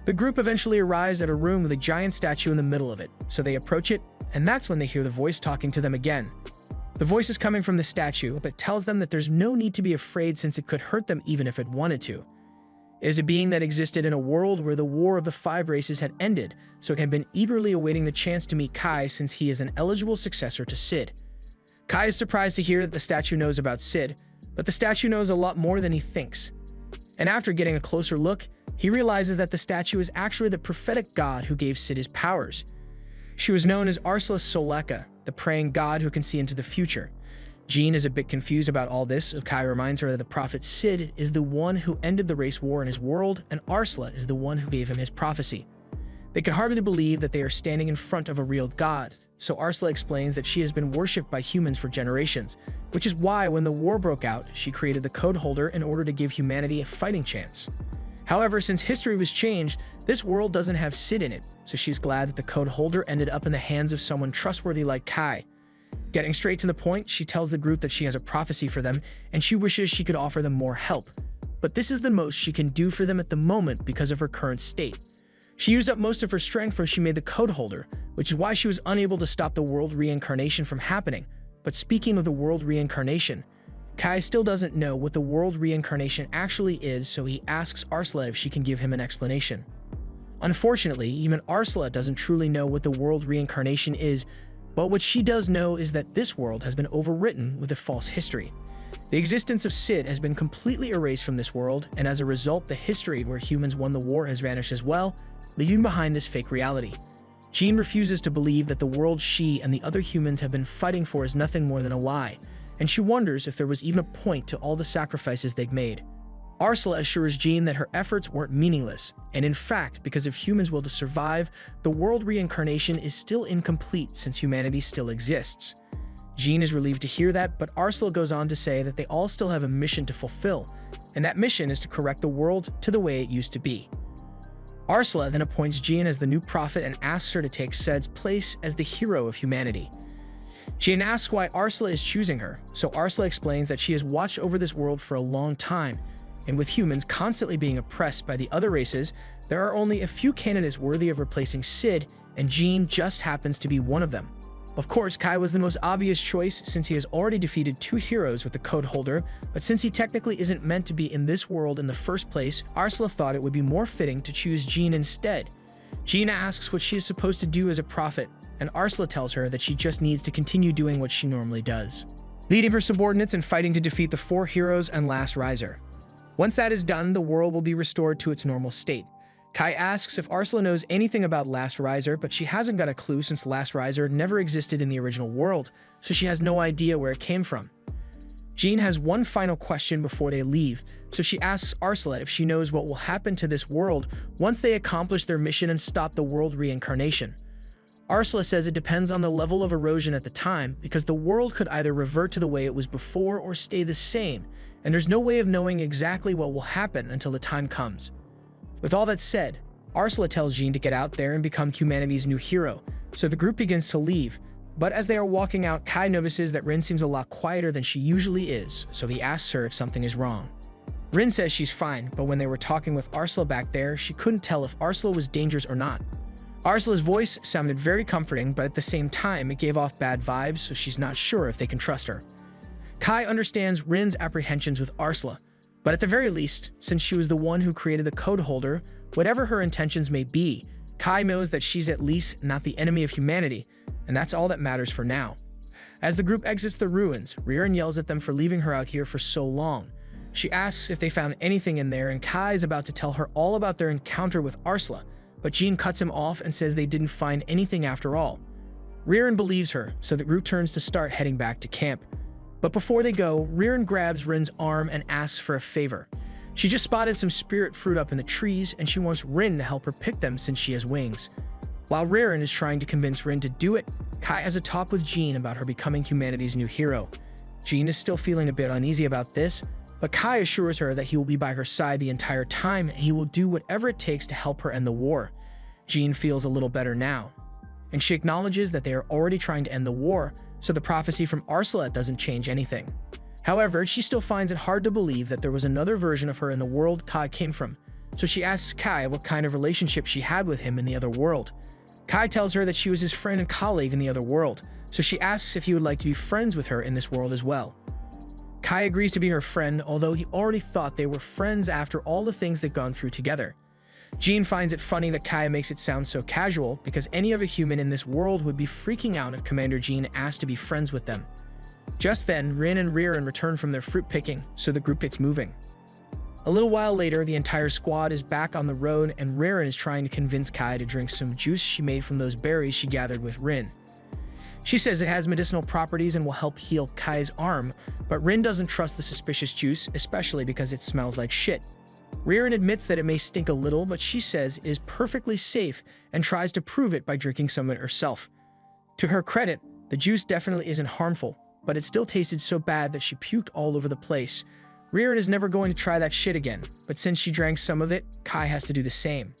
The group eventually arrives at a room with a giant statue in the middle of it, so they approach it, and that's when they hear the voice talking to them again. The voice is coming from the statue, but tells them that there's no need to be afraid since it could hurt them even if it wanted to. It is a being that existed in a world where the War of the Five Races had ended, so it had been eagerly awaiting the chance to meet Kai since he is an eligible successor to Sid. Kai is surprised to hear that the statue knows about Sid, but the statue knows a lot more than he thinks. And after getting a closer look, he realizes that the statue is actually the prophetic god who gave Sid his powers. She was known as Arsla Soleka, the praying god who can see into the future. Jean is a bit confused about all this, so Kai reminds her that the prophet Sid is the one who ended the race war in his world, and Arsla is the one who gave him his prophecy. They can hardly believe that they are standing in front of a real god, so Arsla explains that she has been worshipped by humans for generations, which is why when the war broke out, she created the code holder in order to give humanity a fighting chance. However, since history was changed, this world doesn't have Sid in it, so she's glad that the code holder ended up in the hands of someone trustworthy like Kai. Getting straight to the point, she tells the group that she has a prophecy for them, and she wishes she could offer them more help. But this is the most she can do for them at the moment because of her current state. She used up most of her strength when she made the code holder, which is why she was unable to stop the world reincarnation from happening. But speaking of the world reincarnation, Kai still doesn't know what the world reincarnation actually is, so he asks Arsla if she can give him an explanation. Unfortunately, even Arsla doesn't truly know what the world reincarnation is, But what she does know is that this world has been overwritten with a false history. The existence of Sid has been completely erased from this world, and as a result, the history where humans won the war has vanished as well, leaving behind this fake reality. Jean refuses to believe that the world she and the other humans have been fighting for is nothing more than a lie, and she wonders if there was even a point to all the sacrifices they've made. Ursula assures Jean that her efforts weren't meaningless, and in fact, because of humans' will to survive, the world reincarnation is still incomplete since humanity still exists. Jean is relieved to hear that, but Ursula goes on to say that they all still have a mission to fulfill, and that mission is to correct the world to the way it used to be. Ursula then appoints Jean as the new prophet and asks her to take Sid's place as the hero of humanity. Jean asks why Ursula is choosing her, so Ursula explains that she has watched over this world for a long time, and with humans constantly being oppressed by the other races, there are only a few candidates worthy of replacing Sid, and Jean just happens to be one of them. Of course, Kai was the most obvious choice since he has already defeated 2 heroes with the code holder, but since he technically isn't meant to be in this world in the first place, Ursula thought it would be more fitting to choose Jean instead. Jean asks what she is supposed to do as a prophet, and Ursula tells her that she just needs to continue doing what she normally does, leading her subordinates and fighting to defeat the 4 heroes and Last Riser. Once that is done, the world will be restored to its normal state. Kai asks if Ursula knows anything about Last Riser, but she hasn't got a clue since Last Riser never existed in the original world, so she has no idea where it came from. Jean has one final question before they leave, so she asks Ursula if she knows what will happen to this world once they accomplish their mission and stop the world reincarnation. Ursula says it depends on the level of erosion at the time, because the world could either revert to the way it was before or stay the same, and there's no way of knowing exactly what will happen until the time comes. With all that said, Ursula tells Jean to get out there and become humanity's new hero, so the group begins to leave. But as they are walking out, Kai notices that Rin seems a lot quieter than she usually is, so he asks her if something is wrong. Rin says she's fine, but when they were talking with Ursula back there, she couldn't tell if Ursula was dangerous or not. Ursula's voice sounded very comforting, but at the same time, it gave off bad vibes, so she's not sure if they can trust her. Kai understands Rin's apprehensions with Ursula, but at the very least, since she was the one who created the code holder, whatever her intentions may be, Kai knows that she's at least not the enemy of humanity, and that's all that matters for now. As the group exits the ruins, Riordan yells at them for leaving her out here for so long. She asks if they found anything in there, and Kai is about to tell her all about their encounter with Ursula, but Jean cuts him off and says they didn't find anything after all. Riordan believes her, so the group turns to start heading back to camp. But before they go, Riordan grabs Rin's arm and asks for a favor. She just spotted some spirit fruit up in the trees, and she wants Rin to help her pick them since she has wings. While Riordan is trying to convince Rin to do it, Kai has a talk with Jean about her becoming humanity's new hero. Jean is still feeling a bit uneasy about this, but Kai assures her that he will be by her side the entire time and he will do whatever it takes to help her end the war. Jean feels a little better now, and she acknowledges that they are already trying to end the war, so the prophecy from Ursula doesn't change anything. However, she still finds it hard to believe that there was another version of her in the world Kai came from, so she asks Kai what kind of relationship she had with him in the other world. Kai tells her that she was his friend and colleague in the other world, so she asks if he would like to be friends with her in this world as well. Kai agrees to be her friend, although he already thought they were friends after all the things they've gone through together. Jean finds it funny that Kai makes it sound so casual, because any other human in this world would be freaking out if Commander Jean asked to be friends with them. Just then, Rin and Riordan return from their fruit picking, so the group gets moving. A little while later, the entire squad is back on the road, and Riordan is trying to convince Kai to drink some juice she made from those berries she gathered with Rin. She says it has medicinal properties and will help heal Kai's arm, but Rin doesn't trust the suspicious juice, especially because it smells like shit. Riordan admits that it may stink a little, but she says it is perfectly safe and tries to prove it by drinking some of it herself. To her credit, the juice definitely isn't harmful, but it still tasted so bad that she puked all over the place. Riordan is never going to try that shit again, but since she drank some of it, Kai has to do the same.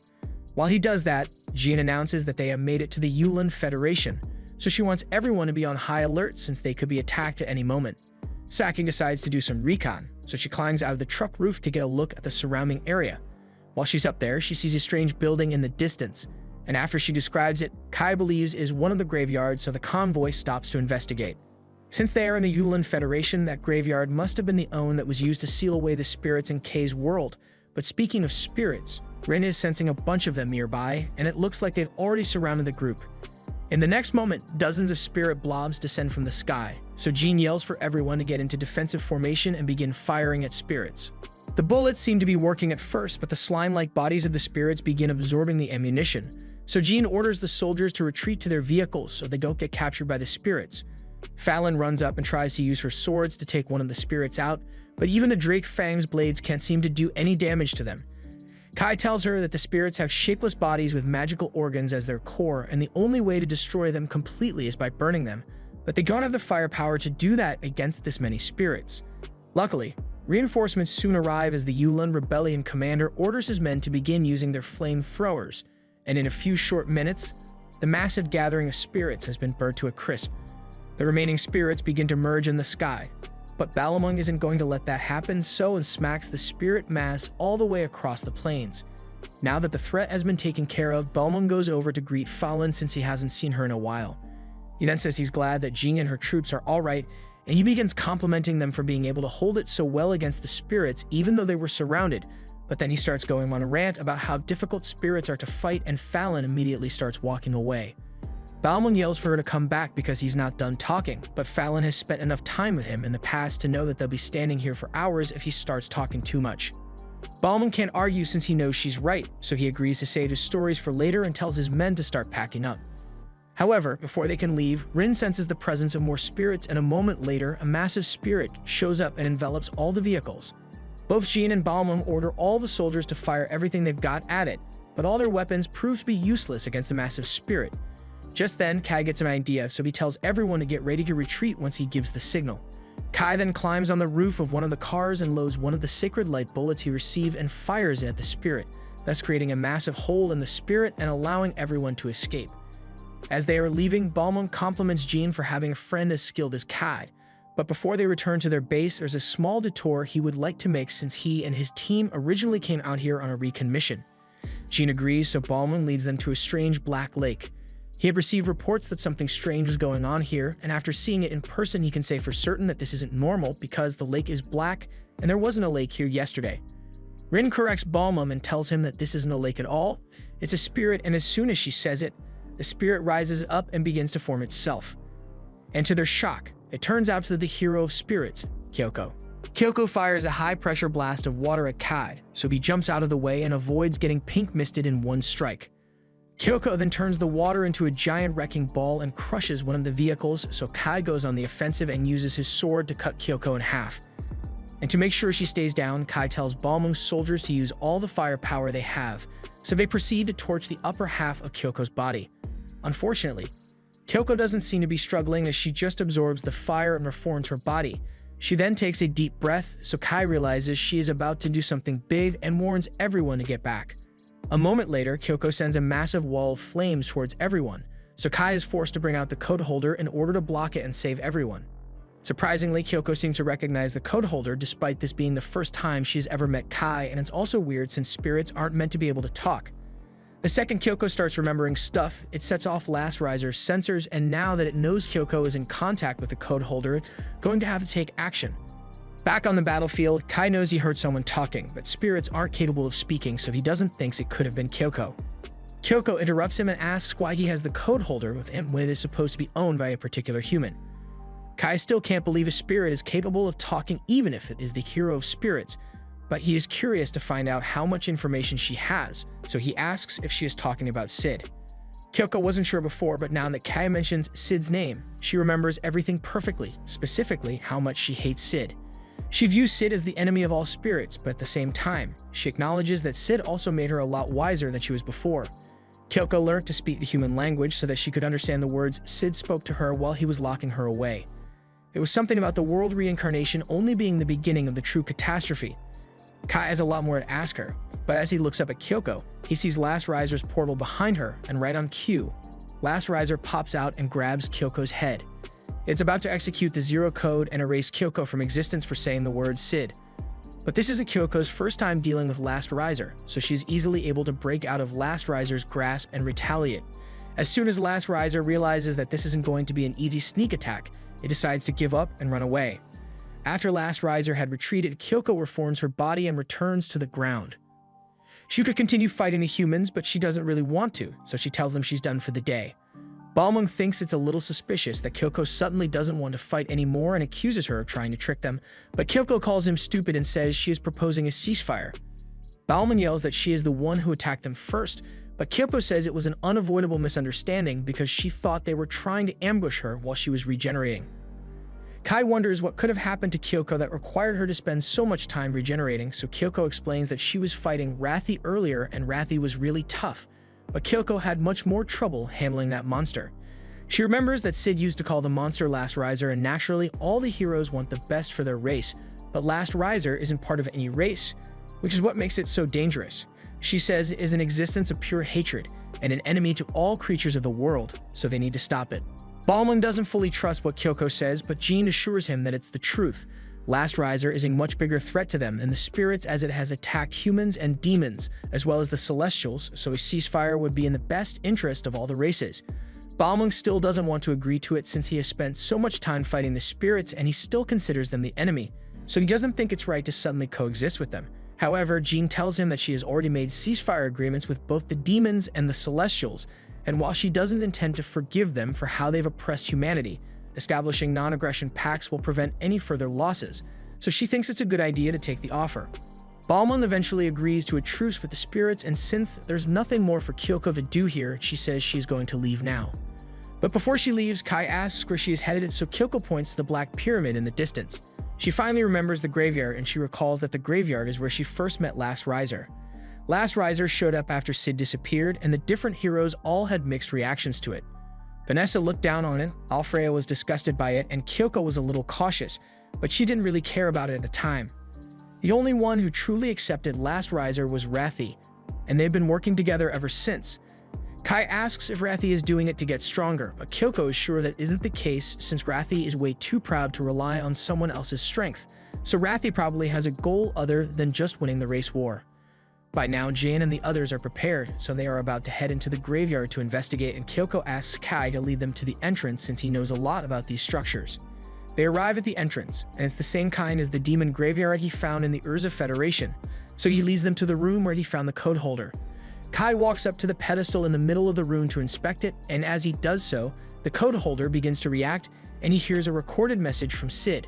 While he does that, Jean announces that they have made it to the Yulin Federation, so she wants everyone to be on high alert since they could be attacked at any moment. Saki decides to do some recon, so she climbs out of the truck roof to get a look at the surrounding area. While she's up there, she sees a strange building in the distance, and after she describes it, Kai believes is one of the graveyards, so the convoy stops to investigate. Since they are in the Yulin Federation, that graveyard must have been the own that was used to seal away the spirits in Kay's world. But speaking of spirits, Rin is sensing a bunch of them nearby, and it looks like they've already surrounded the group. In the next moment, dozens of spirit blobs descend from the sky, so Jean yells for everyone to get into defensive formation and begin firing at spirits. The bullets seem to be working at first, but the slime-like bodies of the spirits begin absorbing the ammunition, so Jean orders the soldiers to retreat to their vehicles so they don't get captured by the spirits. Fallon runs up and tries to use her swords to take one of the spirits out, but even the Drake Fang's blades can't seem to do any damage to them. Kai tells her that the spirits have shapeless bodies with magical organs as their core, and the only way to destroy them completely is by burning them, but they don't have the firepower to do that against this many spirits. Luckily, reinforcements soon arrive as the Yulin Rebellion commander orders his men to begin using their flamethrowers, and in a few short minutes, the massive gathering of spirits has been burnt to a crisp. The remaining spirits begin to merge in the sky, but Balmung isn't going to let that happen, so and smacks the spirit mass all the way across the plains. Now that the threat has been taken care of, Balmung goes over to greet Fallon since he hasn't seen her in a while. He then says he's glad that Jean and her troops are alright, and he begins complimenting them for being able to hold it so well against the spirits even though they were surrounded, but then he starts going on a rant about how difficult spirits are to fight, and Fallon immediately starts walking away. Balmung yells for her to come back because he's not done talking, but Fallon has spent enough time with him in the past to know that they'll be standing here for hours if he starts talking too much. Balmung can't argue since he knows she's right, so he agrees to save his stories for later and tells his men to start packing up. However, before they can leave, Rin senses the presence of more spirits, and a moment later, a massive spirit shows up and envelops all the vehicles. Both Jean and Balmung order all the soldiers to fire everything they've got at it, but all their weapons prove to be useless against the massive spirit. Just then, Kai gets an idea, so he tells everyone to get ready to retreat once he gives the signal. Kai then climbs on the roof of one of the cars and loads one of the sacred light bullets he received and fires it at the spirit, thus creating a massive hole in the spirit and allowing everyone to escape. As they are leaving, Balmung compliments Jean for having a friend as skilled as Kai, but before they return to their base, there's a small detour he would like to make since he and his team originally came out here on a recon mission. Jean agrees, so Balmung leads them to a strange black lake. He had received reports that something strange was going on here, and after seeing it in person, he can say for certain that this isn't normal because the lake is black and there wasn't a lake here yesterday. Rin corrects Balmung and tells him that this isn't a lake at all. It's a spirit, and as soon as she says it, the spirit rises up and begins to form itself. And to their shock, it turns out to the hero of spirits, Kyoko. Kyoko fires a high-pressure blast of water at Kai, so he jumps out of the way and avoids getting pink-misted in one strike. Kyoko then turns the water into a giant wrecking ball and crushes one of the vehicles, so Kai goes on the offensive and uses his sword to cut Kyoko in half. And to make sure she stays down, Kai tells Balmung's soldiers to use all the firepower they have, so they proceed to torch the upper half of Kyoko's body. Unfortunately, Kyoko doesn't seem to be struggling as she just absorbs the fire and reforms her body. She then takes a deep breath, so Kai realizes she is about to do something big and warns everyone to get back. A moment later, Kyoko sends a massive wall of flames towards everyone, so Kai is forced to bring out the code holder in order to block it and save everyone. Surprisingly, Kyoko seems to recognize the code holder despite this being the first time she's ever met Kai, and it's also weird since spirits aren't meant to be able to talk. The second Kyoko starts remembering stuff, it sets off Last Riser's sensors, and now that it knows Kyoko is in contact with the code holder, it's going to have to take action. Back on the battlefield, Kai knows he heard someone talking, but spirits aren't capable of speaking, so he doesn't think it could have been Kyoko. Kyoko interrupts him and asks why he has the code holder with him when it is supposed to be owned by a particular human. Kai still can't believe a spirit is capable of talking even if it is the hero of spirits, but he is curious to find out how much information she has, so he asks if she is talking about Sid. Kyoko wasn't sure before, but now that Kai mentions Sid's name, she remembers everything perfectly, specifically how much she hates Sid. She views Sid as the enemy of all spirits, but at the same time, she acknowledges that Sid also made her a lot wiser than she was before. Kyoko learned to speak the human language so that she could understand the words Sid spoke to her while he was locking her away. It was something about the world reincarnation only being the beginning of the true catastrophe. Kai has a lot more to ask her, but as he looks up at Kyoko, he sees Last Riser's portal behind her, and right on cue, Last Riser pops out and grabs Kyoko's head. It's about to execute the Zero Code and erase Kyoko from existence for saying the word Sid. But this isn't Kyoko's first time dealing with Last Riser, so she's easily able to break out of Last Riser's grasp and retaliate. As soon as Last Riser realizes that this isn't going to be an easy sneak attack, it decides to give up and run away. After Last Riser had retreated, Kyoko reforms her body and returns to the ground. She could continue fighting the humans, but she doesn't really want to, so she tells them she's done for the day. Balmung thinks it's a little suspicious that Kyoko suddenly doesn't want to fight anymore and accuses her of trying to trick them, but Kyoko calls him stupid and says she is proposing a ceasefire. Balmung yells that she is the one who attacked them first, but Kyoko says it was an unavoidable misunderstanding because she thought they were trying to ambush her while she was regenerating. Kai wonders what could have happened to Kyoko that required her to spend so much time regenerating, so Kyoko explains that she was fighting Rathy earlier and Rathy was really tough, but Kyoko had much more trouble handling that monster. She remembers that Sid used to call the monster Last Riser, and naturally all the heroes want the best for their race, but Last Riser isn't part of any race, which is what makes it so dangerous. She says it is an existence of pure hatred and an enemy to all creatures of the world, so they need to stop it. Balmung doesn't fully trust what Kyoko says, but Jean assures him that it's the truth. Last Riser is a much bigger threat to them than the spirits, as it has attacked humans and demons, as well as the Celestials, so a ceasefire would be in the best interest of all the races. Balmung still doesn't want to agree to it since he has spent so much time fighting the spirits and he still considers them the enemy, so he doesn't think it's right to suddenly coexist with them. However, Jean tells him that she has already made ceasefire agreements with both the demons and the Celestials, and while she doesn't intend to forgive them for how they've oppressed humanity, establishing non-aggression pacts will prevent any further losses, so she thinks it's a good idea to take the offer. Balmung eventually agrees to a truce with the spirits, and since there's nothing more for Kyoko to do here, she says she's going to leave now. But before she leaves, Kai asks where she is headed, so Kyoko points to the Black Pyramid in the distance. She finally remembers the graveyard, and she recalls that the graveyard is where she first met Last Riser. Last Riser showed up after Sid disappeared, and the different heroes all had mixed reactions to it. Vanessa looked down on it, Alfreya was disgusted by it, and Kyoko was a little cautious, but she didn't really care about it at the time. The only one who truly accepted Last Riser was Rathy, and they've been working together ever since. Kai asks if Rathy is doing it to get stronger, but Kyoko is sure that isn't the case since Rathy is way too proud to rely on someone else's strength, so Rathy probably has a goal other than just winning the race war. By now, Jin and the others are prepared, so they are about to head into the graveyard to investigate, and Kyoko asks Kai to lead them to the entrance since he knows a lot about these structures. They arrive at the entrance, and it's the same kind as the demon graveyard he found in the Urza Federation, so he leads them to the room where he found the code holder. Kai walks up to the pedestal in the middle of the room to inspect it, and as he does so, the code holder begins to react, and he hears a recorded message from Sid.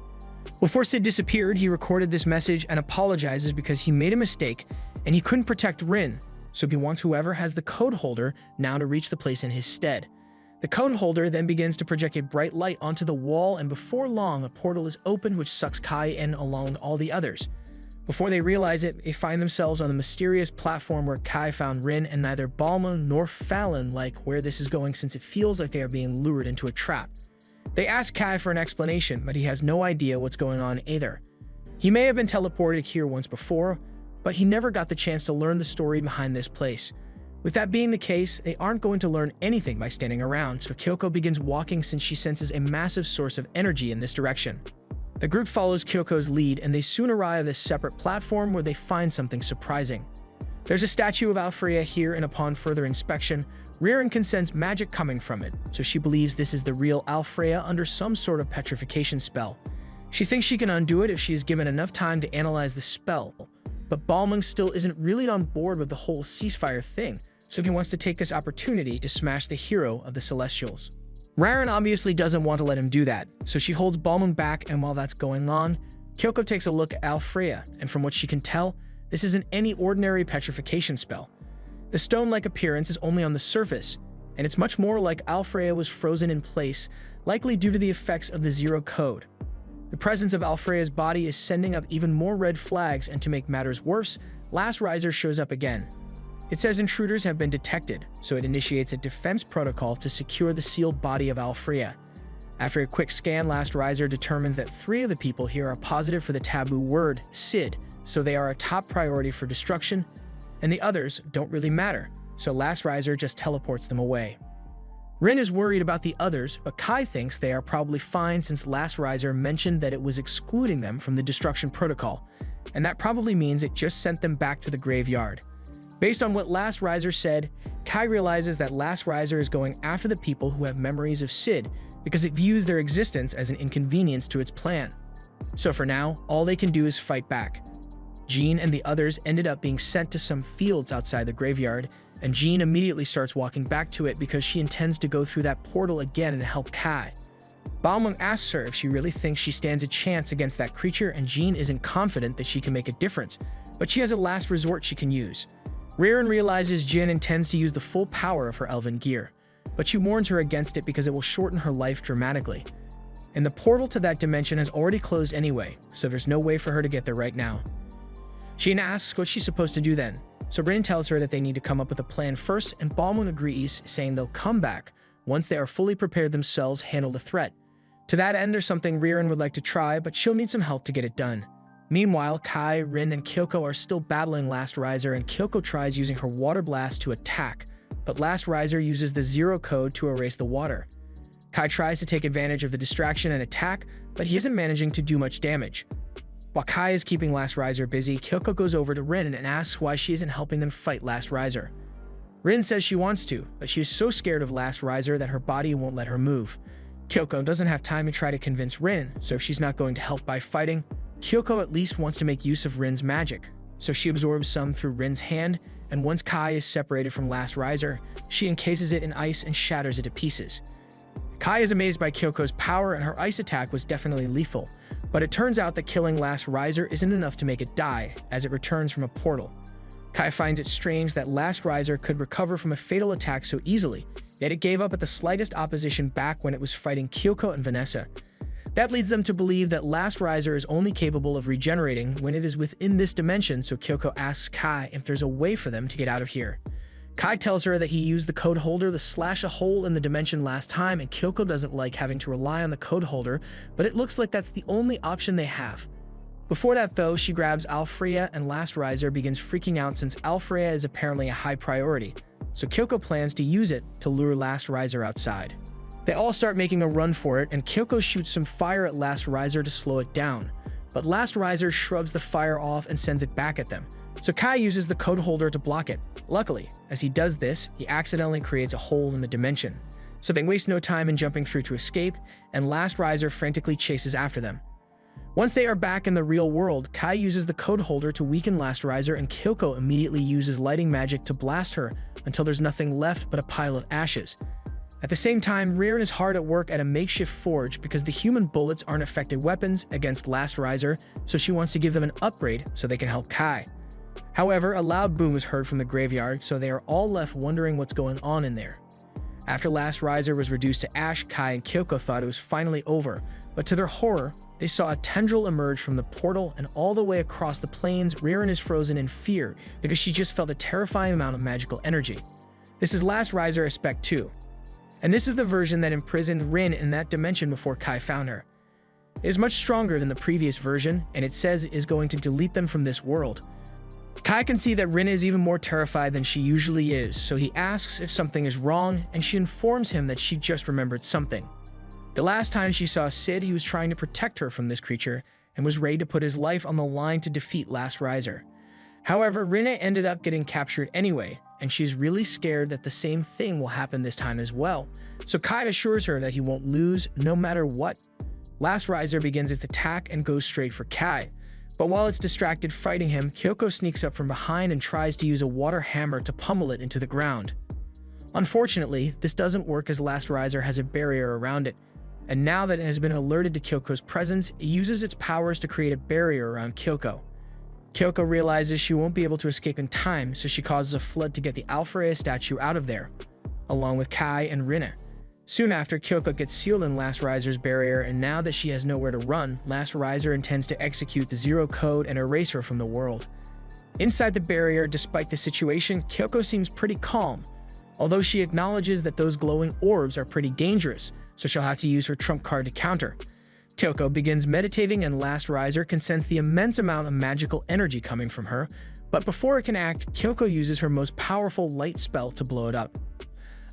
Before Sid disappeared, he recorded this message and apologizes because he made a mistake and he couldn't protect Rin, so he wants whoever has the code holder now to reach the place in his stead. The code holder then begins to project a bright light onto the wall, and before long, a portal is opened which sucks Kai in along with all the others. Before they realize it, they find themselves on the mysterious platform where Kai found Rin, and neither Balmung nor Fallon like where this is going since it feels like they are being lured into a trap. They ask Kai for an explanation, but he has no idea what's going on either. He may have been teleported here once before, but he never got the chance to learn the story behind this place. With that being the case, they aren't going to learn anything by standing around, so Kyoko begins walking since she senses a massive source of energy in this direction. The group follows Kyoko's lead, and they soon arrive at a separate platform where they find something surprising. There's a statue of Alfreya here, and upon further inspection, Ririn can sense magic coming from it, so she believes this is the real Alfreya under some sort of petrification spell. She thinks she can undo it if she is given enough time to analyze the spell, but Balmung still isn't really on board with the whole ceasefire thing, so he wants to take this opportunity to smash the hero of the Celestials. Ririn obviously doesn't want to let him do that, so she holds Balmung back, and while that's going on, Kyoko takes a look at Alfreya, and from what she can tell, this isn't any ordinary petrification spell. The stone-like appearance is only on the surface, and it's much more like Alfreya was frozen in place, likely due to the effects of the Zero Code. The presence of Alfreya's body is sending up even more red flags, and to make matters worse, Last Riser shows up again. It says intruders have been detected, so it initiates a defense protocol to secure the sealed body of Alfreya. After a quick scan, Last Riser determines that 3 of the people here are positive for the taboo word, Sid, so they are a top priority for destruction, and the others don't really matter, so Last Riser just teleports them away. Rin is worried about the others, but Kai thinks they are probably fine since Last Riser mentioned that it was excluding them from the destruction protocol, and that probably means it just sent them back to the graveyard. Based on what Last Riser said, Kai realizes that Last Riser is going after the people who have memories of Sid because it views their existence as an inconvenience to its plan. So for now, all they can do is fight back. Jean and the others ended up being sent to some fields outside the graveyard, and Jean immediately starts walking back to it because she intends to go through that portal again and help Kai. Balmung asks her if she really thinks she stands a chance against that creature, and Jean isn't confident that she can make a difference, but she has a last resort she can use. Ririn realizes Jin intends to use the full power of her elven gear, but she warns her against it because it will shorten her life dramatically. And the portal to that dimension has already closed anyway, so there's no way for her to get there right now. Jean asks what she's supposed to do then, so Rin tells her that they need to come up with a plan first, and Balmung agrees, saying they'll come back once they are fully prepared themselves to handle the threat. To that end, there's something Ririn would like to try, but she'll need some help to get it done. Meanwhile, Kai, Rin, and Kyoko are still battling Last Riser, and Kyoko tries using her water blast to attack, but Last Riser uses the Zero Code to erase the water. Kai tries to take advantage of the distraction and attack, but he isn't managing to do much damage. While Kai is keeping Last Riser busy, Kyoko goes over to Rin and asks why she isn't helping them fight Last Riser. Rin says she wants to, but she is so scared of Last Riser that her body won't let her move. Kyoko doesn't have time to try to convince Rin, so if she's not going to help by fighting, Kyoko at least wants to make use of Rin's magic, so she absorbs some through Rin's hand, and once Kai is separated from Last Riser, she encases it in ice and shatters it to pieces. Kai is amazed by Kyoko's power, and her ice attack was definitely lethal, but it turns out that killing Last Riser isn't enough to make it die, as it returns from a portal. Kai finds it strange that Last Riser could recover from a fatal attack so easily, yet it gave up at the slightest opposition back when it was fighting Kyoko and Vanessa. That leads them to believe that Last Riser is only capable of regenerating when it is within this dimension, so Kyoko asks Kai if there's a way for them to get out of here. Kai tells her that he used the code holder to slash a hole in the dimension last time, and Kyoko doesn't like having to rely on the code holder, but it looks like that's the only option they have. Before that though, she grabs Alfrea, and Last Riser begins freaking out since Alfrea is apparently a high priority, so Kyoko plans to use it to lure Last Riser outside. They all start making a run for it, and Kyoko shoots some fire at Last Riser to slow it down, but Last Riser shrugs the fire off and sends it back at them, so Kai uses the code holder to block it. Luckily, as he does this, he accidentally creates a hole in the dimension, so they waste no time in jumping through to escape, and Last Riser frantically chases after them. Once they are back in the real world, Kai uses the code holder to weaken Last Riser, and Kyoko immediately uses lighting magic to blast her until there's nothing left but a pile of ashes. At the same time, Ririn is hard at work at a makeshift forge because the human bullets aren't effective weapons against Last Riser, so she wants to give them an upgrade so they can help Kai. However, a loud boom is heard from the graveyard, so they are all left wondering what's going on in there. After Last Riser was reduced to ash, Kai and Kyoko thought it was finally over, but to their horror, they saw a tendril emerge from the portal, and all the way across the plains, Ririn is frozen in fear because she just felt a terrifying amount of magical energy. This is Last Riser Aspect 2. And this is the version that imprisoned Rin in that dimension before Kai found her. It is much stronger than the previous version, and it says it is going to delete them from this world. Kai can see that Rin is even more terrified than she usually is, so he asks if something is wrong, and she informs him that she just remembered something. The last time she saw Sid, he was trying to protect her from this creature, and was ready to put his life on the line to defeat Last Riser. However, Rin ended up getting captured anyway, and she's really scared that the same thing will happen this time as well, so Kai assures her that he won't lose no matter what. Last Riser begins its attack and goes straight for Kai, but while it's distracted fighting him, Kyoko sneaks up from behind and tries to use a water hammer to pummel it into the ground. Unfortunately, this doesn't work as Last Riser has a barrier around it, and now that it has been alerted to Kyoko's presence, it uses its powers to create a barrier around Kyoko. Kyoko realizes she won't be able to escape in time, so she causes a flood to get the Alfrea statue out of there, along with Kai and Rinne. Soon after, Kyoko gets sealed in Last Riser's barrier, and now that she has nowhere to run, Last Riser intends to execute the Zero Code and erase her from the world. Inside the barrier, despite the situation, Kyoko seems pretty calm, although she acknowledges that those glowing orbs are pretty dangerous, so she'll have to use her trump card to counter. Kyoko begins meditating, and Last Riser can sense the immense amount of magical energy coming from her, but before it can act, Kyoko uses her most powerful light spell to blow it up.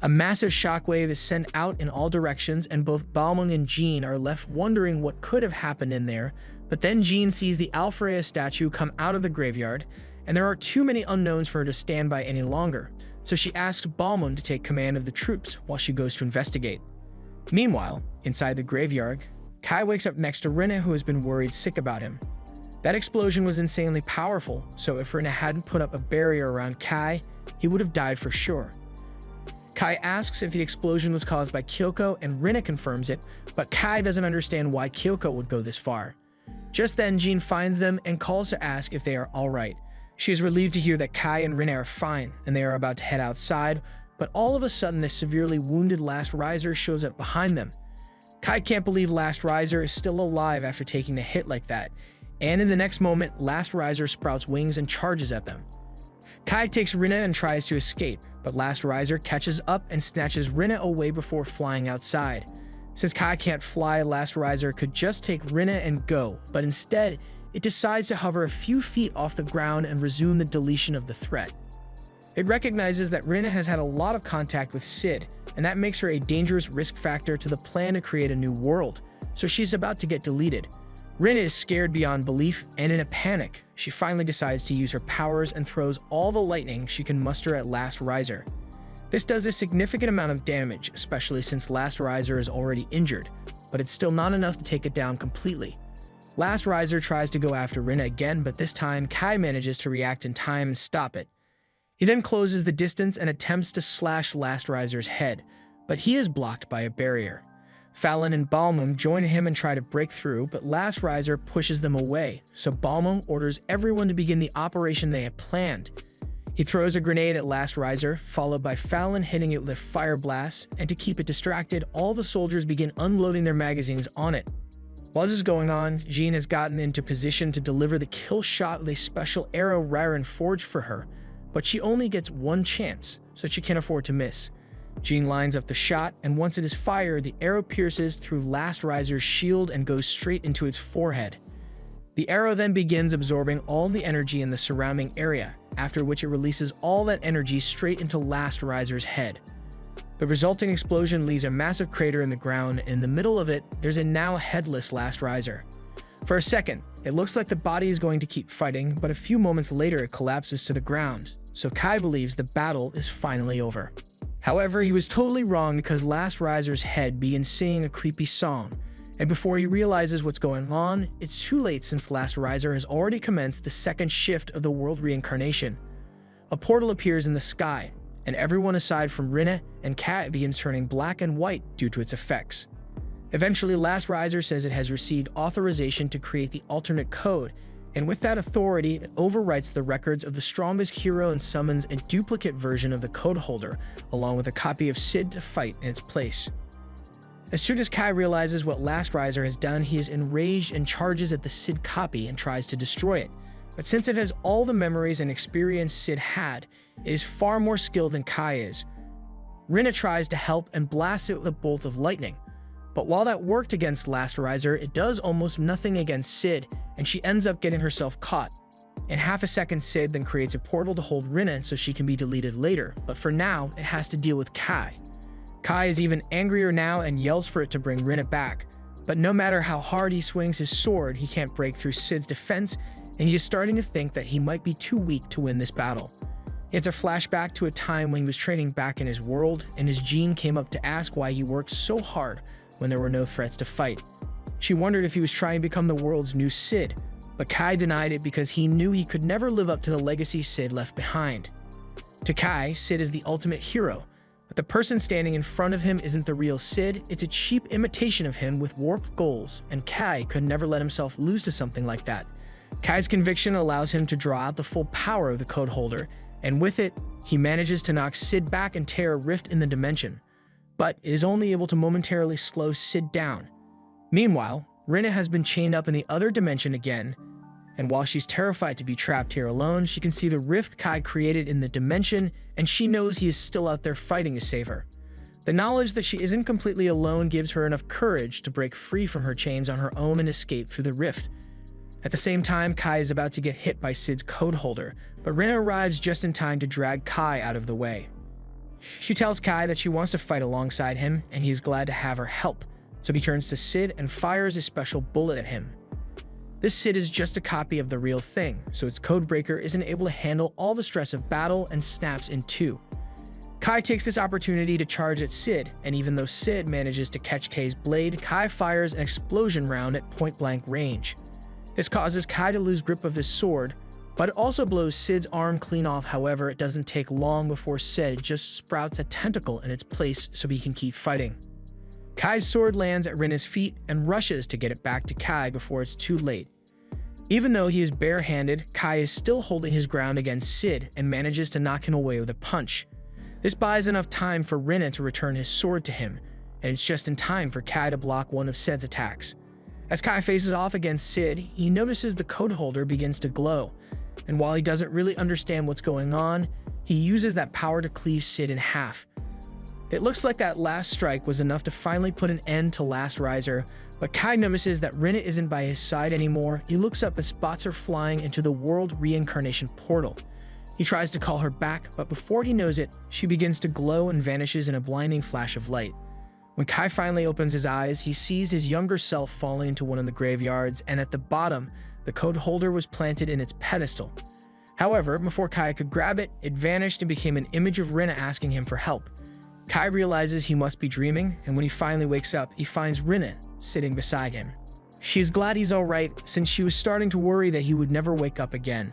A massive shockwave is sent out in all directions, and both Balmung and Jean are left wondering what could have happened in there, but then Jean sees the Alfrea statue come out of the graveyard, and there are too many unknowns for her to stand by any longer, so she asks Balmung to take command of the troops while she goes to investigate. Meanwhile, inside the graveyard, Kai wakes up next to Rinne, who has been worried sick about him. That explosion was insanely powerful, so if Rinne hadn't put up a barrier around Kai, he would have died for sure. Kai asks if the explosion was caused by Kyoko, and Rina confirms it, but Kai doesn't understand why Kyoko would go this far. Just then, Jean finds them and calls to ask if they are alright. She is relieved to hear that Kai and Rina are fine, and they are about to head outside, but all of a sudden a severely wounded Last Riser shows up behind them. Kai can't believe Last Riser is still alive after taking a hit like that, and in the next moment, Last Riser sprouts wings and charges at them. Kai takes Rina and tries to escape, but Last Riser catches up and snatches Rina away before flying outside. Since Kai can't fly, Last Riser could just take Rina and go, but instead, it decides to hover a few feet off the ground and resume the deletion of the threat. It recognizes that Rina has had a lot of contact with Sid, and that makes her a dangerous risk factor to the plan to create a new world, so she's about to get deleted. Rina is scared beyond belief, and in a panic, she finally decides to use her powers and throws all the lightning she can muster at Last Riser. This does a significant amount of damage, especially since Last Riser is already injured, but it's still not enough to take it down completely. Last Riser tries to go after Rina again, but this time Kai manages to react in time and stop it. He then closes the distance and attempts to slash Last Riser's head, but he is blocked by a barrier. Fallon and Balmung join him and try to break through, but Last Riser pushes them away, so Balmung orders everyone to begin the operation they had planned. He throws a grenade at Last Riser, followed by Fallon hitting it with a fire blast, and to keep it distracted, all the soldiers begin unloading their magazines on it. While this is going on, Jean has gotten into position to deliver the kill shot with a special arrow Raren forged for her, but she only gets one chance, so she can't afford to miss. Jean lines up the shot, and once it is fired, the arrow pierces through Last Riser's shield and goes straight into its forehead. The arrow then begins absorbing all the energy in the surrounding area, after which it releases all that energy straight into Last Riser's head. The resulting explosion leaves a massive crater in the ground, and in the middle of it, there's a now headless Last Riser. For a second, it looks like the body is going to keep fighting, but a few moments later it collapses to the ground, so Kai believes the battle is finally over. However, he was totally wrong because Last Riser's head begins singing a creepy song, and before he realizes what's going on, it's too late since Last Riser has already commenced the second shift of the world reincarnation. A portal appears in the sky, and everyone aside from Rina and Kat begins turning black and white due to its effects. Eventually, Last Riser says it has received authorization to create the alternate code, and with that authority, it overwrites the records of the strongest hero and summons a duplicate version of the code holder, along with a copy of Sid to fight in its place. As soon as Kai realizes what Last Riser has done, he is enraged and charges at the Sid copy and tries to destroy it. But since it has all the memories and experience Sid had, it is far more skilled than Kai is. Rina tries to help and blasts it with a bolt of lightning. But while that worked against Last Riser, it does almost nothing against Sid, and she ends up getting herself caught. In half a second, Sid then creates a portal to hold Rina so she can be deleted later, but for now, it has to deal with Kai. Kai is even angrier now and yells for it to bring Rina back, but no matter how hard he swings his sword, he can't break through Sid's defense, and he is starting to think that he might be too weak to win this battle. It's a flashback to a time when he was training back in his world, and his Jean came up to ask why he worked so hard when there were no threats to fight. She wondered if he was trying to become the world's new Sid, but Kai denied it because he knew he could never live up to the legacy Sid left behind. To Kai, Sid is the ultimate hero, but the person standing in front of him isn't the real Sid, it's a cheap imitation of him with warped goals, and Kai could never let himself lose to something like that. Kai's conviction allows him to draw out the full power of the code holder, and with it, he manages to knock Sid back and tear a rift in the dimension. But it is only able to momentarily slow Sid down. Meanwhile, Rina has been chained up in the other dimension again, and while she's terrified to be trapped here alone, she can see the rift Kai created in the dimension, and she knows he is still out there fighting to save her. The knowledge that she isn't completely alone gives her enough courage to break free from her chains on her own and escape through the rift. At the same time, Kai is about to get hit by Sid's code holder, but Rina arrives just in time to drag Kai out of the way. She tells Kai that she wants to fight alongside him, and he is glad to have her help, so he turns to Sid and fires a special bullet at him. This Sid is just a copy of the real thing, so its codebreaker isn't able to handle all the stress of battle and snaps in two. Kai takes this opportunity to charge at Sid, and even though Sid manages to catch Kai's blade, Kai fires an explosion round at point-blank range. This causes Kai to lose grip of his sword, But it also blows Cid's arm clean off. However, it doesn't take long before Cid just sprouts a tentacle in its place so he can keep fighting. Kai's sword lands at Rinne's feet and rushes to get it back to Kai before it's too late. Even though he is barehanded, Kai is still holding his ground against Cid and manages to knock him away with a punch. This buys enough time for Rinne to return his sword to him, and it's just in time for Kai to block one of Cid's attacks. As Kai faces off against Cid, he notices the code holder begins to glow, and while he doesn't really understand what's going on, he uses that power to cleave Cid in half. It looks like that last strike was enough to finally put an end to Last Riser, but Kai notices that Rinne isn't by his side anymore. He looks up and spots her flying into the world reincarnation portal. He tries to call her back, but before he knows it, she begins to glow and vanishes in a blinding flash of light. When Kai finally opens his eyes, he sees his younger self falling into one of the graveyards, and at the bottom, the code holder was planted in its pedestal. However, before Kai could grab it, it vanished and became an image of Rinne asking him for help. Kai realizes he must be dreaming, and when he finally wakes up, he finds Rinne sitting beside him. She's glad he's alright, since she was starting to worry that he would never wake up again.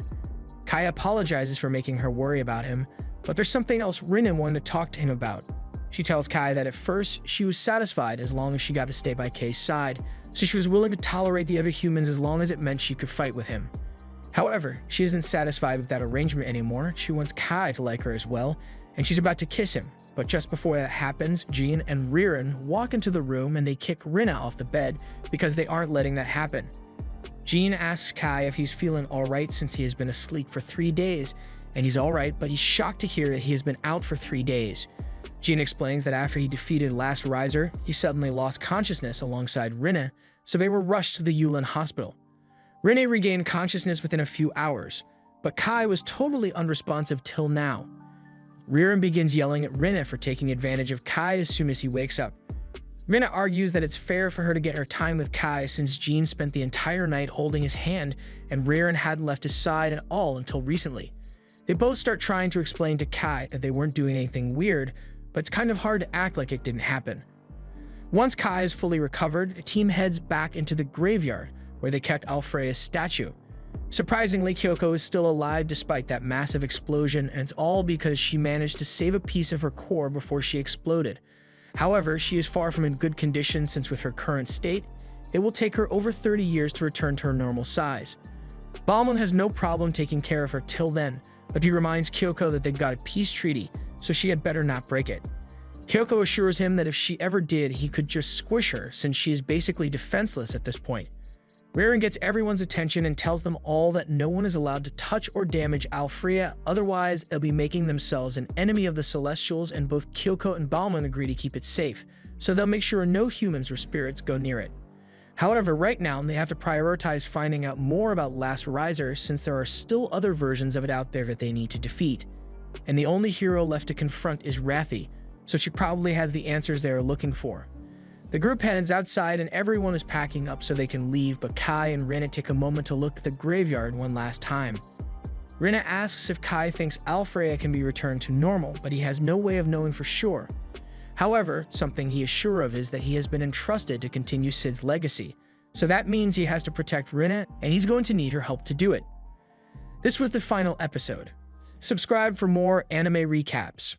Kai apologizes for making her worry about him, but there's something else Rinne wanted to talk to him about. She tells Kai that at first, she was satisfied as long as she got to stay by Kai's side, so she was willing to tolerate the other humans as long as it meant she could fight with him. However, she isn't satisfied with that arrangement anymore. She wants Kai to like her as well, and she's about to kiss him. But just before that happens, Jean and Ririn walk into the room and they kick Rinne off the bed because they aren't letting that happen. Jean asks Kai if he's feeling alright since he has been asleep for 3 days, and he's alright, but he's shocked to hear that he has been out for 3 days. Jean explains that after he defeated Last Riser, he suddenly lost consciousness alongside Rinne, so they were rushed to the Yulin hospital. Rinne regained consciousness within a few hours, but Kai was totally unresponsive till now. Ririn begins yelling at Rinne for taking advantage of Kai as soon as he wakes up. Rinne argues that it's fair for her to get her time with Kai since Jean spent the entire night holding his hand and Ririn hadn't left his side at all until recently. They both start trying to explain to Kai that they weren't doing anything weird, but it's kind of hard to act like it didn't happen. Once Kai is fully recovered, the team heads back into the graveyard where they kept Alfreya's statue. Surprisingly, Kyoko is still alive despite that massive explosion, and it's all because she managed to save a piece of her core before she exploded. However, she is far from in good condition since with her current state, it will take her over 30 years to return to her normal size. Balmond has no problem taking care of her till then, but he reminds Kyoko that they've got a peace treaty, so she had better not break it. Kyoko assures him that if she ever did, he could just squish her since she is basically defenseless at this point. Ririn gets everyone's attention and tells them all that no one is allowed to touch or damage Alfreya, otherwise they'll be making themselves an enemy of the Celestials, and both Kyoko and Balmond agree to keep it safe, so they'll make sure no humans or spirits go near it. However, right now they have to prioritize finding out more about Last Riser since there are still other versions of it out there that they need to defeat. And the only hero left to confront is Rathi, so she probably has the answers they are looking for. The group heads outside and everyone is packing up so they can leave, but Kai and Rinne take a moment to look at the graveyard one last time. Rinne asks if Kai thinks Alfreya can be returned to normal, but he has no way of knowing for sure. However, something he is sure of is that he has been entrusted to continue Cid's legacy, so that means he has to protect Rinne, and he's going to need her help to do it. This was the final episode. Subscribe for more anime recaps.